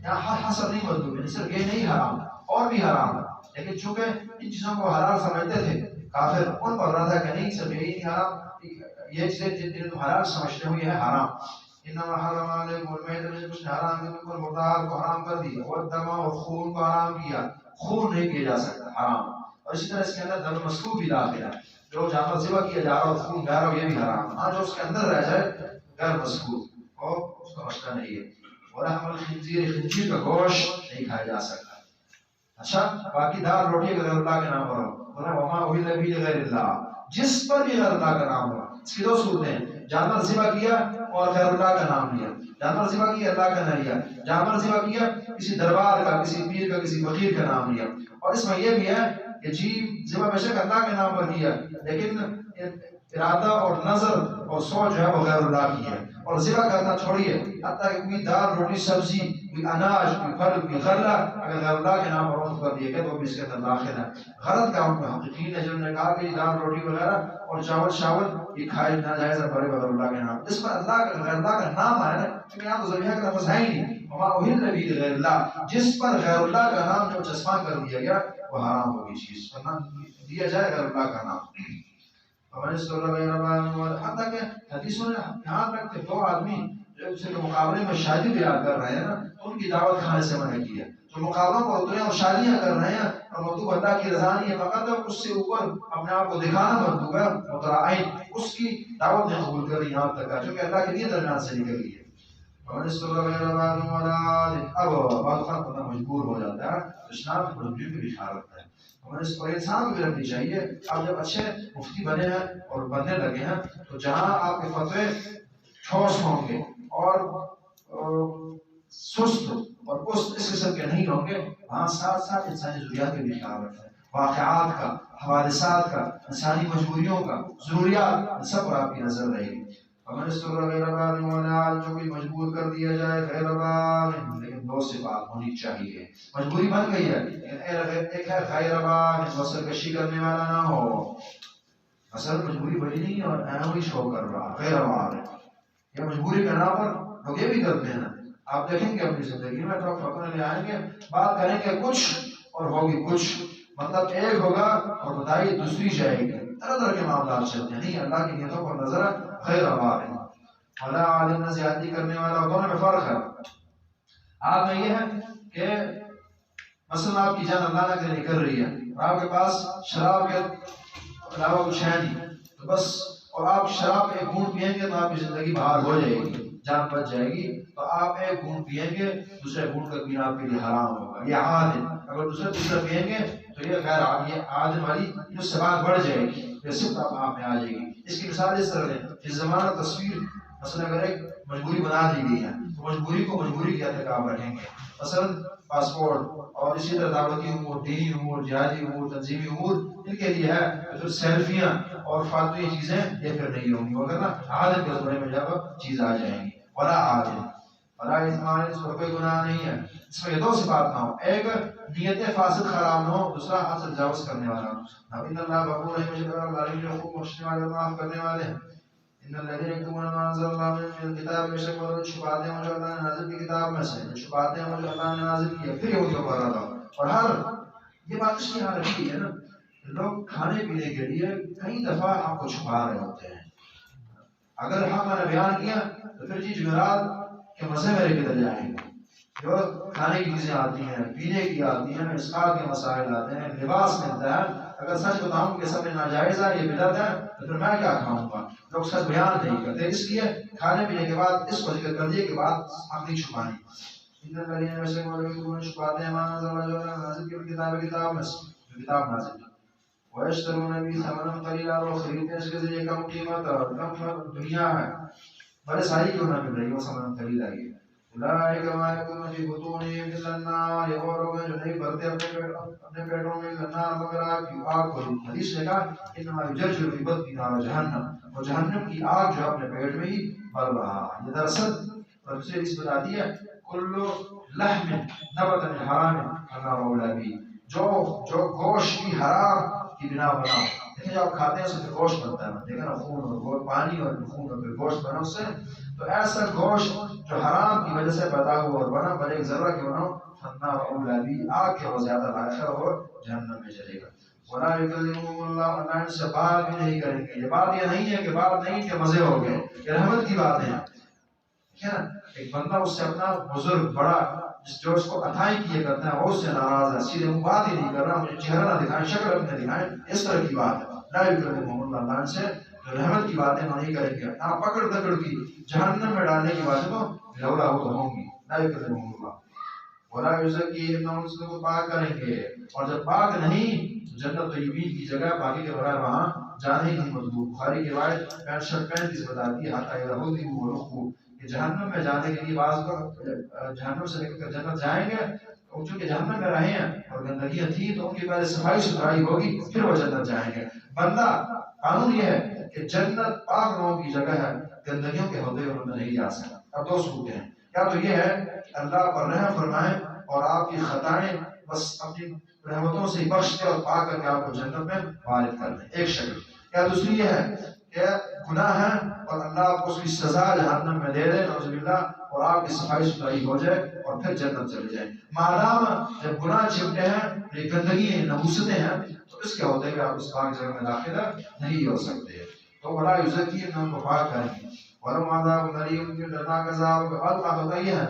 یہاں حصر نہیں مطلوب ہے، صرف یہ نہیں حرام اور بھی حرام ہے، لیکن چونکہ ان چیزوں کو حلال سمجھتے تھے کافر، ان پر رہا تھا کہ نہیں صرف یہی نہیں حرام، یہ چیزیں جن تم حلال سمجھتے ہو یہ ہے حرام۔ انما حرم علیکم المیتۃ، اس نے حرام کیا تم پر مردار کو حرام کر دیا، والدم، اور خون کو حرام کیا، خون نہیں پیا جا سکتا، حرام۔ اور اسی طرح اس کے اندر دم مسکوب بھی داخل ہے، جو جانور ذبح کیا جا رہا ہو خون بہ رہا ہو یہ بھی حرام۔ ہاں جو اس کے اندر رہ جائے غیر مسکوب اور اس کا مسئلہ نہیں ہے۔ ولحم الخنزیر، خنزیر کا گوشت نہیں کھایا جا سکتا۔ اچھا باقی دال روٹی غیر اللہ کے نام پر ہو، وما اہل به لغیر اللہ، جس پر بھی غیر اللہ کا نام ہو۔ اس کی دو صورتیں ہیں، جانور ذبح کیا اور غیر اللہ کا نام لیا، جانور ذبح کیا اللہ کا نہ لیا، جانور ذبح کیا کسی دربار کا، کسی پیر کا، کسی فقیر کا نام لیا۔ اور اس میں یہ بھی ہے کہ جی ذبح بے شک اللہ کے نام پر کیا لیکن ارادہ اور نظر اور سوچ جو ہے وہ غیر اللہ کی ہے، اور ذبح کرنا چھوڑیے، حتیٰ کہ کوئی دال روٹی سبزی، کوئی اناج، کوئی پھل، کوئی غلہ اگر غیر اللہ کے نام پر وقف کر دیا گیا تو بھی اس کے اندر داخل ہے۔ غلط کام میں محققین نے جنہوں نے کہا کہ دال روٹی وغیرہ اور چاول شاول یہ کھائے ناجائز ہے بڑے بغیر اللہ کے نام، اس پر اللہ کا غیر اللہ کا نام آیا نا، کیونکہ یہاں تو ذبیحہ کا لفظ ہے ہی نہیں، وما اہل به لغیر اللہ، جس پر غیر اللہ کا نام جو چسپاں کر دیا گیا وہ حرام ہوگی چیز، ورنہ دیا جائے غیر اللہ کا نام۔ حتیٰ کہ حدیثوں نے یہاں تک کہ دو آدمی جو ایک دوسرے کے مقابلے میں شادی بیان کر رہے ہیں نا تو ان کی دعوت کھانے سے منع کیا، جو مقابلوں پر اترے اور شادیاں کر رہے ہیں اور مطلوب اللہ کی رضا نہیں ہے، فقط اس سے اوپر اپنے آپ کو دکھانا مطلوب ہے مترائن، اس کی دعوت نہیں قبول کر رہی یہاں تک ہے چونکہ اللہ کے لیے درمیان سے نکل گئی ہے۔ اب بعض خلق مجبور ہو جاتا ہے، اسلام کی مجبوری کی بھی حالت ہے، اور انسان کو بھی رکھنی چاہیے۔ آپ جب اچھے مفتی بنے ہیں اور بننے لگے ہیں تو جہاں آپ کے فتوے ٹھوس ہوں گے اور سست اور اس قسم کے نہیں ہوں گے، وہاں ساتھ ساتھ انسانی ضروریات کا بھی خیال رکھیں، واقعات کا، حوادثات کا، انسانی مجبوریوں کا، ضروریات سب پر آپ کی نظر رہے گی۔ ہمیں اس طرح غیر باغ جو بھی مجبور کر دیا جائے غیر باغ، لیکن دو صفات ہونی چاہیے، مجبوری بن گئی ہے ایک ہے غیر باغ، وصل کشی کرنے والا نہ ہو، اصل مجبوری بڑی نہیں اور اہم ہی شو کر رہا غیر باغ ہے، یہ مجبوری کے نام پر لوگ یہ بھی کرتے ہیں۔ آپ دیکھیں گے اپنی زندگی میں تو فکر لے آئیں گے، بات کریں گے کچھ اور ہوگی کچھ، مطلب ایک ہوگا اور بتائی دوسری جائے گی، طرح طرح کے معاملات چلتے ہیں۔ نہیں، اللہ کی نیتوں پر نظر غیر باغ ہے، ولا عالم نہ زیادتی کرنے والا، دونوں میں فرق ہے۔ آپ میں یہ ہے کہ مثلا آپ کی جان اللہ نہ کرے نکل رہی ہے اور آپ کے پاس شراب کے علاوہ کچھ ہے نہیں تو بس، اور آپ شراب ایک گھونٹ پیئیں گے تو آپ کی زندگی بحال ہو جائے گی، جان بچ جائے گی، تو آپ ایک گھونٹ پیئیں گے دوسرے گھونٹ کا پینا آپ کے لیے حرام ہوگا، یہ عاد ہے۔ اگر دوسرا پیئیں گے تو یہ غیر عاد، یہ عاد والی جو سواد بڑھ جائے گی، یہ صرف آپ میں آ جائے گی۔ اس کی مثال اس طرح ہے کہ زمانہ تصویر، مثلا اگر ایک مجبوری بنا دی گئی ہے تو مجبوری کو مجبوری کے ارتکاب رکھیں گے، مثلا پاسپورٹ اور اسی طرح دعوتی امور، دینی امور، جہادی امور، تنظیمی امور، ان کے لیے ہے پھر سیلفیاں اور فالتو چیزیں یہ پھر نہیں ہوں گی، مگر نا عادت کے زمرے میں جب چیز آ جائیں گی، ولا عادت ولا اثمان، اس پر کوئی گناہ نہیں ہے۔ اس میں یہ دو صفات نہ ہو، ایک نیت فاسد خراب نہ ہو، دوسرا حد سے تجاوز کرنے والا نہ۔ ان اللہ غفور ہے، مجھے اللہ جو خوب بخشنے والے معاف کرنے والے ہیں۔ ان الذين يكتمون ما انزل الله من الكتاب، بے شک وہ چھپاتے ہیں جو اللہ نے نازل کی کتاب میں سے، چھپاتے ہیں جو اللہ نے نازل کی ہے۔ پھر یہودیوں پر رہا اور ہر یہ بات اس لیے رکھی ہے نا، لوگ کھانے پینے کے لیے کئی دفعہ آپ کو چھپا رہے ہوتے ہیں۔ اگر حق میں نے بیان کیا تو پھر جی جمعرات کے مزے میرے کدھر جائیں گے، جو کھانے کی چیزیں آتی ہیں، پینے کی آتی ہیں، اسقاط کے مسائل آتے ہیں، لباس ملتا ہے، اگر سچ بتاؤں کہ سب میں ناجائز ہے، یہ بدعت ہے، تو پھر میں کیا کھاؤں گا؟ لوگ سچ بیان نہیں کرتے، اس لیے کھانے پینے کے بعد اس کو ذکر کر دیے کہ بات حق نہیں چھپانی۔ ان الذين يشترون شبهات ما انزل الله نازل کتاب نازل ويشترون به ثمنا قليلا اور خریدنے اس کے ذریعے کم قیمت اور کم دنیا ہے بڑے ساری کیوں نہ مل رہی وہ ثمن قلیل آئی ہے اولئک ما یکون فی بطونہم الا النار، یہ وہ لوگ ہیں جو نہیں بھرتے اپنے پیٹوں میں النار مگر آگ کی آگ کو. حدیث نے کہا انما یجرجر فی بطنہ نار جہنم، اور جہنم کی آگ جو اپنے پیٹ میں ہی بل رہا. یہ دراصل دوسری حدیث بتاتی ہے کل لحم نبت من حرام فالنار اولی بہ، جو گوشت کی حرام کی بنا بنا دیکھیں جو آپ کھاتے ہیں اس سے گوشت بنتا ہے، دیکھیں نا خون اور پانی اور خون اور پھر گوشت بنا اس سے، تو ایسا گوشت جو حرام کی وجہ سے پیدا ہوا اور بنا بھلے ایک ذرہ کیوں نہ ہو فالنار اولی بہ، آگ کے وہ زیادہ لائق ہے اور جہنم میں چلے گا. ولا یکلمہم اللہ، اللہ ان سے بات بھی نہیں کریں گے. یہ بات یہ نہیں ہے کہ بات نہیں کہ مزے ہو گئے، یہ رحمت کی بات ہے. ٹھیک ہے نا، ایک بندہ اس سے اپنا بزرگ بڑا جو اس کو عطائی کیے کرتا ہے وہ اس سے ناراض ہے، سیدھے منہ بات ہی نہیں کر رہا، مجھے چہرہ نہ دکھائیں، شکل اپنے دکھائیں، اس طرح کی بات ہے. لا یکلمہم اللہ، اللہ ان سے جو رحمت کی باتیں وہ نہیں کریں گے. آپ پکڑ دکڑ کی جہنم میں ڈالنے کی باتیں تو لولا ہو تو ہوں گی. لا یکلمہم اللہ ولا یزکیہم، نہ ان سے کو پاک کریں گے، اور جب پاک نہیں جنت طیبین کی جگہ باقی کے بغیر وہاں جانے کی مطلوب. بخاری کی روایت 65 بتاتی ہے حتی یہودی ورخو کہ جہنم میں جانے کے لیے بعض لوگ جہنم سے نکل کر جنت جائیں گے، اور چونکہ جہنم میں رہے ہیں اور گندگیاں تھی تو ان کی پہلے صفائی ستھرائی ہوگی پھر وہ جنت جائیں گے. بندہ قانون یہ ہے کہ جنت پاک لوگوں کی جگہ ہے، گندگیوں کے ہوتے ہوئے میں نہیں جا سکتا. اب دو صورتیں ہیں، یا تو یہ ہے کہ اللہ پر رحم فرمائے اور آپ کی خطائیں بس اپنی رحمتوں سے بخش دے اور پاک کر کے آپ کو جنت میں وارد کر دیں، ایک شکل. یا دوسری یہ ہے کہ گناہ ہے اور اللہ آپ کو اس کی سزا جہنم میں دے دے نعوذ باللہ، اور آپ کی صفائی ستھرائی ہو جائے اور پھر جنت چلے جائیں. مادام جب گناہ چھپتے ہیں، یہ گندگی ہیں، نحوستیں ہیں، تو اس کے ہوتے کہ آپ اس پاک جگہ میں داخل نہیں ہو سکتے. تو بڑا یزکی ان کو پاک کریں گے. ورم عذاب علیم، پھر دردناک عذاب. بات ہوتا یہ ہے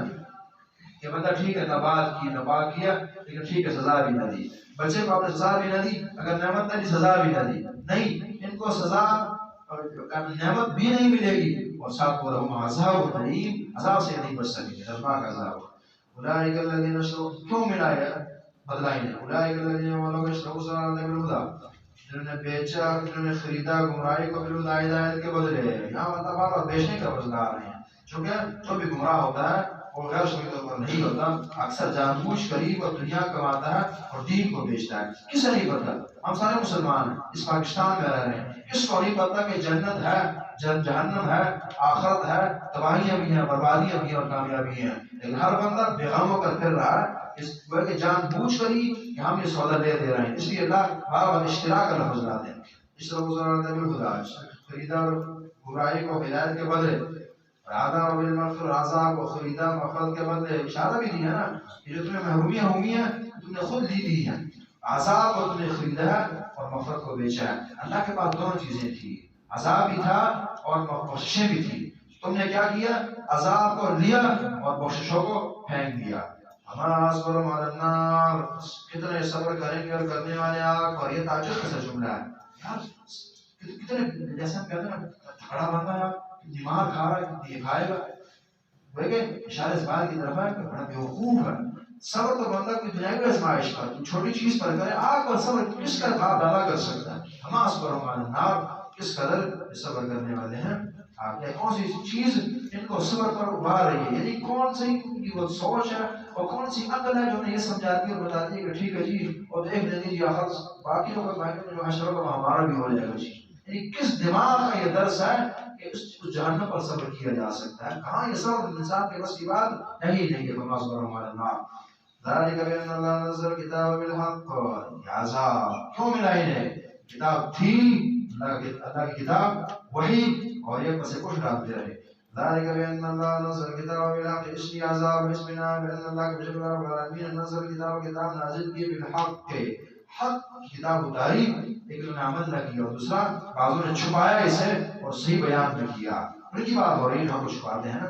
کہ بندہ ٹھیک ہے نبات کی نبات کیا لیکن ٹھیک ہے سزا بھی نہ دی، بچے کو آپ نے سزا بھی نہ دی، اگر نعمت نہ دی سزا بھی نہ دی. نہیں، ان کو سزا نعمت بھی نہیں ملے گی اور ساتھ وہ رہو عذاب علیم، عذاب سے نہیں بچ سکیں گے، دردناک عذاب. اولئک الذین اشرکوا، کیوں ملایا بدلا ہی نہیں. اولئک الذین وہ لوگ اشرکوا الضلالۃ بالہدی، جنہوں نے بیچا، جنہوں نے خریدا گمراہی کو بالہدی، ہدایت کے بدلے. یہاں مطلب آپ بیچنے کا بدلہ آ رہے ہیں، چونکہ جو بھی گمراہ ہوتا ہے وہ غیر شرعی طور پر نہیں ہوتا، اکثر جان بوجھ قریب اور دنیا کماتا ہے اور دین کو بیچتا ہے. کسے نہیں پتا؟ ہم سارے مسلمان ہیں، اس پاکستان میں رہ رہے ہیں، کس کو نہیں پتا کہ جنت ہے، جہنم ہے، آخرت ہے، تباہیاں بھی ہیں، بربادیاں بھی ہیں اور کامیابی ہیں. لیکن ہر بندہ بیغم ہو کر پھر رہا ہے، اس کہ جان بوجھ کر ہی کہ ہم یہ سودا دے رہے ہیں. اس لیے اللہ بار بار اشتراک کا لفظ لاتے ہیں. خریدار گمراہی کو ہدایت کے بدلے، رادا و بالمغفر عذاب کو خریدا مغفرت کے بدلے. اشارہ بھی دیا نا کہ جو تمہیں محرومیاں ہوئی ہیں تم نے خود لی دی ہیں، عذاب کو تم نے خریدا ہے اور مغفرت کو بیچا ہے. اللہ کے پاس دونوں چیزیں تھی، عذاب بھی تھا اور بخششیں بھی تھی. تم نے کیا کیا؟ عذاب کو لیا اور بخششوں کو پھینک دیا. ہمارا صبر علی النار، کتنے صبر کریں گے اور کرنے والے آگ پر. یہ تعجب کا جملہ ہے یار، کتنے جیسے ہم کہتے ہیں کھڑا بندہ ہے دماغ کھا رہا ہے، یہ کھائے گا. اشارے اس بات کی طرف ہے کہ بڑا بیوقوف ہے. صبر تو بندہ کوئی دنیاوی آزمائش پر، چھوٹی چیز پر کرے، آگ پر صبر کس کا باپ دادا کر سکتا ہے. ہمارا صبر علی النار، کس قدر صبر کرنے والے ہیں. آپ کون سی چیز ان کو صبر پر ابھار رہی ہے، یعنی کون سی ان کی وہ سوچ ہے اور کون سی عقل ہے جو انہیں یہ سمجھاتی ہے اور بتاتی ہے کہ ٹھیک ہے جی اور دیکھ لیں جی آخر باقی لوگ جو حشر ہوگا ہمارا بھی ہو جائے گا. جی یعنی کس دماغ کا یہ درس ہے کہ اس جہنم پر صبر کیا جا سکتا ہے؟ کہاں یہ صبر انسان کے بس کی بات نہیں ہے. فما صبر علی النار ذالک بان اللہ نزل کتاب بالحق. یہ عذاب کیوں ملا انہیں؟ کتاب تھی، اللہ کی کتاب وحی، اور یہ پسے کچھ ڈالتے رہے. ذالک بان اللہ نزل کتاب بالحق، اس لیے عذاب اس بنا بان اللہ کے بشکل رب العالمین نزل کتاب نازل کی بالحق کے حق کتاب اتاری، لیکن انہیں عمل نہ کیا، اور دوسرا بعضوں نے چھپایا اسے اور صحیح بیان نہ کیا. ان کی بات ہو رہی ہے جو ہم کو چھپاتے ہیں نا.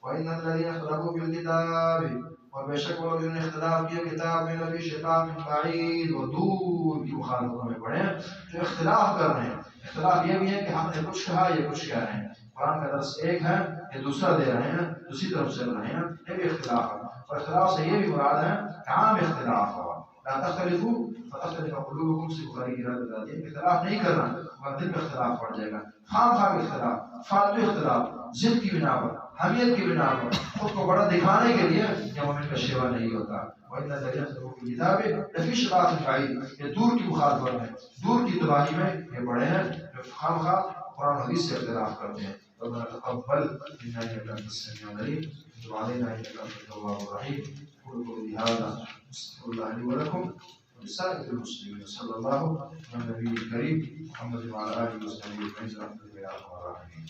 وَإِنَّ الَّذِينَ اخْتَلَفُوا فِي الْكِتَابِ، اور بے شک وہ لوگ جنہوں نے اختلاف کیا کتاب میں لفی شقاق بعید، وہ دور کی مخالفتوں میں پڑے ہیں جو اختلاف کر رہے ہیں. اختلاف یہ بھی ہے کہ ہم نے کچھ کہا یہ کچھ کہہ رہے ہیں. قرآن کا درس ایک ہے کہ دوسرا دے رہے ہیں دوسری طرف چل رہے ہیں، یہ بھی اختلاف ہے. اور اختلاف سے یہ بھی مراد ہے کہ عام اختلاف ہوا. لا تختلفوا فتختلف قلوبكم سے بخاری کی روایت آتی ہے. اختلاف نہیں کرنا ورنہ دل میں اختلاف پڑ جائے گا. خام خواہ اختلاف، فالتو اختلاف، ضد کی بنا پر، حمیت کی بنا پر، خود کو بڑا دکھانے کے لیے یہ مومن کا شیوا نہیں ہوتا. وَإِنَّ الَّذِينَ كَفَرُوا بِالْكِتَابِ لَفِي شِقَاقٍ بَعِيدٍ، یہ دور کی مخالفت ہے، دور کی تباہی میں یہ بڑے ہیں جو خام خواہ قرآن حدیث سے اختلاف کرتے ہیں. ربنا تقبل منا انك انت السميع العليم وتب علينا انك انت التواب الرحيم. قولوا قولي هذا استغفر الله لي ولكم ولسائر المسلمين. صلى الله على النبي الكريم محمد وعلى اله وصحبه اجمعين برحمتك يا ارحم الراحمين.